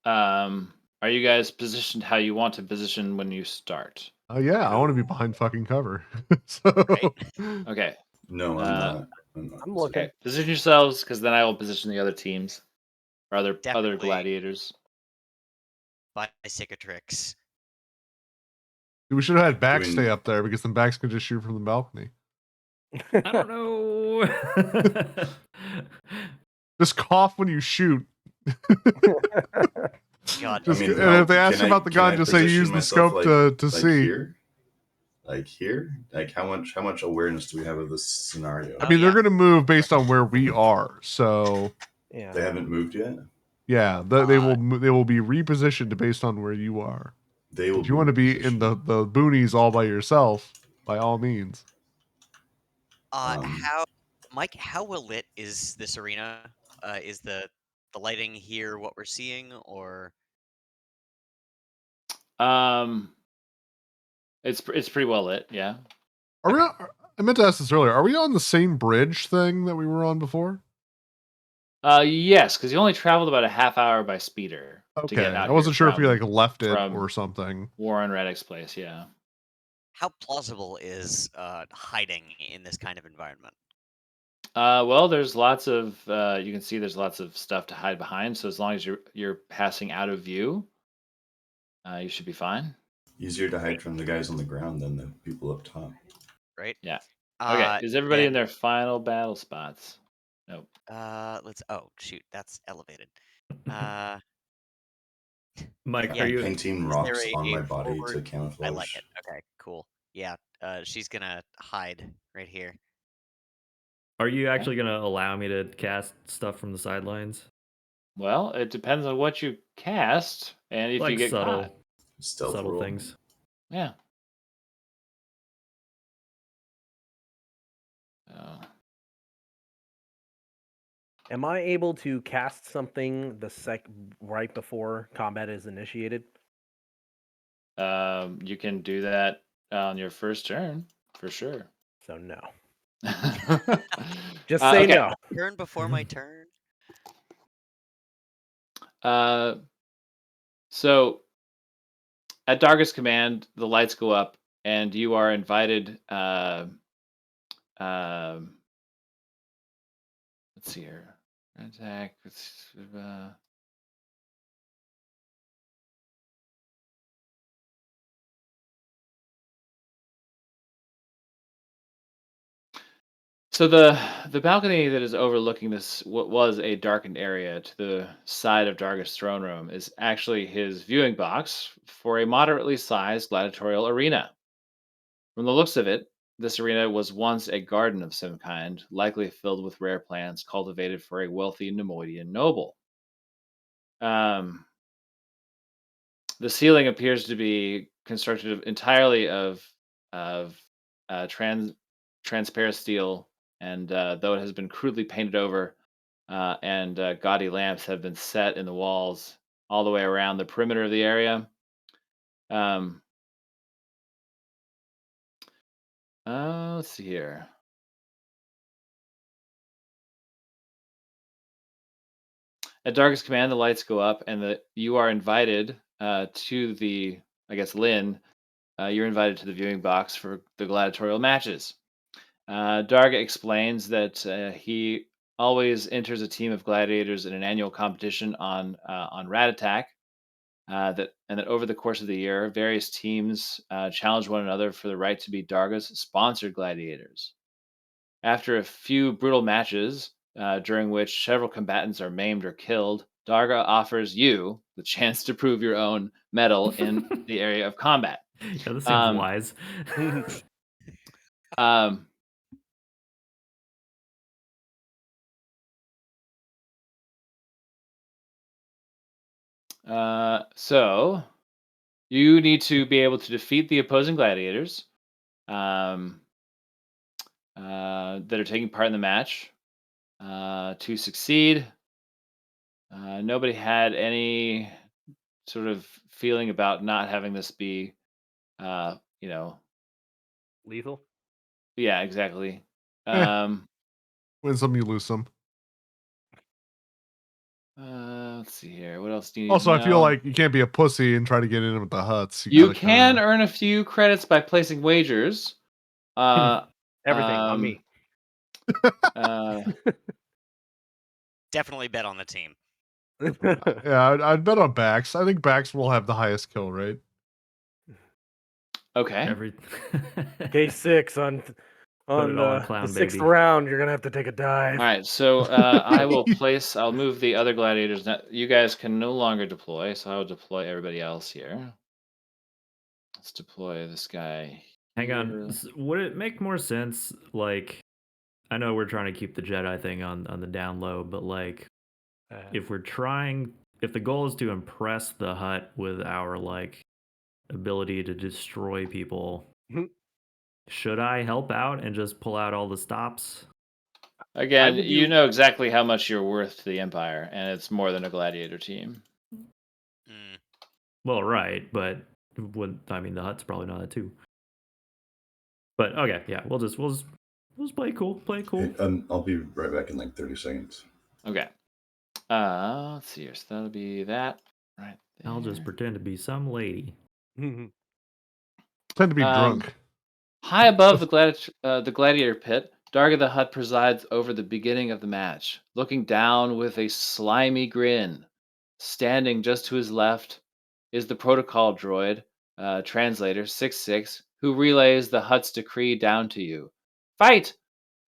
Are you guys positioned how you want to position when you start? Oh yeah, I want to be behind fucking cover. So Right. Okay. No, I'm not. I'm looking. Okay. Position yourselves, because then I will position the other teams or other Definitely. gladiators. By cicatrix. we should have had Bax Doing- stay up there because then Bax can just shoot from the balcony. I don't know. Just cough when you shoot. God, Just, I mean, and if they ask can about the gun, I just say position use the myself scope to like see. Here? Like here? Like how much awareness do we have of this scenario? I mean, Oh, they're yeah. going to move based on where we are. So Yeah. They haven't moved yet. yeah, they will be repositioned based on where you are. They will If you be want to be in the boonies all by yourself, by all means. How, Mike? How well lit is this arena? Is the lighting here what we're seeing, or It's pretty well lit. Yeah. Are we? I meant to ask this earlier. Are we on the same bridge thing that we were on before? Yes, because you only traveled about a half hour by speeder to get Okay, out I wasn't sure if we from like left it from or something. Warren Reddick's place. Yeah. how plausible is hiding in this kind of environment? Well, there's lots of you can see there's lots of stuff to hide behind. So as long as you're passing out of view, you should be fine. Easier to hide from the guys on the ground than the people up top. Right? Yeah. Okay. Is everybody in then, their final battle spots? Nope. let's. Oh shoot, that's elevated. Uh, Mike, yeah. are I'm you? painting Is there rocks on a my body forward? to camouflage. I like it. Okay, cool. Yeah. She's gonna hide right here. Are you actually going to allow me to cast stuff from the sidelines? Well, it depends on what you cast and if you Like get subtle, caught. Stealth subtle roll. things. Yeah. Oh. Am I able to cast something right before combat is initiated? You can do that on your first turn for sure. So no. Just say okay. no. Turn before my turn. So at Darga's command, the lights go up, and you are invited. Let's see here. Attack. So the balcony that is overlooking this, what was a darkened area to the side of Darga's throne room, is actually his viewing box for a moderately sized gladiatorial arena. From the looks of it, this arena was once a garden of some kind, likely filled with rare plants cultivated for a wealthy Nemoidian noble. Um, the ceiling appears to be constructed entirely of transparent steel, and though it has been crudely painted over, and gaudy lamps have been set in the walls all the way around the perimeter of the area. Um, let's see here. At Darkest Command, the lights go up, and you are invited to the, I guess, Lynn. You're invited to the viewing box for the gladiatorial matches. Darga explains that he always enters a team of gladiators in an annual competition on Rat Attack. That over the course of the year, various teams challenge one another for the right to be Darga's sponsored gladiators. After a few brutal matches, during which several combatants are maimed or killed, Darga offers you the chance to prove your own mettle in the area of combat. Yeah, this seems Um, wise. um, so you need to be able to defeat the opposing gladiators um, that are taking part in the match. To succeed, nobody had any sort of feeling about not having this be, you know, Lethal? yeah, exactly. Eh, Um, win some, you lose some. let's see here. What else do you need Also, to I feel know? like you can't be a pussy and try to get in with the huts. You gotta can kinda... earn a few credits by placing wagers. Everything on me. Uh, Definitely bet on the team. Yeah, I'd bet on Bax. I think Bax will have the highest kill rate. okay. Every Case 6 on Put it all on the clown, 6th baby. round. You're gonna have to take a dive. All right, so I'll move the other gladiators. You guys can no longer deploy, so I will deploy everybody else here. Let's deploy this guy Hang on. Would it make more sense? Like, I know we're trying to keep the Jedi thing on the down low, but like, if the goal is to impress the Hutt with our like ability to destroy people, should I help out and just pull out all the stops? Again, you know exactly how much you're worth to the Empire, and it's more than a gladiator team. Well, right, but the Hutt's probably not that too. But okay, yeah, we'll just play it cool. Play it cool. Hey, I'll be right back in like 30 seconds. Okay. Let's see here. So that'll be that right there. I'll just pretend to be some lady. Tend to be drunk. High above the gladiator pit, Darga the Hutt presides over the beginning of the match, looking down with a slimy grin. Standing just to his left is the protocol droid, translator 6-6, who relays the Hutt's decree down to you. Fight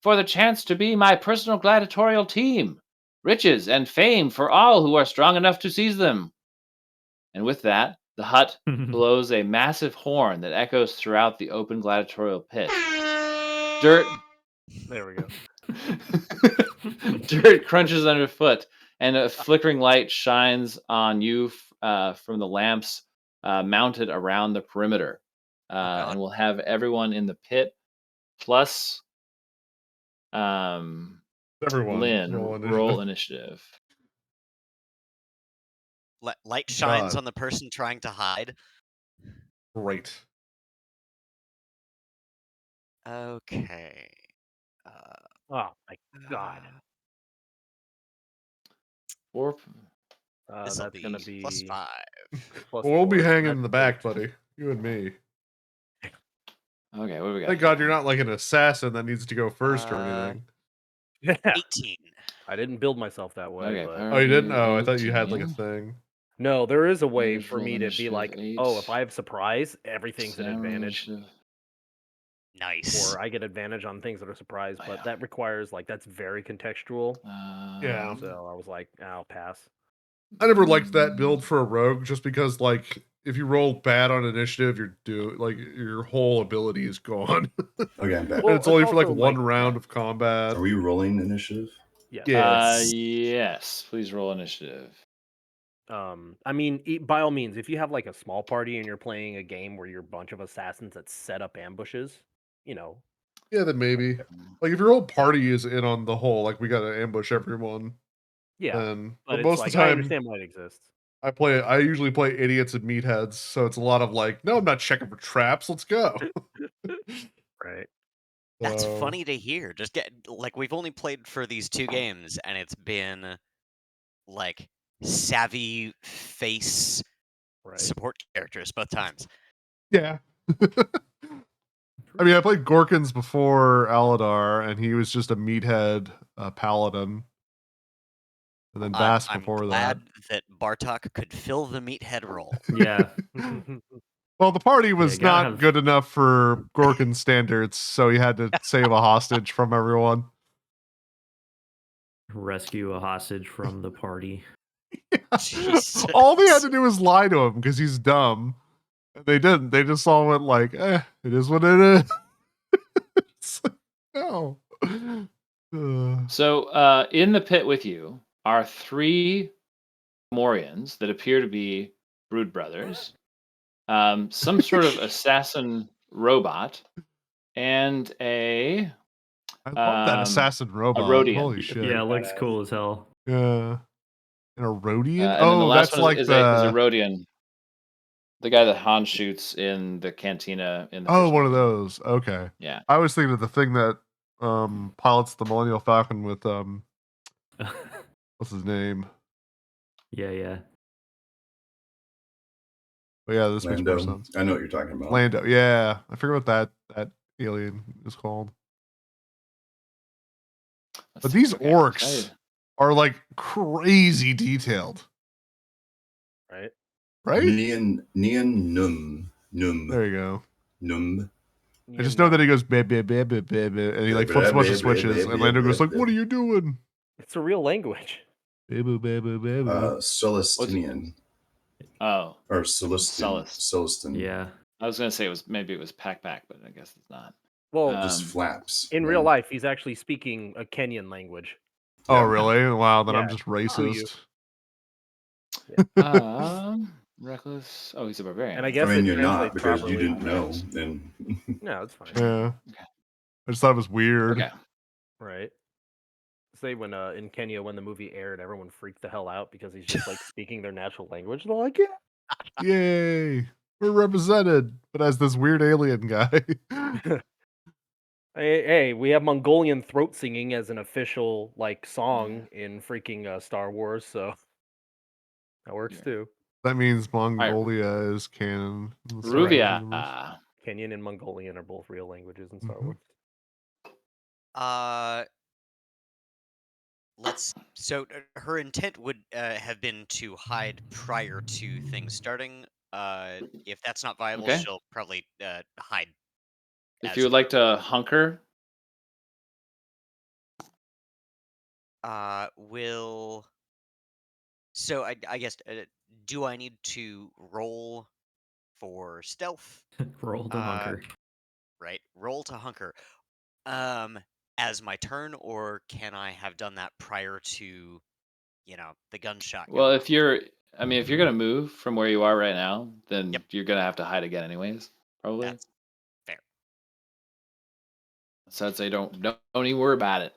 for the chance to be my personal gladiatorial team. Riches and fame for all who are strong enough to seize them. And with that, the Hutt blows a massive horn that echoes throughout the open gladiatorial pit. Dirt. There we go. Dirt crunches underfoot, and a flickering light shines on you from the lamps mounted around the perimeter. And we'll have everyone in the pit plus Everyone Lynn roll initiative. Light shines on the person trying to hide. Great. Okay. Oh my god. This will That's gonna be +5. We'll be hanging in the back, buddy. You and me. Okay, what do we got? Thank God you're not like an assassin that needs to go first or anything. 18. I didn't build myself that way. Okay, But... Oh, you didn't? Oh, I thought you had like a thing. No, there is a way Average for roll me to be initiative like, 8. oh, if I have surprise, everything's an Samurai advantage. initiative. Nice. Or I get advantage on things that are surprise, but that requires like that's very contextual. Yeah. So I was like, I'll pass. I never liked that build for a rogue just because like if you roll bad on initiative, your whole ability is gone. Okay, I'm back. And it's only for like also, one like- round of combat. Are we rolling initiative? Yes. Yes. Please roll initiative. I mean, by all means, if you have like a small party and you're playing a game where you're a bunch of assassins that set up ambushes, you know. Yeah, then maybe. Like if your whole party is in on the whole, like we gotta ambush everyone. Yeah. Then, But most it's of the like, time, I understand why it exists. I usually play idiots and meatheads, so it's a lot of like, no, I'm not checking for traps. Let's go. Right. That's funny to hear. Just we've only played for these 2 games, and it's been like savvy face support characters both times. Yeah. I mean, I played Gorkins before Aladar, and he was just a meathead paladin. And then Bass before I'm glad that Bartok could fill the meathead role. Yeah. Well, the party was not good enough for Gorkin standards, so he had to save a hostage from everyone. Rescue a hostage from the party. All they had to do was lie to him because he's dumb. They didn't. They just all went like, it is what it is. It's like, no. So in the pit with you are 3 Morians that appear to be Brood Brothers, some sort of assassin robot, and I love that assassin robot. A Rhodian. Holy shit. Yeah, it looks cool as hell. Yeah. And a Rhodian? And then the last that's one like is a Rhodian. The guy that Han shoots in the cantina in the first one of those. Okay. Yeah. I was thinking of the thing that pilots the Millennial Falcon with what's his name? Yeah. But yeah, this makes more sense. I know what you're talking about. Lando, yeah. I forget what that alien is called. But these orcs are like crazy detailed. Right? Right? Num. There you go. Num. I just know that he goes and he like flips a bunch of switches, and Lando goes like, "What are you doing?" It's a real language. Celestinian. Oh. Or Celestin. Yeah. I was gonna say maybe it was pack, but I guess it's not. Well, Just flaps. in yeah. real life, he's actually speaking a Kenyan language. Oh, Yeah. really? Wow, then I'm Yeah, just screw you. racist. Reckless. Oh, he's a barbarian. And I right? guess I mean, it you're not translates because you properly. didn't know. And No, it's fine. Yeah. Okay. I just thought it was weird. Okay. Right. Say when in Kenya when the movie aired, everyone freaked the hell out because he's just like speaking their natural language. They're like, yeah. Yay. We're represented, but as this weird alien guy. Hey, we have Mongolian throat singing as an official like song in freaking Star Wars, so that works Yeah. too. That means Mongolia is canon. in the Star Wars Ruvia. universe. Kenyan and Mongolian are both real languages in Star Mhm. Wars. So her intent would have been to hide prior to things starting. If that's not viable, Okay. she'll probably hide. If as you would like to hunker, will. So I guess do I need to roll for stealth? Roll to hunker. Right, roll to hunker. As my turn, or can I have done that prior to, the gunshot well, going if you're gonna move from where you are right now, then Yep. you're gonna have to hide again, anyways. Probably. That's fair. So I'd say don't even worry about it.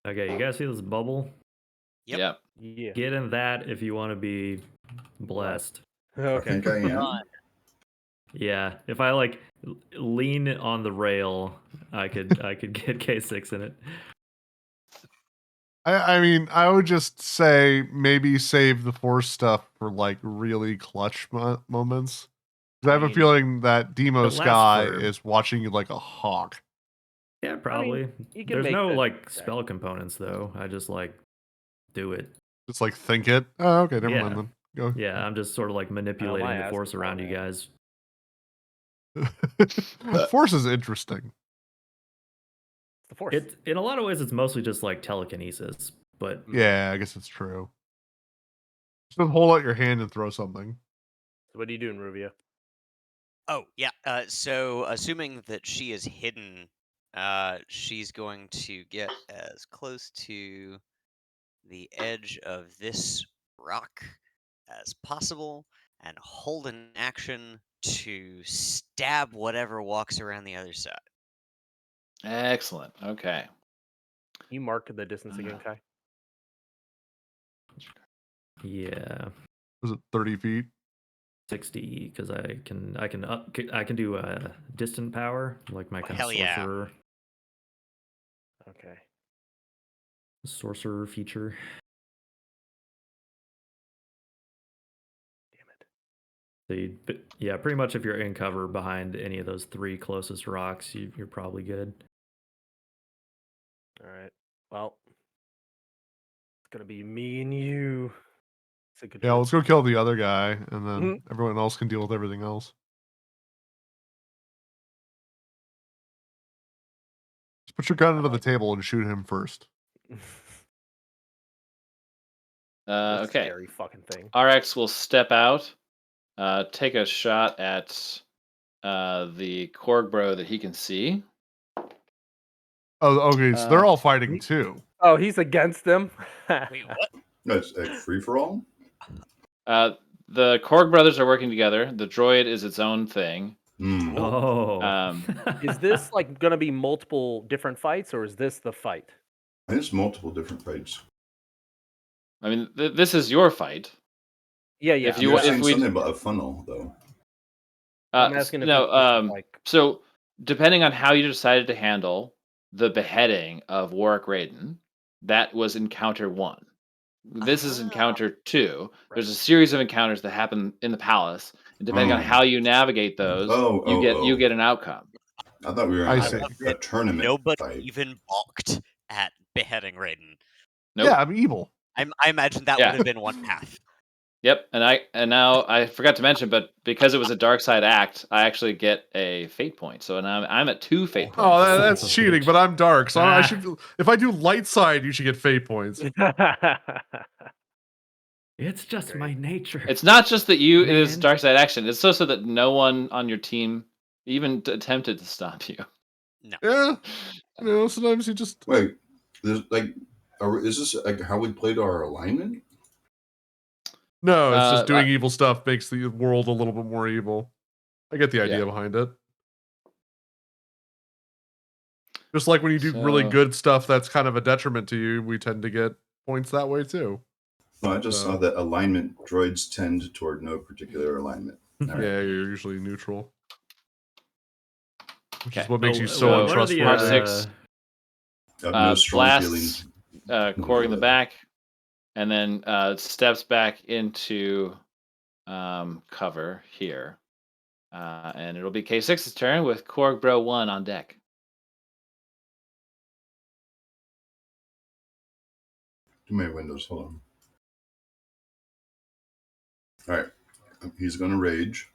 Okay, you guys see this bubble? Yep. Yeah. Get in that if you want to be blessed. I Okay. think I am. Run. Yeah, if I like lean on the rail, I could get K6 in it. I mean, I would just say maybe save the force stuff for like really clutch moments. 'Cause I have a mean, feeling that Demos it lasts guy for- is watching you like a hawk. Yeah, probably. you can There's make no the like check. spell components though. I just like do it. Just like think it. Oh, okay, never Yeah. mind then. Go. Yeah, I'm just sort of like manipulating the ass force is around on you that. guys. Force is interesting. The force. It in a lot of ways it's mostly just like telekinesis, but Yeah, I guess it's true. Just hold out your hand and throw something. So what are you doing, Ruvia? Oh, yeah. So assuming that she is hidden, she's going to get as close to the edge of this rock as possible and hold an action to stab whatever walks around the other side. Excellent. Okay. You mark the distance again, Kai. yeah, Was it 30 feet? 60 because I can do a distant power like my kind Hell of yeah. Okay. sorcerer feature. Damn it. So yeah, pretty much if you're in cover behind any of those three closest rocks, you're probably good. All right. Well, it's gonna be me and you. It's a good. Yeah, trip. let's go kill the other guy, and then Mhm. everyone else can deal with everything else. Just put your gun under the table and shoot him first. This Okay. Scary fucking thing. RX will step out, take a shot at the Korg bro that he can see. Oh, okay, so they're all fighting too. Oh, he's against them. Wait, what? That's a free for all. The Korg brothers are working together. The droid is its own thing. Oh. Is this like gonna be multiple different fights, or is this the fight? And it's multiple different fights. I mean, this is your fight. Yeah, yeah. If You you were if saying we something about a funnel, though. I'm asking if no, it's just, like so depending on how you decided to handle the beheading of Warwick Raiden, that was encounter 1. This is encounter 2. There's a series of encounters that happen in the palace, and depending on Oh. how you navigate those, you get an outcome. I thought we were I in see. a tournament Nobody fight. even balked at beheading Raiden. Nope. Yeah, I'm evil. I imagine that Yeah. would have been one path. Yep, and now I forgot to mention, but because it was a dark side act, I actually get a fate point. So now I'm at 2 fate points. Oh, Son that's of a cheating, bitch. but I'm dark, so I Ah. should. If I do light side, you should get fate points. It's just my nature. It's not just that it is Man. dark side action. It's also that no one on your team even attempted to stop you. No. Yeah, sometimes you just Wait, there's is this like how we played our alignment? no. It's just doing I- evil stuff makes the world a little bit more evil. I get the idea Yeah. behind it. Just like when you do really So- good stuff that's kind of a detriment to you, we tend to get points that way too. No, I just saw that alignment droids tend toward no particular alignment. All right. Yeah, you're usually neutral. Which is Okay. what makes you So, so what are the, untrustworthy. part 6, I have no strong blasts feelings. Korg in the back, and then steps back into cover here. And it'll be K6's turn with Korg Bro 1 on deck. Too many windows. Hold on. All right. He's going to rage.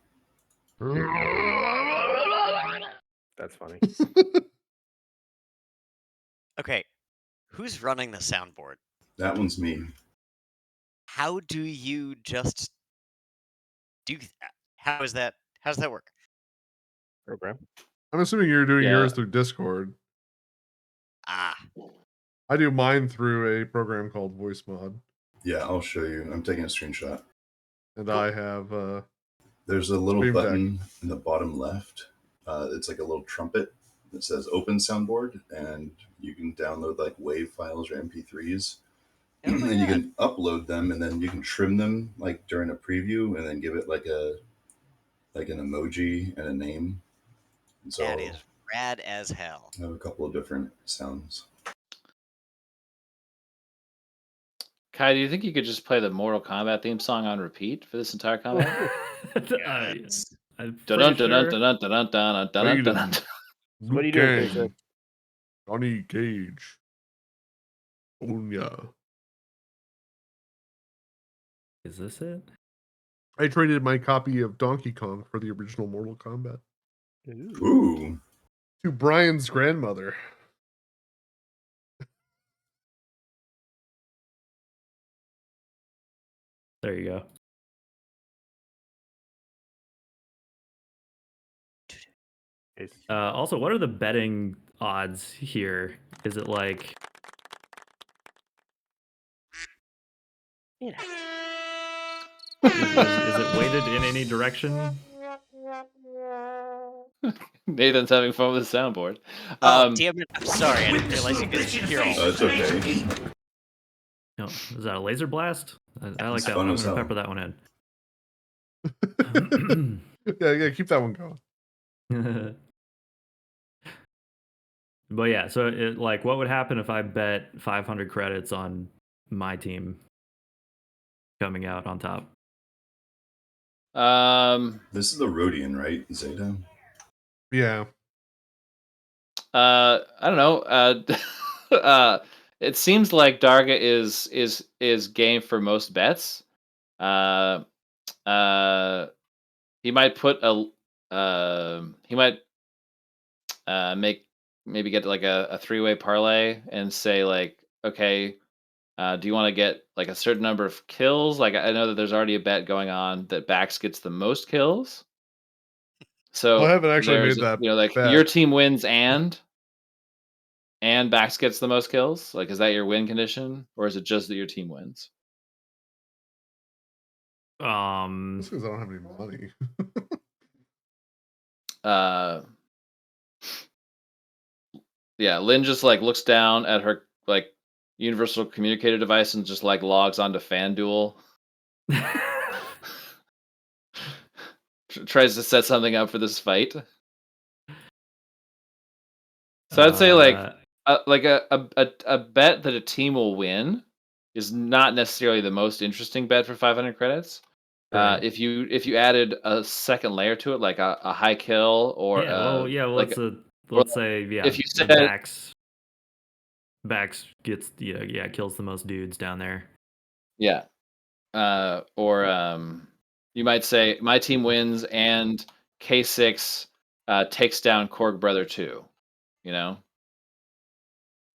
That's funny. Okay, who's running the soundboard? That one's me. How do you just do that? How does that work? Program. I'm assuming you're doing Yeah. yours through Discord. Ah, I do mine through a program called Voice Mod, Yeah, I'll show you. I'm taking a screenshot. and I have There's a little Stream Deck. button in the bottom left. It's like a little trumpet that says open soundboard, and you can download like WAV files or MP3s. Oh my and you God. can upload them, and then you can trim them like during a preview, and then give it like an emoji and a name. And so that is rad as hell. I have a couple of different sounds. Kai, do you think you could just play the Mortal Kombat theme song on repeat for this entire combat? Yes. I'm Dun pretty dun sure. dun dun dun dun dun dun dun dun. What are you doing, K6? Johnny Cage. Oh yeah. Is this it? I traded my copy of Donkey Kong for the original Mortal Kombat Ooh. to Brian's grandmother. There you go. Also, what are the betting odds here? Is it like is it weighted in any direction? Nathan's having fun with the soundboard. Oh, damn it. I'm sorry. I didn't realize you could hear all It's okay. No, is that a laser blast? I like It's that fun one. I'm as gonna hell. pepper that one Yeah, keep that one going. in. But yeah, so what would happen if I bet 500 credits on my team coming out on top? This is the Rhodian, right? Zeta? Yeah. I don't know. It seems like Darga is game for most bets. He might put he might maybe get like a 3-way parlay and say like, okay, do you want to get like a certain number of kills? Like I know that there's already a bet going on that Bax gets the most kills. So I haven't actually there's, made that like bet. your team wins and Bax gets the most kills. Like, is that your win condition, or is it just that your team wins? That's because I don't have any money. Yeah, Lynn just like looks down at her like universal communicator device and just like logs onto FanDuel. Tries to set something up for this fight. So I'd say like a bet that a team will win is not necessarily the most interesting bet for 500 credits. Right. If you added a second layer to it, like a high kill or let's say if you said Bax gets kills the most dudes down there. yeah, or you might say my team wins and K6 takes down Korg Brother 2. You know.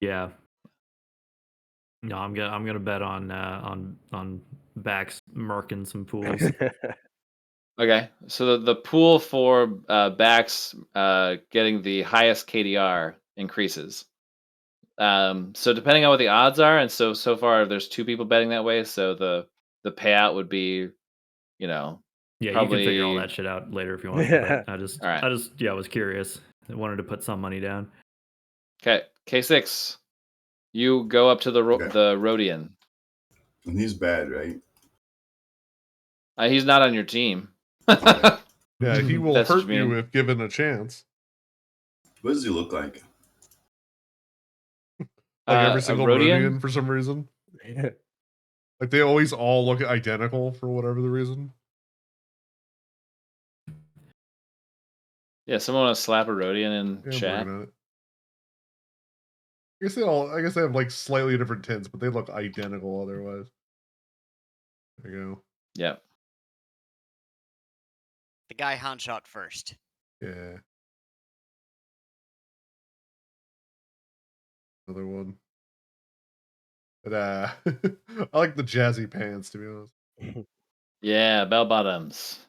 Yeah. No, I'm gonna bet on Back's marking some pools. Okay, so the pool for backs getting the highest KDR increases. So depending on what the odds are, and so far there's 2 people betting that way, so the payout would be, you know, Yeah, you can figure all probably that shit out later if you want. Yeah. But all right. I was curious. I wanted to put some money down. Okay, K6, you go up to Okay. the Rhodian. And he's bad, right? He's not on your team. Okay. Yeah, he will That's what hurt you you mean. if given a chance. What does he look like? Like every A single Rhodian? Rhodian for some reason. Like they always all look identical for whatever the reason. Yeah, someone want to slap a Rhodian in Yeah, I'm chat? working on it. I guess they have like slightly different tints, but they look identical otherwise. There you go. Yep. The guy Han shot first. Yeah. Another one. But I like the jazzy pants, to be honest. Yeah, bell bottoms.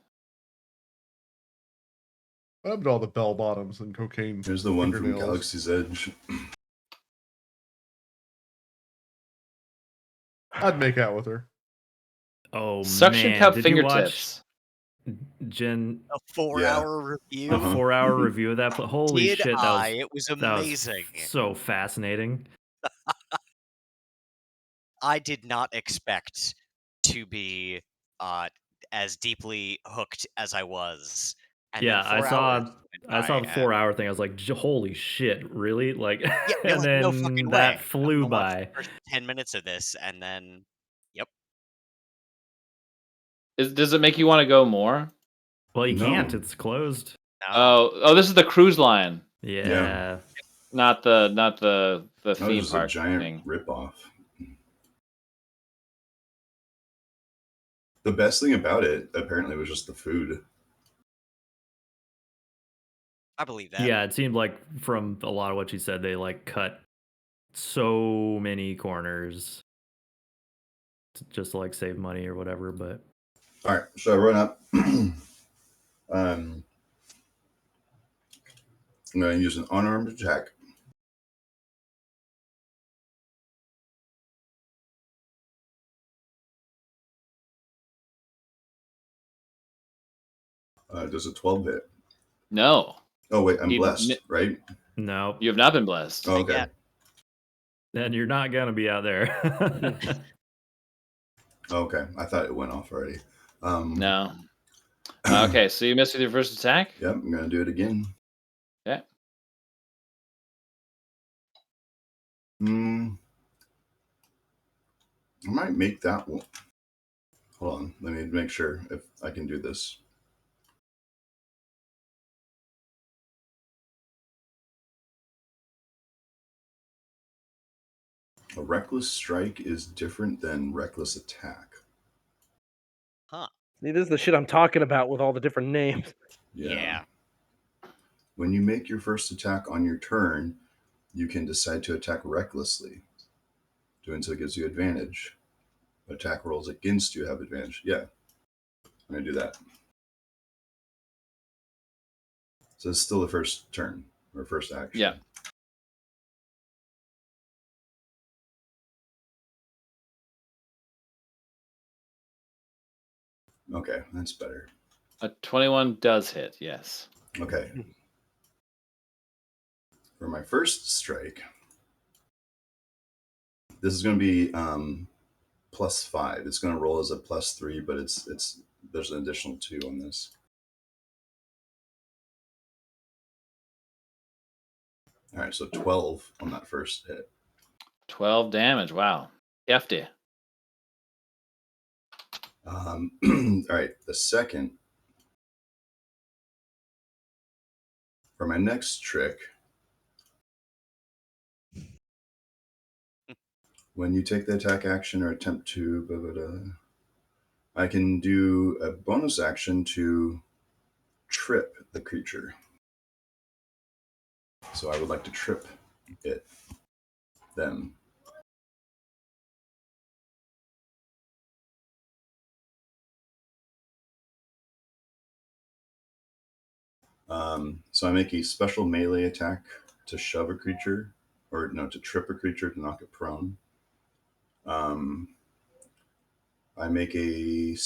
What happened to all the bell bottoms and cocaine? There's the one from fingernails? Galaxy's Edge. I'd make out with her. Oh Suction man, cup did you watch fingertips. Jen A 4-hour review. the Uh-huh. 4-hour review of that? Holy Did shit, I? It was that was amazing. so fascinating. I did not expect to be as deeply hooked as I was. And Yeah, then 4 hours went I saw by, the and 4-hour thing. I was like, holy shit, really? Like, yeah, you're and like, then no fucking way. that I'm flew gonna watch by. the first 10 minutes of this, and then, yep. Does it make you want to go more? Well, you can't. No. It's closed. No. Oh, this is the cruise line, Yeah. not the That was theme just a park giant thing. ripoff. The best thing about it, apparently, was just the food. I believe that. Yeah, it seemed like from a lot of what she said, they like cut so many corners to just like save money or whatever. But All right, so I run up. I'm going to use an unarmed attack. Does a 12 hit? No, Oh, wait, I'm You- blessed, right? no, you have not been blessed. Oh, okay. Yeah. then you're not gonna be out there. Okay, I thought it went off already. No. Okay, so you missed with your first attack. Yep, I'm going to do it again. Yeah. I might make that one. Hold on, let me make sure if I can do this. A reckless strike is different than reckless attack. Huh. See, this is the shit I'm talking about with all the different names. Yeah. When you make your first attack on your turn, you can decide to attack recklessly. Doing so gives you advantage. Attack rolls against you have advantage. Yeah, I'm going to do that. So it's still the first turn, or first action. Yeah. Okay, that's better. A 21 does hit. Yes. Okay. For my first strike, this is going to be +5. It's going to roll as a +3, but it's there's an additional 2 on this. All right, so 12 on that first hit. 12 damage. Wow. Hefty. All right, the second. For my next trick, when you take the attack action or attempt to, I can do a bonus action to trip the creature. So I would like to trip them. So I make a special melee attack to shove a creature, or no, to trip a creature to knock it prone. I make a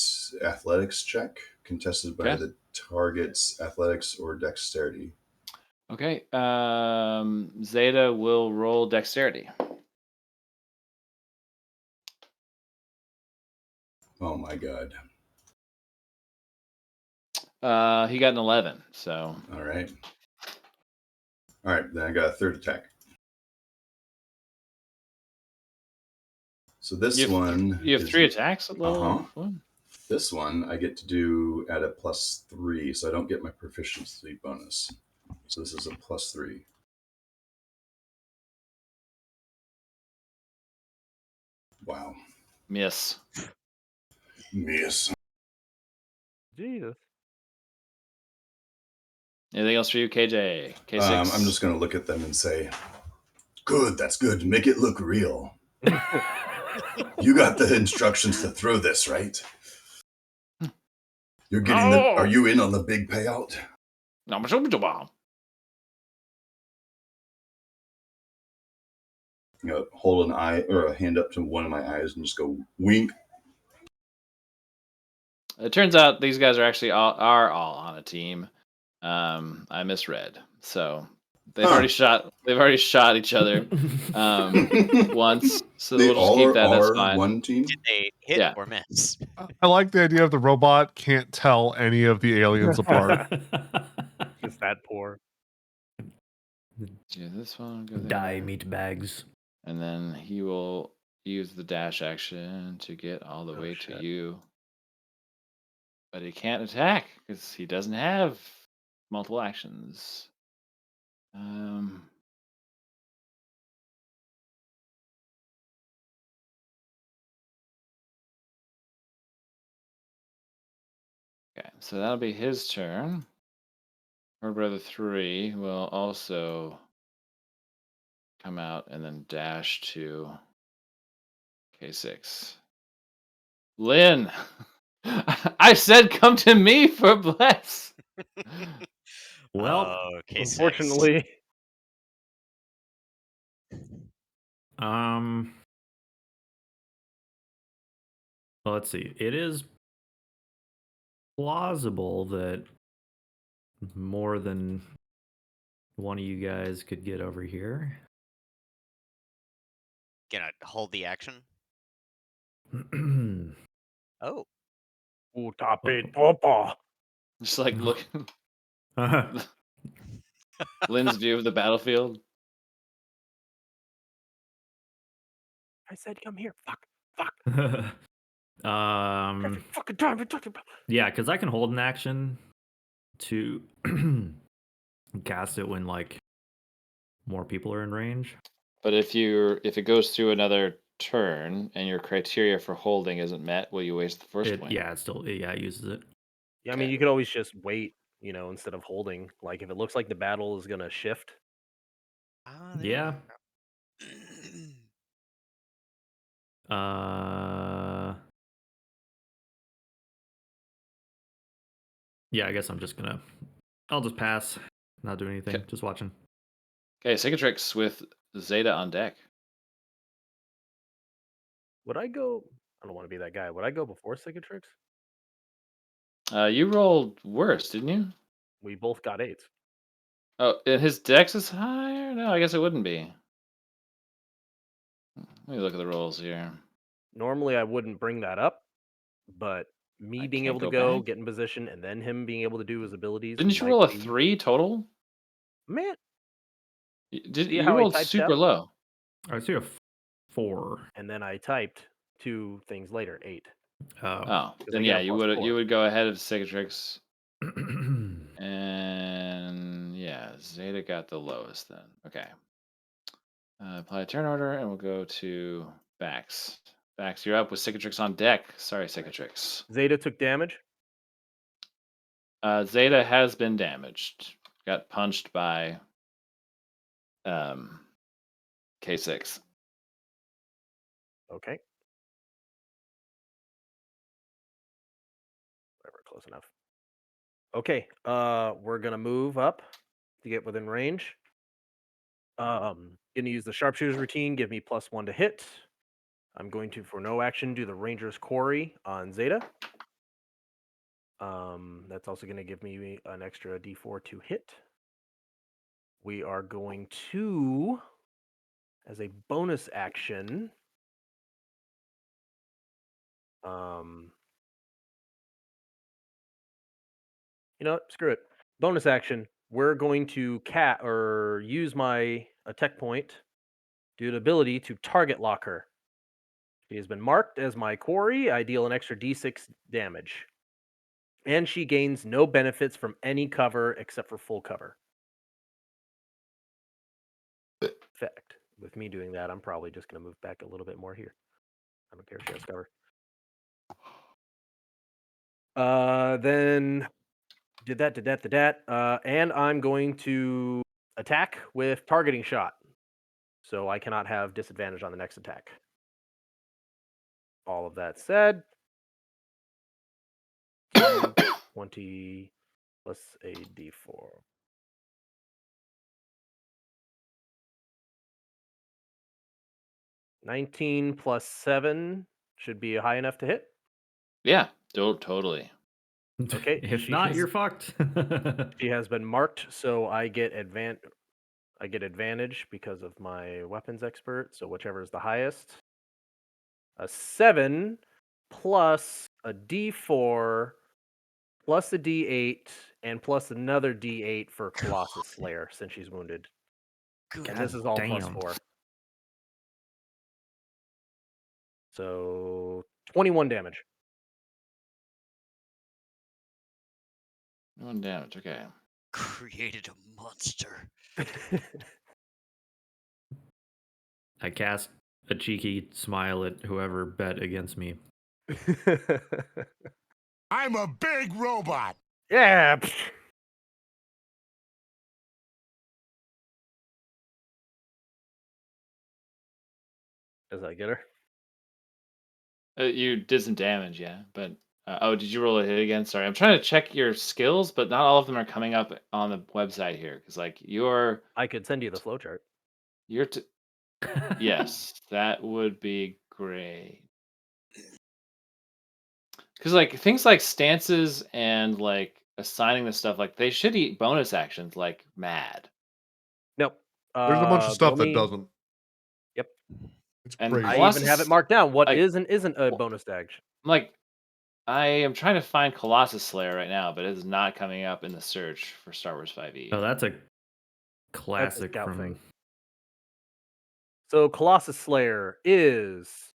athletics check contested by Okay. the target's athletics or dexterity. Okay. Zeta will roll dexterity. Oh my god. He got an 11. So All right. All right, then I got a third attack. So this you have, one you have is 3 attacks at level Uh-huh. 1. This one I get to do at a +3, so I don't get my proficiency bonus. So this is a +3. Wow. Miss. Miss. Jesus. Anything else for you, KJ? K6. I'm just going to look at them and say, good, that's good. Make it look real. You got the instructions to throw this, right? You're getting are you in on the big payout? You know, hold an eye or a hand up to one of my eyes and just go wink. It turns out these guys are actually all on a team. I misread. So they've already shot each other once. So They we'll just all keep that. That's are fine. one team. Did they hit Yeah. or miss? I like the idea of the robot can't tell any of the aliens apart. Just that poor. Do this one. Go there. Die meat bags. And then he will use the dash action to get all the way to shit. you. But he can't attack because he doesn't have multiple actions. Okay, so that'll be his turn. Her brother 3 will also come out and then dash to K6. Lynn, I said come to me for bless. Well, okay, Unfortunately. well, let's see. It is plausible that more than one of you guys could get over here. Gonna hold the action. Oh, Utape Papa. Just like look Lynn's view of the battlefield. I said come here. Fuck. Every fucking time we're talking about. Yeah, because I can hold an action to cast it when like more people are in range. But if it goes through another turn and your criteria for holding isn't met, will you waste the first one? Yeah, it uses it. Yeah, I mean, you could always just wait, instead of holding. Like, if it looks like the battle is going to shift. Yeah. Yeah, I guess I'll just pass. Not doing anything. Just watching. Okay, Cicatrix with Zeta on deck. Would I go? I don't want to be that guy. Would I go before Cicatrix? You rolled worse, didn't you? We both got 8s. Oh, and his dex is higher? No, I guess it wouldn't be. Let me look at the rolls here. Normally, I wouldn't bring that up, but me I being can't able to go go, back? get in position, and then him being able to do his abilities. Didn't you might roll a be- 3 total? Man, see You how I rolled typed super out? low. I see a 4. And then I typed 2 things later, 8. Oh. Oh, 'Cause I then get yeah, a you +4. would go ahead of Cicatrix. And yeah, Zeta got the lowest then. Okay. Apply a turn order, and we'll go to Bax. Bax, you're up with Cicatrix on deck. Sorry, Cicatrix. Zeta took damage. Zeta has been damaged. Got punched by K6. Okay. Whatever, close enough. Okay. We're gonna move up to get within range. Gonna use the sharpshooter's routine. Give me +1 to hit. I'm going to, for no action, do the ranger's quarry on Zeta. That's also going to give me an extra d4 to hit. We are going to, as a bonus action, you know what? Screw it. Bonus action. We're going to use my attack point, do an ability to target lock her. She has been marked as my quarry. I deal an extra d6 damage. And she gains no benefits from any cover except for full cover. Effect. With me doing that, I'm probably just going to move back a little bit more here. I don't care if she has cover. Then did that. And I'm going to attack with targeting shot. So I cannot have disadvantage on the next attack. All of that said, 20 plus a d4. $19 plus 7 should be high enough to hit. Yeah, totally. Okay. If not, you're fucked. She has been marked, so I get advantage because of my weapons expert. So whichever is the highest. A 7 plus a d4 plus a d8 and plus another d8 for Colossus Slayer since she's wounded. Good. And this is all damn. +4. So 21 damage. 1 damage. Okay. Created a monster. I cast a cheeky smile at whoever bet against me. I'm a big robot. Yeah. Does that get her? You did some damage, yeah. But oh, did you roll a hit again? Sorry, I'm trying to check your skills, but not all of them are coming up on the website here because, like, I could send you the flowchart. yes, that would be great. Because, like, things like stances and like assigning the stuff, like they should eat bonus actions like mad. Nope. There's a bunch of the stuff that only- doesn't. Yep. It's And crazy. I even have it marked down. What like- is and isn't a Well- bonus action? I'm like, I am trying to find Colossus Slayer right now, but it is not coming up in the search for Star Wars 5e. Oh, that's a classic scout from. thing. So Colossus Slayer is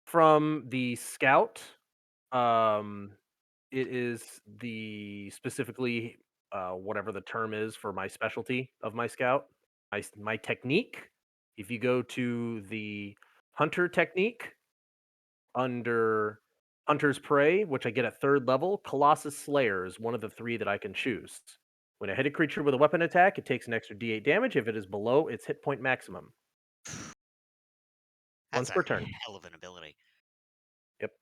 from the Scout. It is the specifically whatever the term is for my specialty of my Scout. My technique. If you go to the Hunter technique under Hunter's Prey, which I get at 3rd level, Colossus Slayer is one of the 3 that I can choose. When I hit a creature with a weapon attack, it takes an extra d8 damage. If it is below its hit point maximum. That's Once per a turn. hell of an ability. Yep.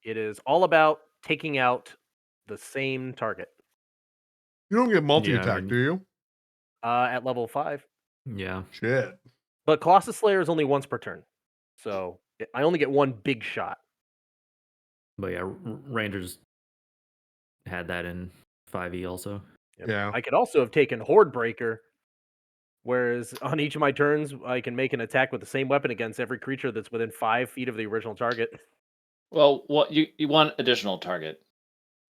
It is all about taking out the same target. You don't get multi Yeah, I attack, mean- do you? At level 5. Yeah. Shit. But Colossus Slayer is only once per turn. So I only get 1 big shot. But yeah, Rangers had that in 5e also. Yep. Yeah. I could also have taken Horde Breaker, whereas on each of my turns, I can make an attack with the same weapon against every creature that's within 5 feet of the original target. Well, what you want additional target,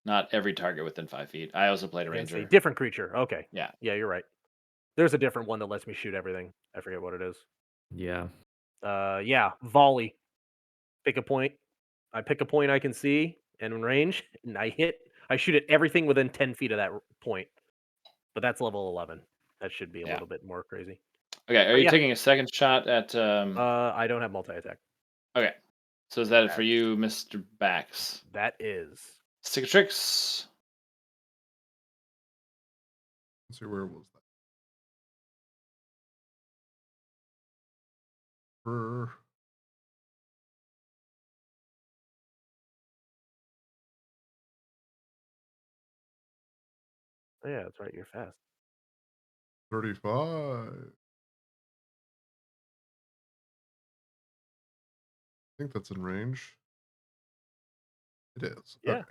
not every target within 5 feet. I also played a It's a ranger. different creature. Okay. Yeah. Yeah, you're right. There's a different one that lets me shoot everything. I forget what it is. Yeah. Yeah, volley. Pick a point. I pick a point I can see and in range, and I shoot at everything within 10 feet of that point. But that's level 11. That should be a Yeah. little bit more crazy. Okay, are But you yeah. taking a second shot at? I don't have multi-attack. Okay, so is that it for you, Mr. Bax? That is. Stick of tricks. Let's see, where was that? Oh, yeah, that's right. You're fast. 35. I think that's in range. It is. Yeah. Okay.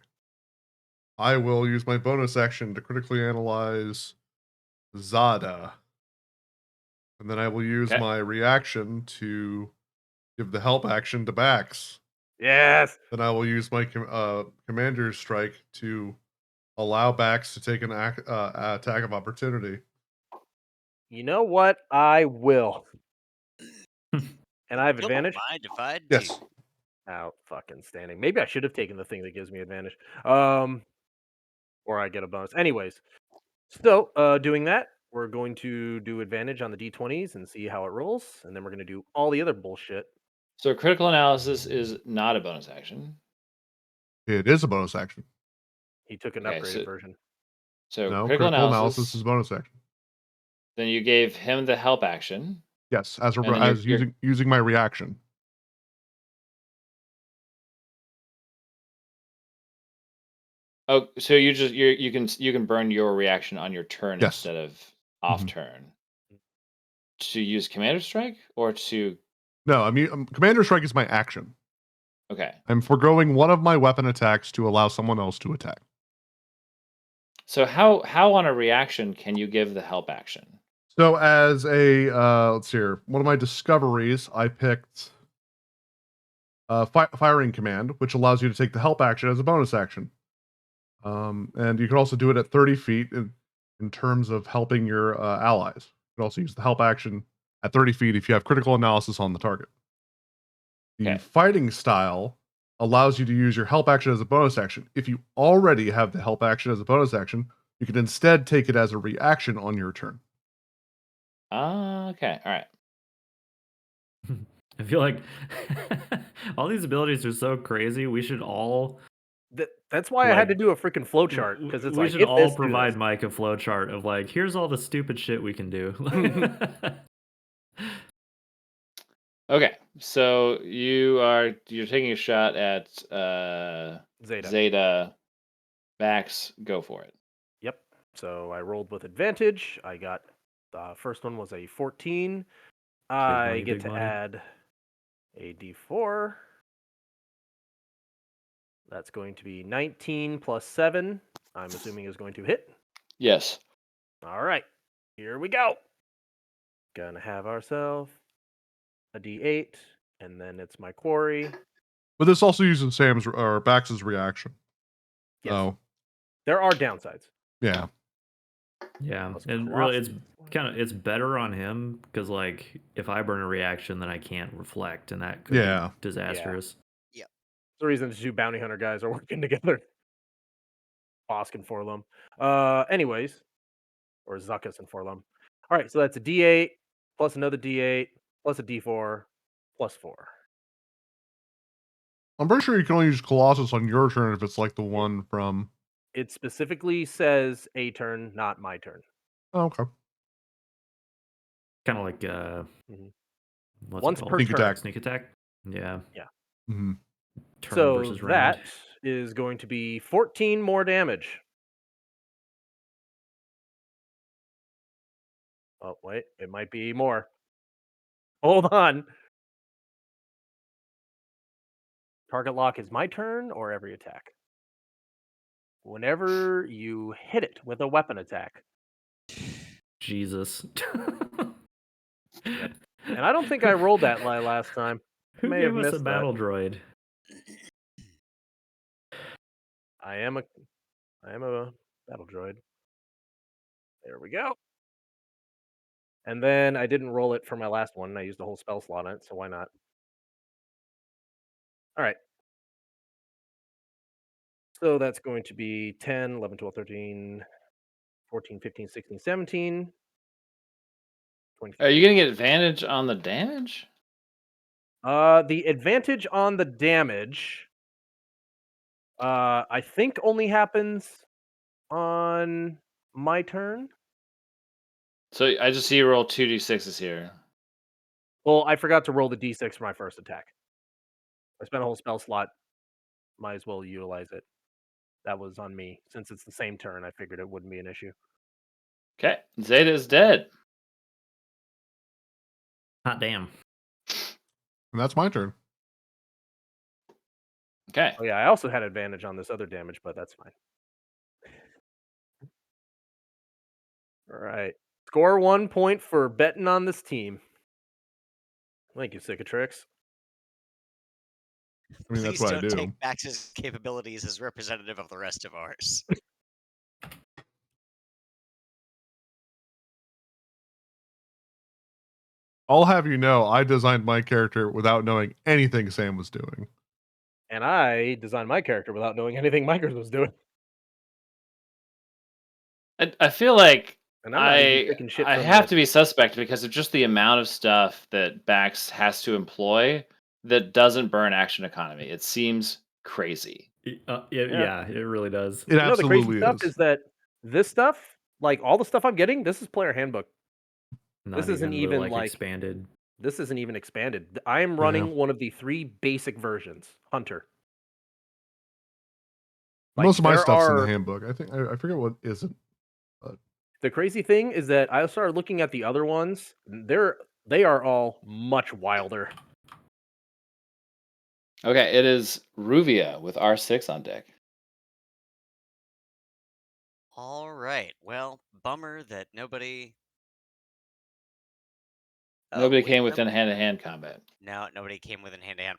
I will use my bonus action to critically analyze Zada. And then I will use Okay. my reaction to give the help action to Bax. Yes. Then I will use my commander's strike to allow Bax to take an attack of opportunity. You know what? I will. And I have You don't advantage? mind if I do. Yes. Out fucking standing. Maybe I should have taken the thing that gives me advantage. Or I get a bonus. Anyways, so doing that, we're going to do advantage on the d20s and see how it rolls, and then we're going to do all the other bullshit. So critical analysis is not a bonus action. It is a bonus action. He took an Okay, upgraded version. So No, critical analysis is bonus action. Then you gave him the help action. Yes, as And then as you're- using my reaction. Oh, so you can burn your reaction on your turn Yes. instead of off turn. To use commander strike or to No, I mean commander strike is my action. okay. I'm foregoing one of my weapon attacks to allow someone else to attack. So how on a reaction can you give the help action? So as a let's see here, one of my discoveries, I picked firing command, which allows you to take the help action as a bonus action. And you can also do it at 30 feet in terms of helping your allies. You can also use the help action at 30 feet if you have critical analysis on the target. The Okay. fighting style allows you to use your help action as a bonus action. If you already have the help action as a bonus action, you can instead take it as a reaction on your turn. Okay. All right. I feel like all these abilities are so crazy. We should all That's why I had to like, do a freaking flowchart because it's we like should if all this, do provide this. Mike a flowchart of like, here's all the stupid shit we can do. Okay. So you're taking a shot at Zeta. Zeta. Max, go for it. Yep. So I rolled with advantage. I got the first one was a 14. I money, get big to money. add a d4. That's going to be 19 plus 7. I'm assuming is going to hit. Yes. All right. Here we go. Gonna have ourselves a d8, and then it's my quarry. But this also uses Sam's or Bax's reaction. Yes. So There are downsides. yeah. Yeah, Plus and really, it's Colossus. it's better on him because like if I burn a reaction, then I can't reflect, and that could Yeah. be disastrous. The reason the two bounty hunter guys are working together. Bosk and Forlum. Anyways, or Zuckus and Forlum. All right, so that's a D8 plus another D8 plus a D4 plus 4. I'm pretty sure you can only use Colossus on your turn if it's like the one from. It specifically says a turn, not my turn. Oh, okay. Kind of like what's Once it called? per Sneak turn. attack. Sneak attack. Yeah. Yeah. Mm-hmm. Turn So versus round. that is going to be 14 more damage. Oh, wait, it might be more. Hold on. Target lock is my turn or every attack? Whenever you hit it with a weapon attack. Jesus. Yep. And I don't think I rolled that last time. Who May gave have us a missed battle that. droid? I am a battle droid. There we go. And then I didn't roll it for my last one. I used the whole spell slot on it, so why not? All right. So that's going to be 10, 11, 12, 13, 14, 15, 16, 17. 23. Are you going to get advantage on the damage? The advantage on the damage, I think only happens on my turn. So I just see you roll 2d6s here. Well, I forgot to roll the d6 for my first attack. I spent a whole spell slot. Might as well utilize it. that was on me. Since it's the same turn, I figured it wouldn't be an issue. Okay, Zeta is dead. Hot damn. And that's my turn. Okay. Oh yeah, I also had advantage on this other damage, but that's fine. All right. Score 1 point for betting on this team. Thank you, Cicatrix. I mean, that's Please what I don't do. take Max's capabilities as representative of the rest of ours. I'll have you know, I designed my character without knowing anything Sam was doing. And I designed my character without knowing anything Micros was doing. I feel like And I'm not even I picking shit I from have the- to be suspect because of just the amount of stuff that Bax has to employ that doesn't burn action economy. It seems crazy. Yeah, it really does. It You know, the crazy absolutely stuff is that this stuff, like all the stuff I'm getting, this is player handbook. Not isn't the, even, like- expanded. This isn't even expanded. I am running one of the 3 basic versions, Hunter. Like, Most of my there stuff's in the are- handbook. I think I forget what isn't. The crazy thing is that I started looking at the other ones. They are all much wilder. Okay, it is Ruvia with R6 on deck. All right. Well, bummer that nobody. Nobody wait, came no- within hand-to-hand combat. No, nobody came within hand to hand.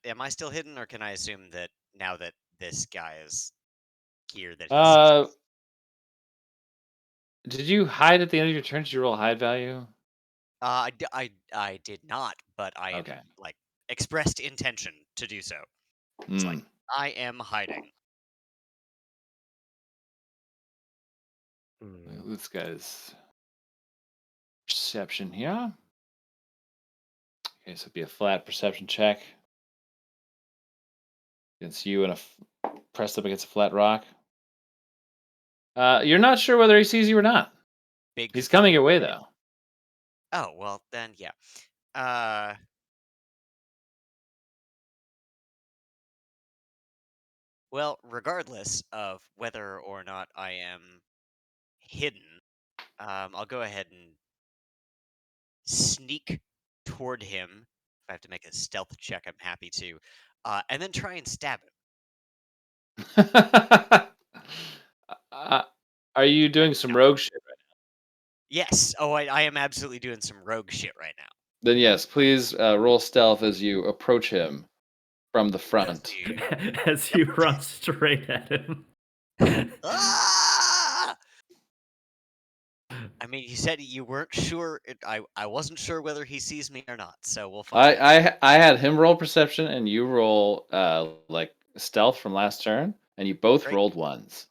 Am I still hidden, or can I assume that now that this guy is here, that he's Did you hide at the end of your turn? Did you roll a hide value? I did not, but I am Okay. like expressed intention to do so. It's like I am hiding. This guy's perception here. Okay, so it'd be a flat perception check against you and pressed up against a flat rock. You're not sure whether he sees you or not. Big. He's coming your way though. Oh well, then yeah. Well, regardless of whether or not I am hidden, I'll go ahead and sneak toward him. If I have to make a stealth check, I'm happy to. And then try and stab him. Are you doing some rogue shit right now? Yes. Oh, I am absolutely doing some rogue shit right now. Then yes, please roll stealth as you approach him from the front. As you run straight at him. Ah! I mean, you said you weren't sure. I wasn't sure whether he sees me or not, so we'll find out. I had him roll perception and you roll like stealth from last turn, and you both Great. rolled ones.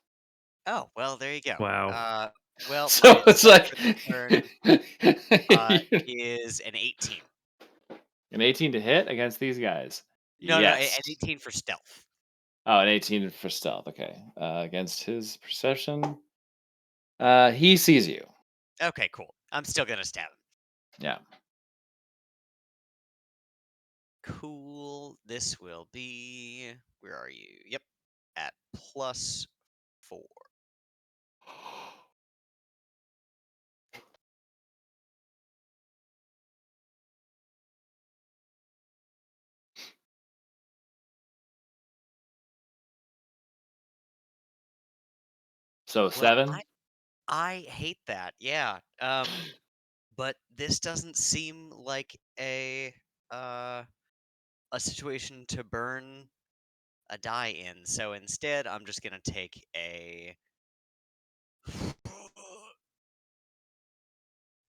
Oh well, there you go. Wow. Well, So my it's stealth like for this turn, is an 18. An 18 to hit against these guys. No, Yes. an 18 for stealth. Oh, an 18 for stealth. Okay. Against his perception. He sees you. Okay, cool. I'm still gonna stab him. Yeah. Cool. This will be. Where are you? Yep. At +4. So Well, 7. I hate that. Yeah. But this doesn't seem like a situation to burn a die in. So instead, I'm just gonna take a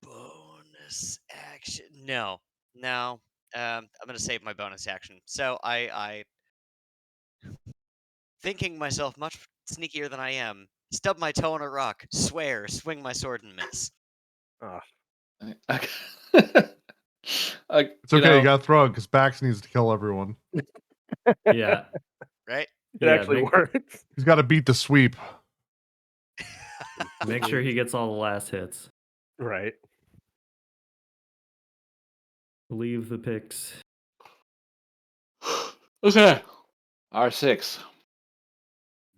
bonus action. No. I'm gonna save my bonus action. So I thinking myself much sneakier than I am, stub my toe on a rock, swear, swing my sword and miss. Okay. It's okay. You got to throw it because Bax needs to kill everyone. Yeah. Right? It actually works. He's got to beat the sweep. Make sure he gets all the last hits. Right. Leave the picks. Okay. R6.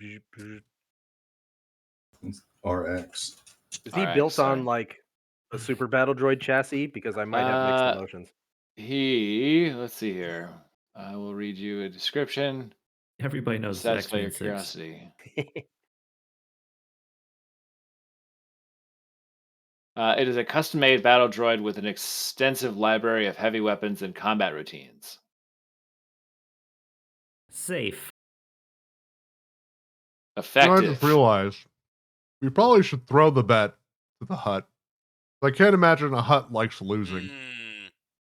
It's RX. Is he Alright, built sorry. on like a super battle droid chassis? Because I might have mixed emotions. Let's see here. I will read you a description Everybody to knows satisfy your X-Men 6. curiosity. It is a custom-made battle droid with an extensive library of heavy weapons and combat routines. Safe. I Effective. just realized we probably should throw the bet to the Hut. I can't imagine a Hut likes losing. Mm.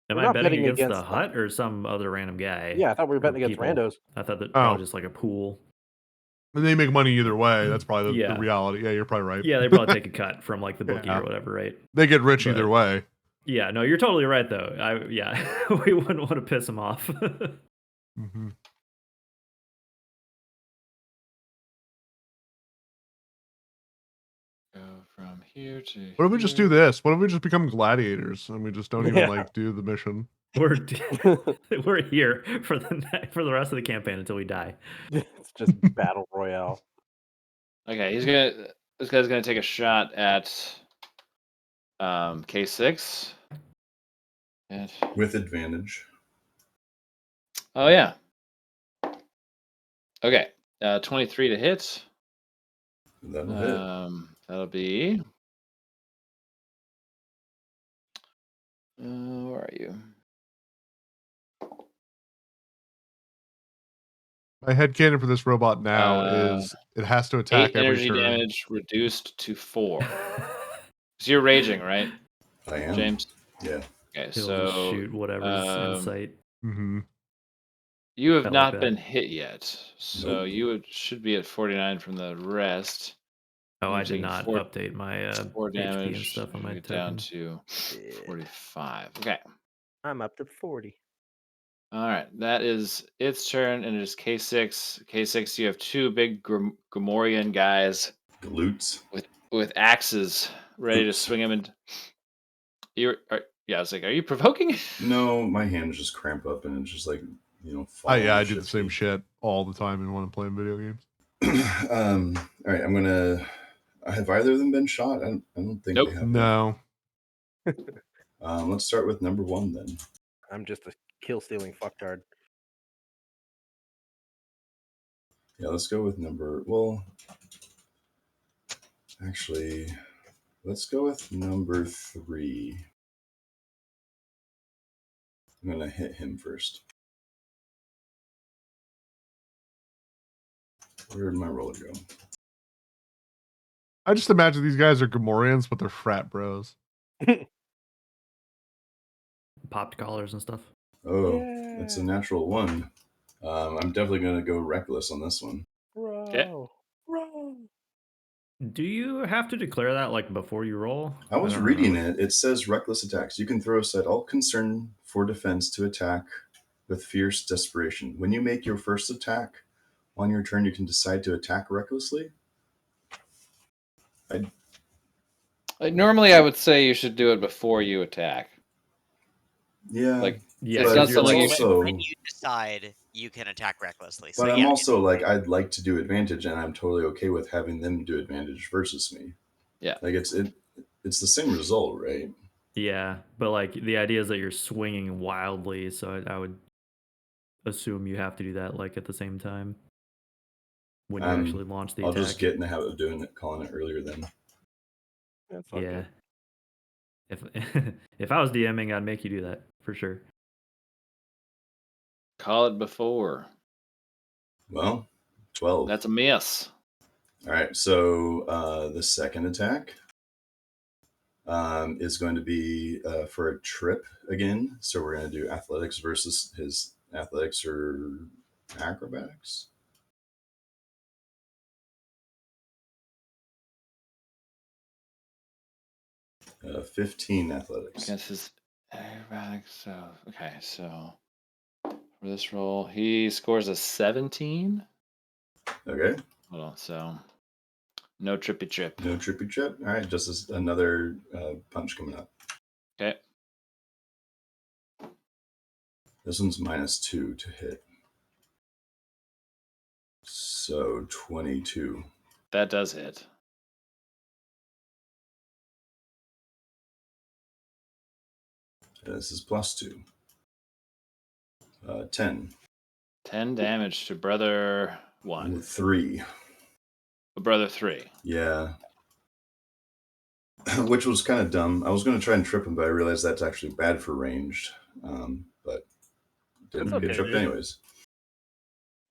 Am We're I not betting betting against the against them. Hut or some other random guy? Yeah, I thought we were Or betting against people? randos. I thought that Oh. probably just like a pool. And they make money either way. That's probably the Yeah. reality. Yeah, you're probably right. Yeah, they probably take a cut from like the bookie Yeah. or whatever, right? They get rich But- either way. Yeah, no, you're totally right though. We wouldn't want to piss them off. Mm-hmm. Go from here to What if we just do this? What if we just become gladiators and we just don't even Yeah. like do the mission? we're here for the rest of the campaign until we die. It's just battle royale. Okay, this guy's gonna take a shot at K6. And, With advantage. oh yeah. Okay. 23 to hit. That'll hit. That'll be where are you? My headcanon for this robot now is it has to attack 8 every energy turn. damage reduced to 4. So you're raging, right, I am. James? Yeah. Okay, He'll so just shoot whatever's in sight. Mm-hmm. you have I like not that. been hit yet, so Nope. should be at 49 from the rest. Oh, You're I did taking not 4 update my 4 HP and damage. stuff on my Get down token. to 45. Okay. I'm up to 40. All right, that is its turn, and it is K6. K6, you have 2 big Gamorrean guys Glutes. with axes ready to Oops. swing him. And yeah, I was like, are you provoking? No, my hands just cramp up and it's just like, Oh yeah, I do shifty. the same shit all the time when I'm playing video games. All right, I'm gonna. Have either of them been shot? I don't think Nope. they have. No. Let's start with number 1 then. I'm just a kill stealing fucktard. Yeah, let's go with number. Well, actually, let's go with number 3. I'm gonna hit him first. Where'd my roller go? I just imagine these guys are Gamorreans, but they're frat bros. Popped collars and stuff. Oh, Yeah. it's a natural 1. I'm definitely gonna go reckless on this one. Row. Do you have to declare that like before you roll? I was don't reading remember. it. It says reckless attacks. You can throw aside all concern for defense to attack with fierce desperation. When you make your first attack on your turn, you can decide to attack recklessly. Normally, I would say you should do it before you attack. Yeah, Like, Yeah, it's but not it's something you also- When you decide, you can attack recklessly. So but I'm yeah, also like, I'd like to do advantage, and I'm totally okay with having them do advantage versus me. Yeah. Like it's the same result, right? Yeah, but like the idea is that you're swinging wildly, so I would assume you have to do that like at the same time when you actually launch the I'll attack. just get in the habit of doing it, calling it earlier then. That's all Yeah. good. If I was DMing, I'd make you do that for sure. call it before. Well, 12. That's a miss. All right, so the second attack is going to be for a trip again. So we're going to do athletics versus his athletics or acrobatics. Uh, 15 athletics. Against his acrobatics. So okay, so for this roll, he scores a 17. Okay, Hold on, so no trippy trip. no trippy trip. All right, just as another punch coming up. Okay. This one's -2 to hit. So 22. That does hit. This is +2. 10. 10 damage to brother 1. 3. Brother 3. Yeah. Which was kind of dumb. I was going to try and trip him, but I realized that's actually bad for ranged. But didn't That's get okay, tripped dude. anyways.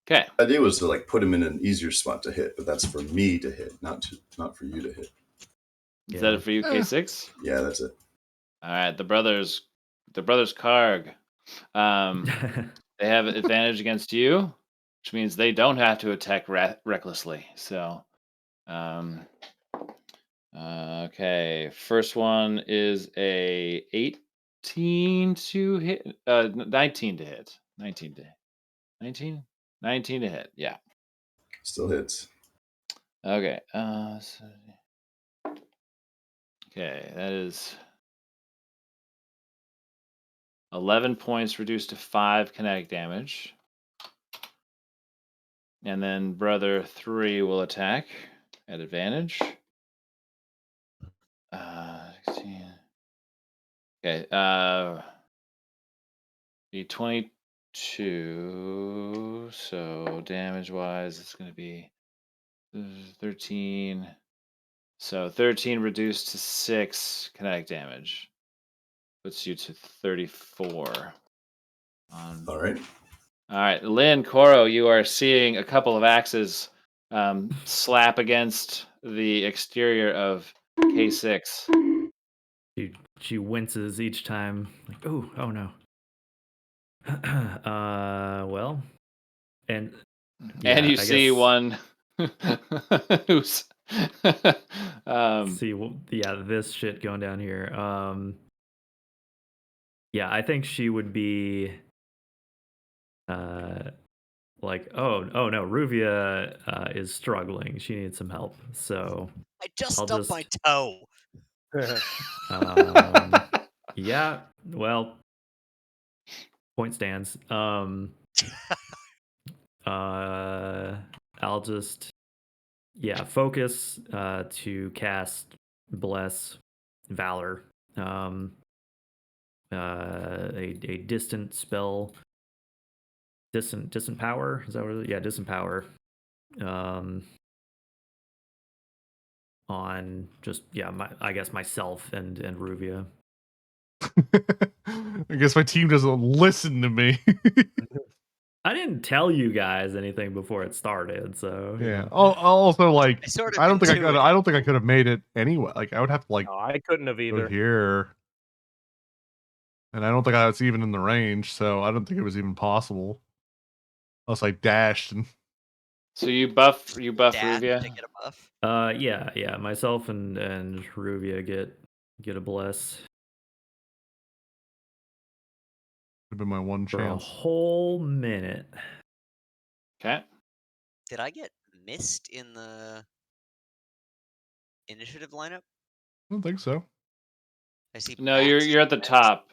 Okay. The idea was to like put him in an easier spot to hit, but that's for me to hit, not for you to hit. Is that it for you, K6? Yeah, that's it. All right. The brothers Karg. They have advantage against you, which means they don't have to attack recklessly. So, okay. First one is a 18 to hit. 19 to hit. 19 to hit. Yeah. Still hits. Okay. Okay, that is 11 points reduced to 5 kinetic damage. And then brother 3 will attack at advantage. 16. Okay, be 22. So damage wise, it's going to be 13. So 13 reduced to 6 kinetic damage puts you to 34. All right. All right, Lynn, Koro, you are seeing a couple of axes slap against the exterior of K6. She winces each time. Like, oh no. Well, and yeah, And you I see guess, one who's this shit going down here. Yeah, I think she would be like, oh no, Ruvia is struggling. She needs some help. So I just I'll stubbed my just toe. yeah, well, point stands. I'll just focus to cast Bless Valor. A distant spell. Distant power? Is that what it is? Yeah, distant power. On just I guess myself and Ruvia. I guess my team doesn't listen to me. I didn't tell you guys anything before it started, so Yeah. I'll also like. I sort of I don't think I could. intuited. I don't think I could have made it anyway. Like I would have to like No, I couldn't have go either. here, and I don't think I was even in the range, so I don't think it was even possible. Unless I dashed and. So you buff Dash Ruvia. to get a buff. Yeah. Myself and Ruvia get a bless Would have been my one for a chance. whole minute. Okay. Did I get missed in the initiative lineup? I don't think so. I see. No, Bax you're at the and top.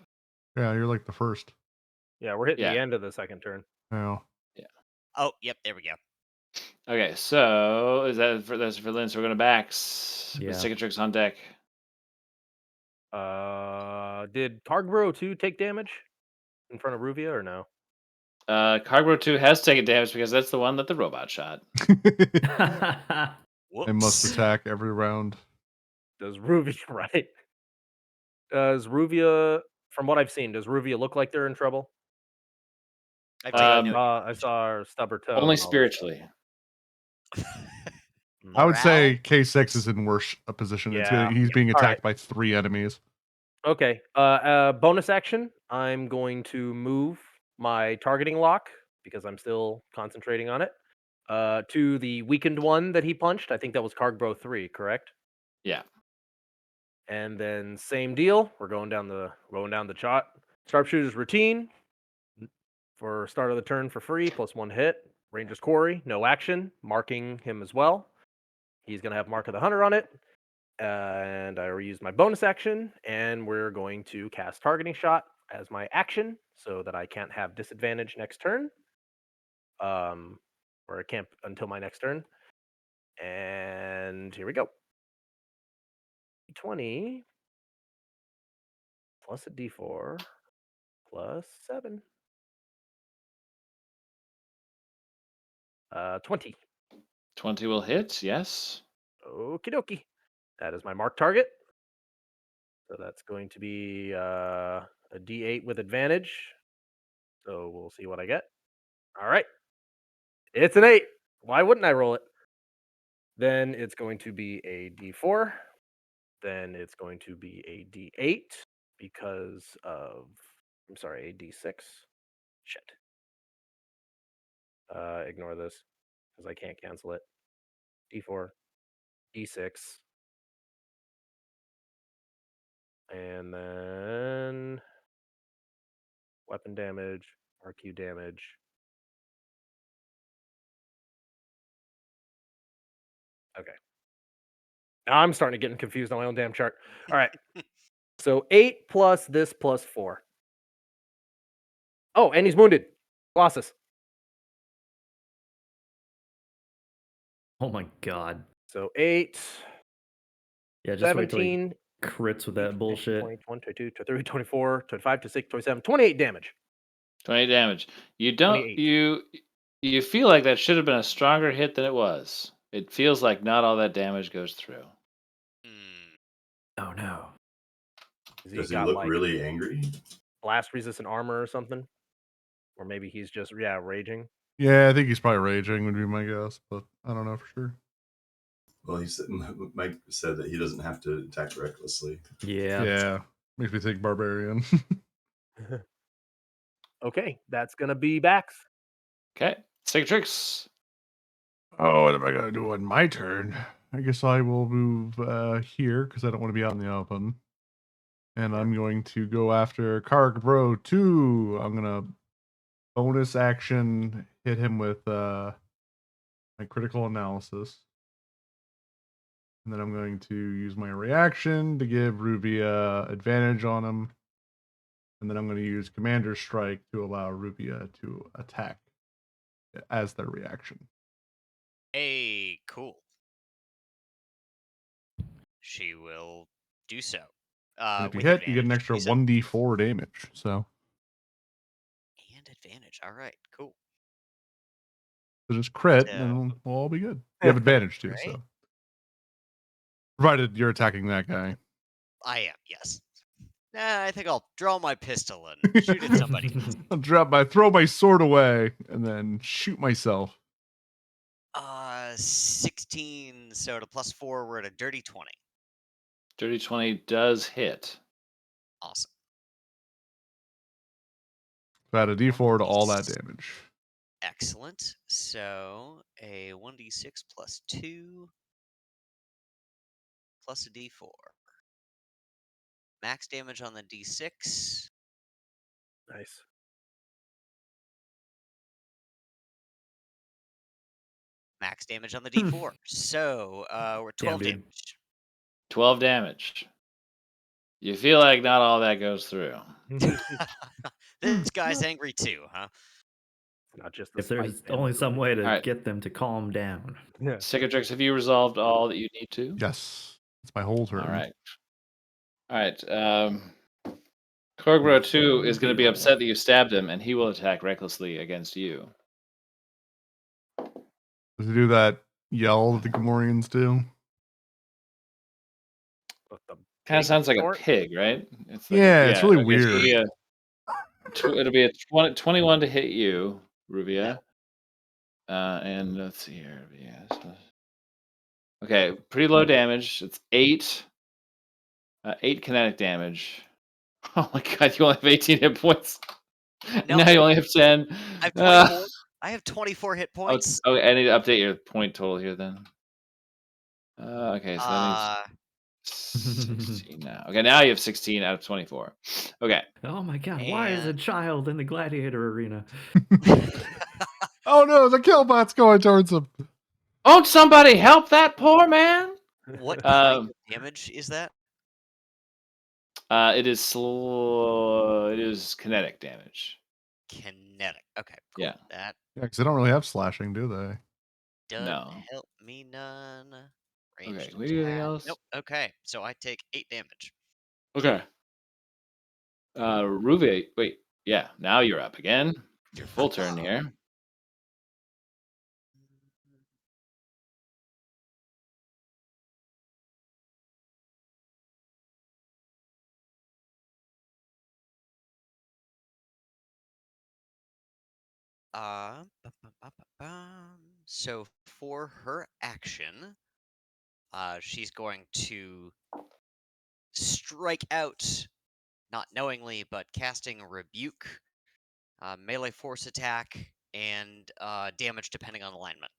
Yeah, you're like the first. Yeah, we're hitting the Yeah. end of the second turn. Yeah. Oh, yep, there we go. Okay, so that's for Lynn. So we're going to backs Yeah. with Cicatrix on deck. Did Cargbro 2 take damage in front of Ruvia or no? Cargbro 2 has taken damage because that's the one that the robot shot. Whoops. I must attack every round. Does Ruvia right? Does Ruvia, from what I've seen, does Ruvia look like they're in trouble? I've I taken no saw her stub her toe. Only and all that spiritually. I would say Morale? K6 is in worse a position. Yeah. He's being All right. attacked by 3 enemies. Okay. Bonus action. I'm going to move my targeting lock because I'm still concentrating on it. To the weakened one that he punched. I think that was Cargbro 3, correct? Yeah. And then same deal. We're going down the chart. Sharpshooter's routine for start of the turn for free, +1 hit. Ranger's quarry, no action, marking him as well. He's gonna have Mark of the Hunter on it. And I reused my bonus action, and we're going to cast Targeting Shot as my action so that I can't have disadvantage next turn. or it can't until my next turn. And here we go. 20 plus a d4 plus 7. 20. 20 will hit, yes. Okie dokie. That is my mark target. So that's going to be a d8 with advantage. So we'll see what I get. All right. It's an 8. Why wouldn't I roll it? Then it's going to be a d4. Then it's going to be a d8 because of, I'm sorry, a d6. Shit. Ignore this because I can't cancel it. D4, D6, and then weapon damage, RQ damage. Okay. Now I'm starting to get confused on my own damn chart. All right. So 8 plus this plus 4. Oh, and he's wounded. Colossus. Oh my god. So 8, Yeah, just wait till he 17, crits with that bullshit. 20, 21, 22, 23, 24, 25, 26, 27, 28 damage. 28 damage. You don't 28. you feel like that should have been a stronger hit than it was. It feels like not all that damage goes through. Oh no. Does he got look like really angry? blast resistant armor or something? Or maybe he's just raging. Yeah, I think he's probably raging would be my guess, but I don't know for sure. Well, he said Mike said that he doesn't have to attack recklessly. Yeah. Yeah. Makes me think barbarian. Okay, that's gonna be Bax. Okay. Cicatrix. Oh, what am I gonna do on my turn? I guess I will move here because I don't want to be out in the open. And I'm going to go after Kark Bro 2. I'm gonna bonus action hit him with my critical analysis. And then I'm going to use my reaction to give Rubia advantage on him. And then I'm going to use Commander Strike to allow Rubia to attack as their reaction. Hey, cool. She will do so. And if you With hit, you get an advantage, extra you said? 1d4 damage. So And advantage. All right, cool. just crit, So- and we'll all be good. You have advantage too, Right. so provided you're attacking that guy. I am, yes. I think I'll draw my pistol and shoot at somebody. I'll throw my sword away and then shoot myself. 16, so to +4, we're at a dirty 20. Dirty 20 does hit. Awesome. Add a d4 to all that damage. Excellent. So a 1d6 plus 2 plus a d4. Max damage on the d6. Nice. Max damage on the d4. So we're 12 dude. damage. 12 damage. You feel like not all that goes through. This guy's angry too, huh? Not just the If there's spite fan only of some the way to Alright. get them to calm down. Yeah. Cicatrix, have you resolved all that you need to? Yes, it's my whole turn. All right. All right. Korgbro 2 is going to be upset that you stabbed him, and he will attack recklessly against you. Does he do that yell that the Gamorreans do? With the Kind of big sounds like a sword? pig, right? It's Yeah, it's really okay, so weird. it'll be a 21 to hit you, Rubia. And let's see here. Yeah, okay, pretty low damage. It's 8 kinetic damage. Oh my god, you only have 18 hit points. No, Now you only have 10. I have 24. I have 24 hit points. Okay, I need to update your point total here then. Okay, so that means 16 now. Okay, now you have 16 out of 24. Okay. Oh my god, why is a And- child in the gladiator arena? Oh no, the killbot's going towards him. Won't somebody help that poor man? What kind of damage is that? It is slow. It is kinetic damage. Kinetic. Okay, cool. Yeah. That Yeah, because they don't really have slashing, do they? Doesn't No. help me none. Okay, Ranged can we do anything attack. else? Nope. Okay, so I take 8 damage. Okay. Ruve, wait. Yeah, now you're up again. Your full turn here. So for her action, she's going to strike out, not knowingly, but casting Rebuke, melee force attack, and damage depending on alignment.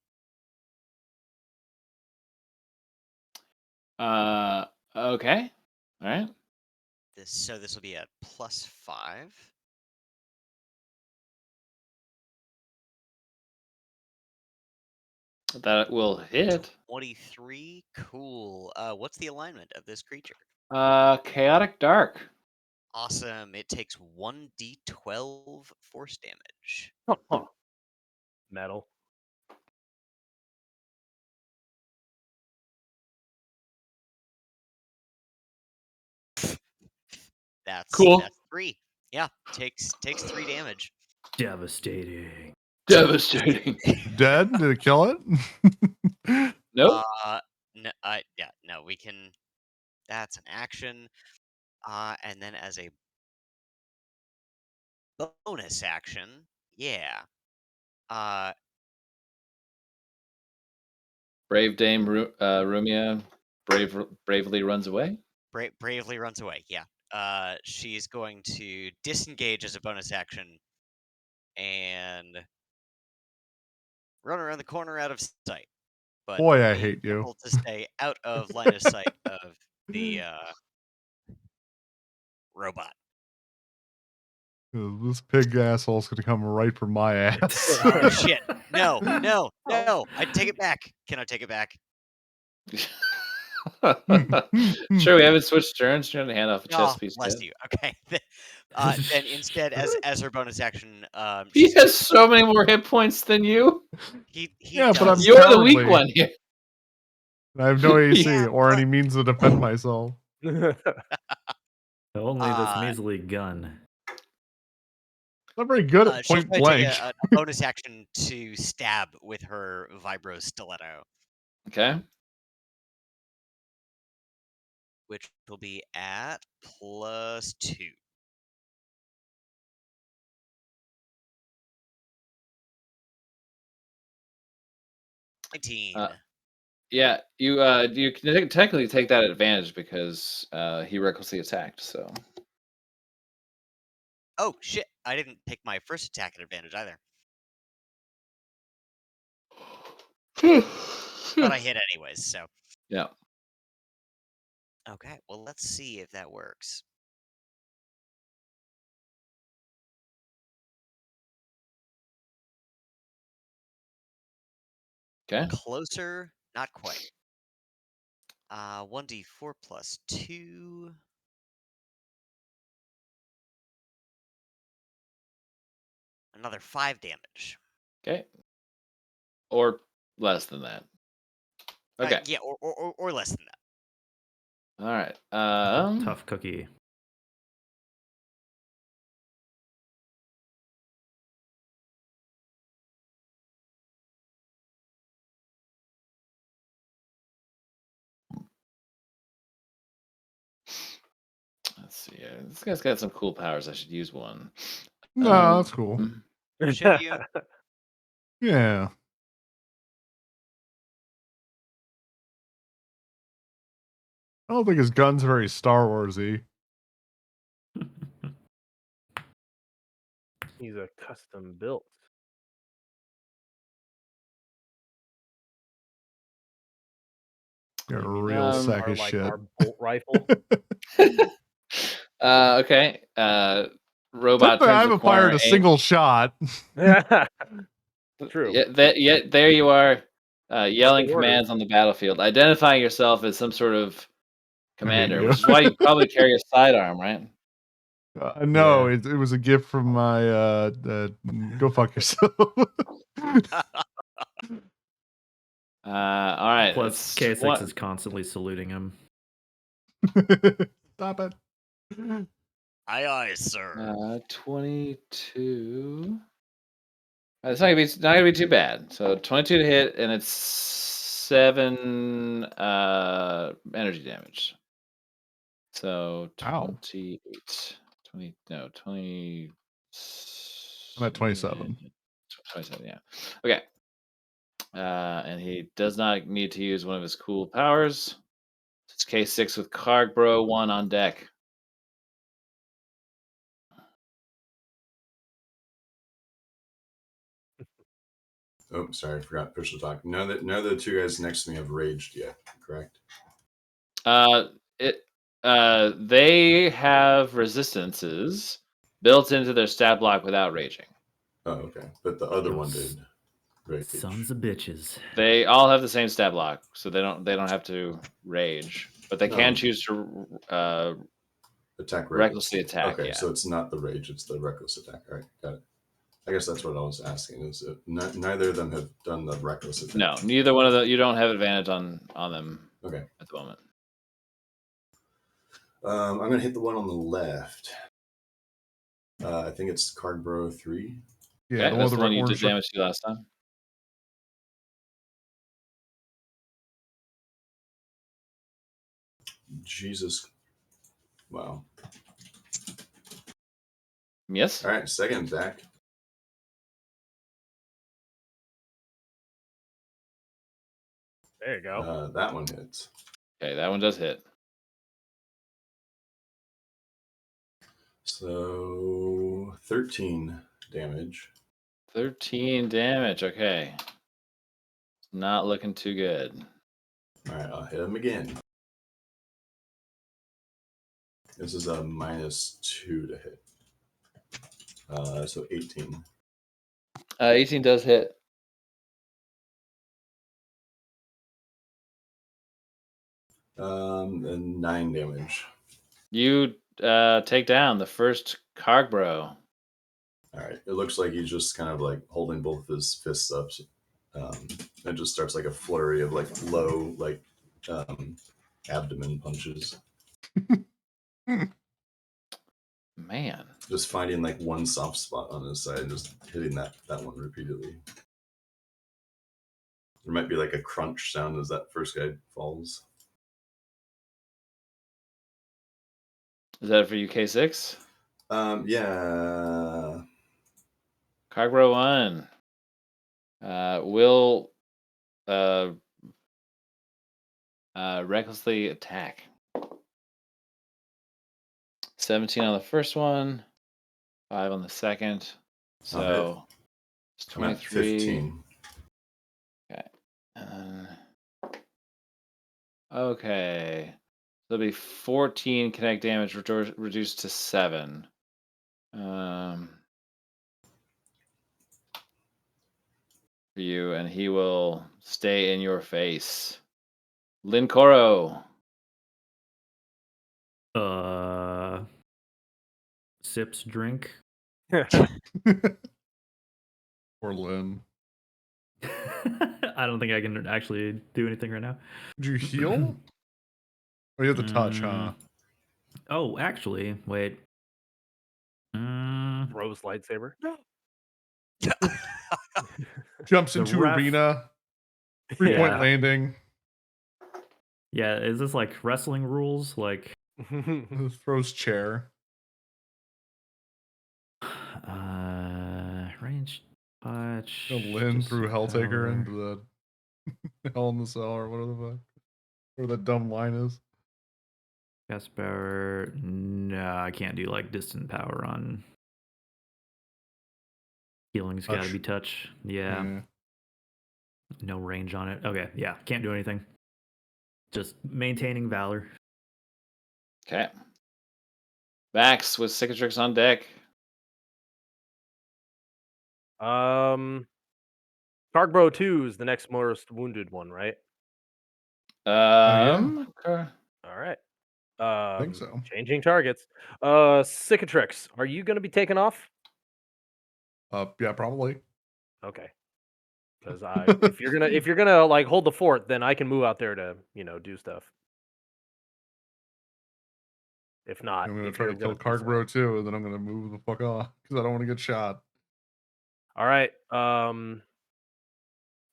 Okay. All right. This will be at +5. That will hit. 23. Cool. What's the alignment of this creature? Chaotic Dark. Awesome. It takes 1d12 force damage. Metal. Cool. That's 3. Yeah, takes 3 damage. Devastating. Devastating. Dead? Did it kill it? Nope. No, we can. That's an action. And then as a bonus action, yeah. Brave Dame Rumia bravely runs away. Bravely runs away. Yeah. She's going to disengage as a bonus action and run around the corner out of sight. But Boy, I be hate you. careful to stay out of line of sight of the robot. This pig asshole's gonna come right for my ass. Oh shit! No! I take it back. Can I take it back? Sure, we haven't switched turns. Trying to hand off a chest piece. Bless yet. you. Okay. Then instead, as her bonus action, He has so many more hit points than you. He Yeah, does. but I'm You're the weak cowardly. one here. I have no AC Yeah, or any but- means to defend myself. Only this measly gun. I'm very good at she'll point try to blank. take a bonus action to stab with her vibro stiletto, Okay. which will be at +2. Yeah, you can technically take that advantage because he recklessly attacked. So. Oh shit! I didn't take my first attack at advantage either, but I hit anyways. So. Yeah. Okay. Well, let's see if that works. Okay. Closer, not quite. 1d4 + 2. Another 5 damage. Okay. Or less than that. Okay. Yeah, or less than that. All right. Tough cookie. Let's see. This guy's got some cool powers. I should use one. No, that's cool. Should you? Yeah. I don't think his gun's very Star Wars-y. He's a custom built. You're a real sack of like shit. our bolt rifle. Okay. Robot Technically, I turns the haven't corner. fired a single shot. True. Yet there you are, yelling orders. commands on the battlefield, identifying yourself as some sort of commander, you. which is why you probably carry a sidearm, right? No, Yeah. it was a gift from my. Go fuck yourself. All right. Plus, it's K6 is constantly saluting him. Stop it. Aye, aye, sir. 22. It's not gonna be too bad. So 22 to hit, and it's 7 energy damage. So Ow. 28. 20. No, 20. I'm at 27. 27. Yeah. Okay. And he does not need to use one of his cool powers. It's K6 with Cargbro 1 on deck. Oh, sorry, I forgot push to talk. None of the two guys next to me have raged yet, correct? They have resistances built into their stat block without raging. Oh, okay. But the other one Those did rage. Sons of bitches. They all have the same stat block, so they don't have to rage, but they can No. choose to Attack recklessly attack. Okay, Yeah. so it's not the rage, it's the reckless attack. All right, got it. I guess that's what I was asking. Is it, neither of them have done the reckless attack? No, neither one of them. You don't have advantage on them. Okay. At the moment. I'm gonna hit the one on the left. I think it's Cardbro 3. Yeah, Okay, that's the one you did orange damage to last time. Jesus. Wow. Yes. All right, second attack. There you go. That one hits. Okay, that one does hit. So 13 damage. 13 damage. Okay. Not looking too good. All right, I'll hit him again. This is a -2 to hit. So 18. 18 does hit. And 9 damage. You take down the first Cargbro. All right. It looks like he's just kind of like holding both of his fists up. It just starts like a flurry of like low, like abdomen punches. Man. Just finding like one soft spot on his side and just hitting that one repeatedly. There might be like a crunch sound as that first guy falls. Is that for you, K6? Yeah. Cargbro 1 will recklessly attack. 17 on the first one, 5 on the second. So it's 23. 15. Okay. Okay. There'll be 14 kinetic damage reduced to 7. For you, and he will stay in your face. Lincoro. Sips drink. or Lynn. I don't think I can actually do anything right now. Do you heal? Or you have to touch, huh? Oh, actually, wait. Rose lightsaber. Jumps The into ref- arena. 3-point Yeah. landing. Yeah, is this like wrestling rules? Like, Throws chair. range touch. Lynn threw Helltaker power. into the Hell in the Cell or whatever the fuck. Where that dumb line is. Cast power. No, I can't do like distant power on. Healing's got to be touch. Yeah. No range on it. Okay, yeah, can't do anything. Just maintaining valor. Okay. Vax with cicatrix on deck. Cargbro 2 is the next most wounded one, right? Yeah. Okay. All right. I think so. Changing targets. Cicatrix, are you going to be taken off? Yeah, probably. Okay. Because if you're gonna like hold the fort, then I can move out there to do stuff. If not, I'm gonna if try you're to kill gonna peace out. Cargbro too, and then I'm gonna move the fuck off because I don't want to get shot. All right.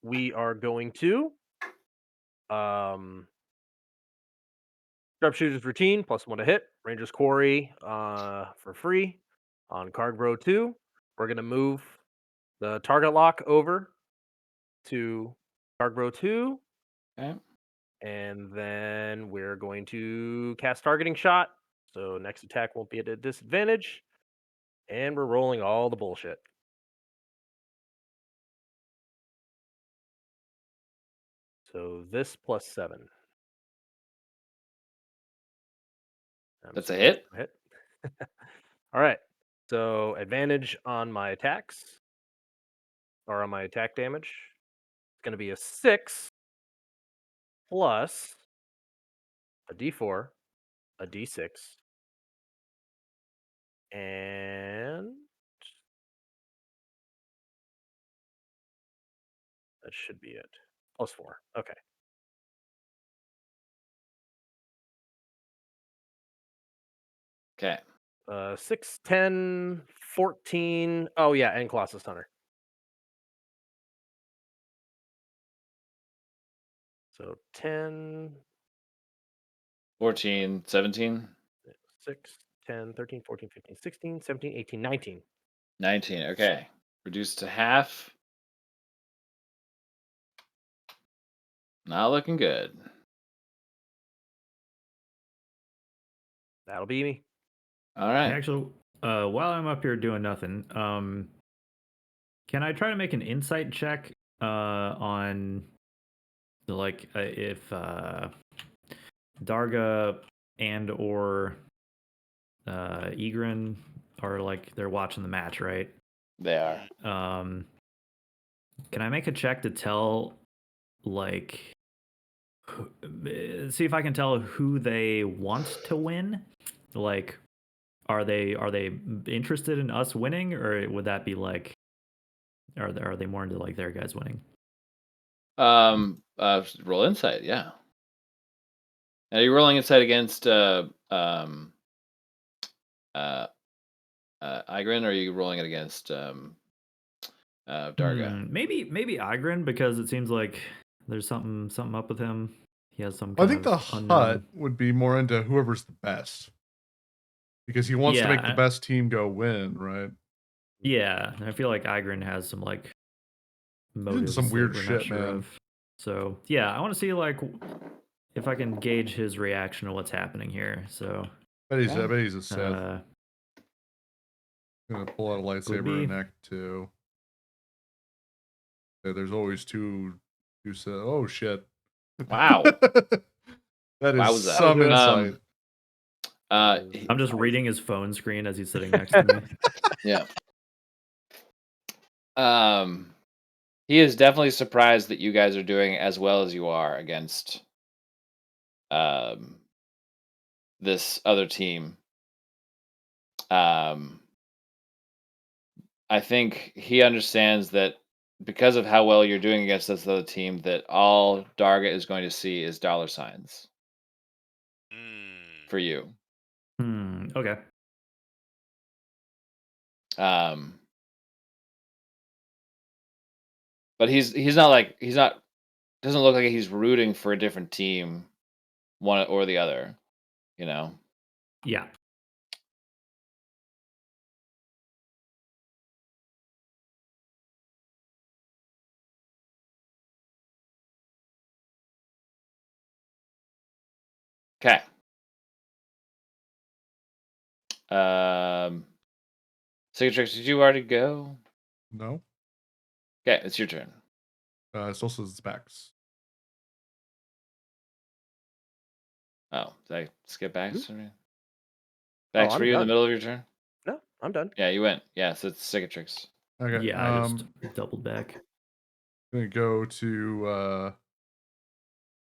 We are going to sharpshooter's routine +1 to hit. Ranger's quarry for free on Cargbro 2. We're gonna move the target lock over to Cargbro 2. Okay. And then we're going to cast targeting shot. So next attack won't be at a disadvantage. And we're rolling all the bullshit. So this +7. That's a hit. Hit. All right. So advantage on my attacks or on my attack damage. It's going to be a 6 plus a d4, a d6, and that should be it. +4. Okay. Okay. 6, 10, 14. Oh, yeah, and Colossus Hunter. So 10, 14, 17, 6, 10, 13, 14, 15, 16, 17, 18, 19. 19. Okay. Reduced to half. Not looking good. That'll be me. All right. Actually, while I'm up here doing nothing, can I try to make an insight check on like if Darga and or Egrin are like they're watching the match, right? They are. Can I make a check to tell like see if I can tell who they want to win? Like are they interested in us winning, or would that be like are they more into like their guys winning? Roll insight, yeah. Are you rolling insight against Igrin, or are you rolling it against Darga? Maybe Igrin, because it seems like there's something up with him. He has some I kind think the of hut unknown. would be more into whoever's the best, because he wants to make the Yeah, best team go win, right? yeah. And I feel like Igrin has some like He's into motives some that weird we're not shit, sure man. of. So yeah, I want to see like if I can gauge his reaction to what's happening here. So I Yeah. bet he's a Sith. Gonna pull out a could lightsaber be. in Act 2. Yeah, there's always two Sith. Oh shit! Wow. That is Wowza. some good. insight. I'm just reading his phone screen as he's sitting next to me. Yeah. He is definitely surprised that you guys are doing as well as you are against this other team. I think he understands that because of how well you're doing against this other team, that all Darga is going to see is dollar signs for you. Okay. But he's not doesn't look like he's rooting for a different team, one or the other, you know. Yeah. Okay. Cicatrix, did you already go? No. Okay, it's your turn. It's also Specs. Oh, did I skip Bax? Hmm? Bax, I'm were you in the done. middle of your turn? No, I'm done. Yeah, you went. Yeah, so it's Cicatrix. Okay. Yeah, I just doubled back. Gonna go to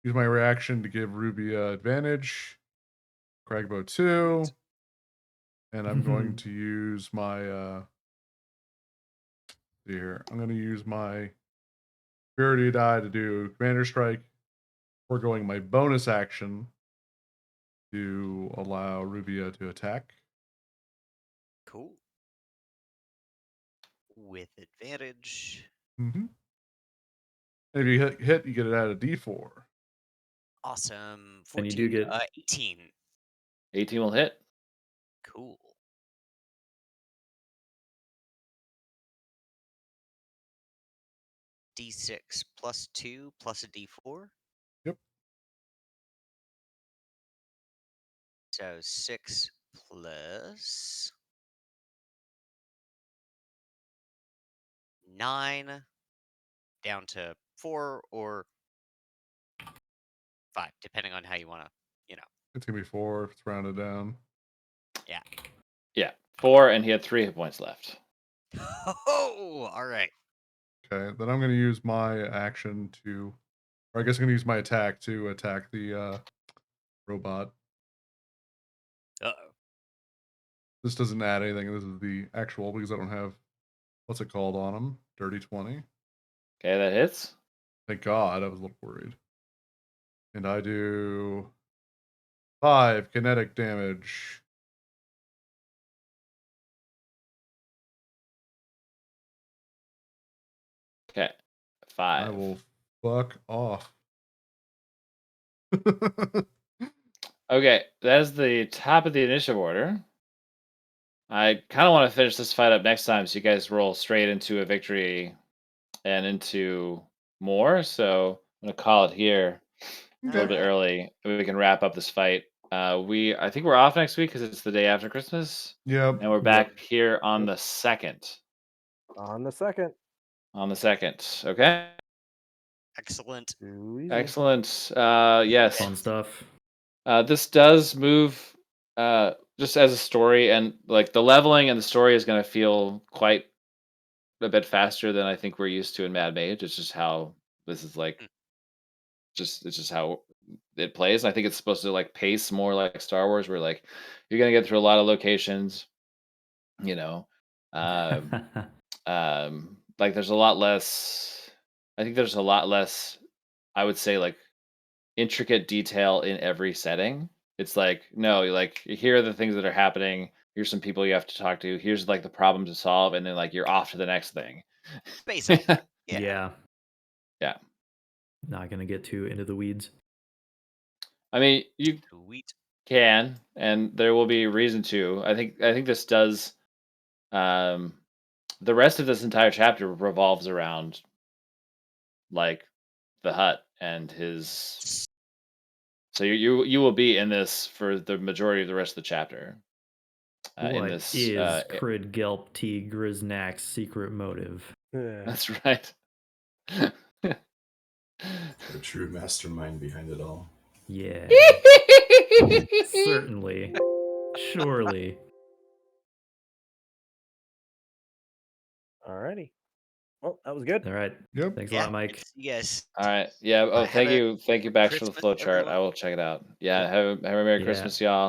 use my reaction to give Ruby advantage. Cragbow 2. And I'm going to use my see here. I'm gonna use my Purity die to do Commander Strike. Foregoing my bonus action to allow Rubia to attack. Cool. With advantage. Mm-hmm. And if you hit, you get it at a D4. Awesome. 14, And you do get 18. 18 will hit. Cool. D6 plus 2 plus a D4. Yep. So 6 plus 9 down to 4 or 5, depending on how you want to, It's going to be 4 if it's rounded down. Yeah. Yeah. 4, and he had 3 hit points left. Oh, all right. Okay, then I'm going to use my action to, or I guess I'm going to use my attack to attack the robot. Uh-oh. This doesn't add anything. This is the actual because I don't have, what's it called on him? Dirty 20. Okay, that hits. Thank God, I was a little worried. And I do 5 kinetic damage. Okay. I 5. will fuck off. Okay, that's the top of the initiative order. I kind of want to finish this fight up next time so you guys roll straight into a victory and into more. So I'm going to call it here a little bit Alright. early. We can wrap up this fight. I think we're off next week because it's the day after Christmas. Yep. And we're back here on the 2nd. On the 2nd. On the 2nd. Okay. Excellent. Too easy. Excellent. Yes. fun stuff. This does move just as a story, and like the leveling and the story is going to feel quite a bit faster than I think we're used to in Mad Mage. It's just how this is like, it's just how it plays. I think it's supposed to like pace more like Star Wars, where like you're gonna get through a lot of locations, you know. Um, like there's a lot less. I think there's a lot less. I would say like intricate detail in every setting. It's like no, like here are the things that are happening. Here's some people you have to talk to. Here's like the problem to solve, and then like you're off to the next thing. Space opera. Yeah. Yeah. Yeah. Not gonna get too into the weeds. I mean, you Sweet. can, and there will be reason to. I think this does. Um, the rest of this entire chapter revolves around like the hut and his. So you will be in this for the majority of the rest of the chapter. In What this, is Crid Gelp T Griznak's secret motive? that's right. The true mastermind behind it all. Yeah. Certainly. Surely. Alrighty. Well, that was good. All right. Yep. Thanks a Yeah. lot, Mike. Yes. All right. Yeah. Oh, Have thank a you. Thank you, Bax, for the Christmas, flow chart. everyone. I will check it out. Yeah. Have a Merry Yeah. Christmas, y'all.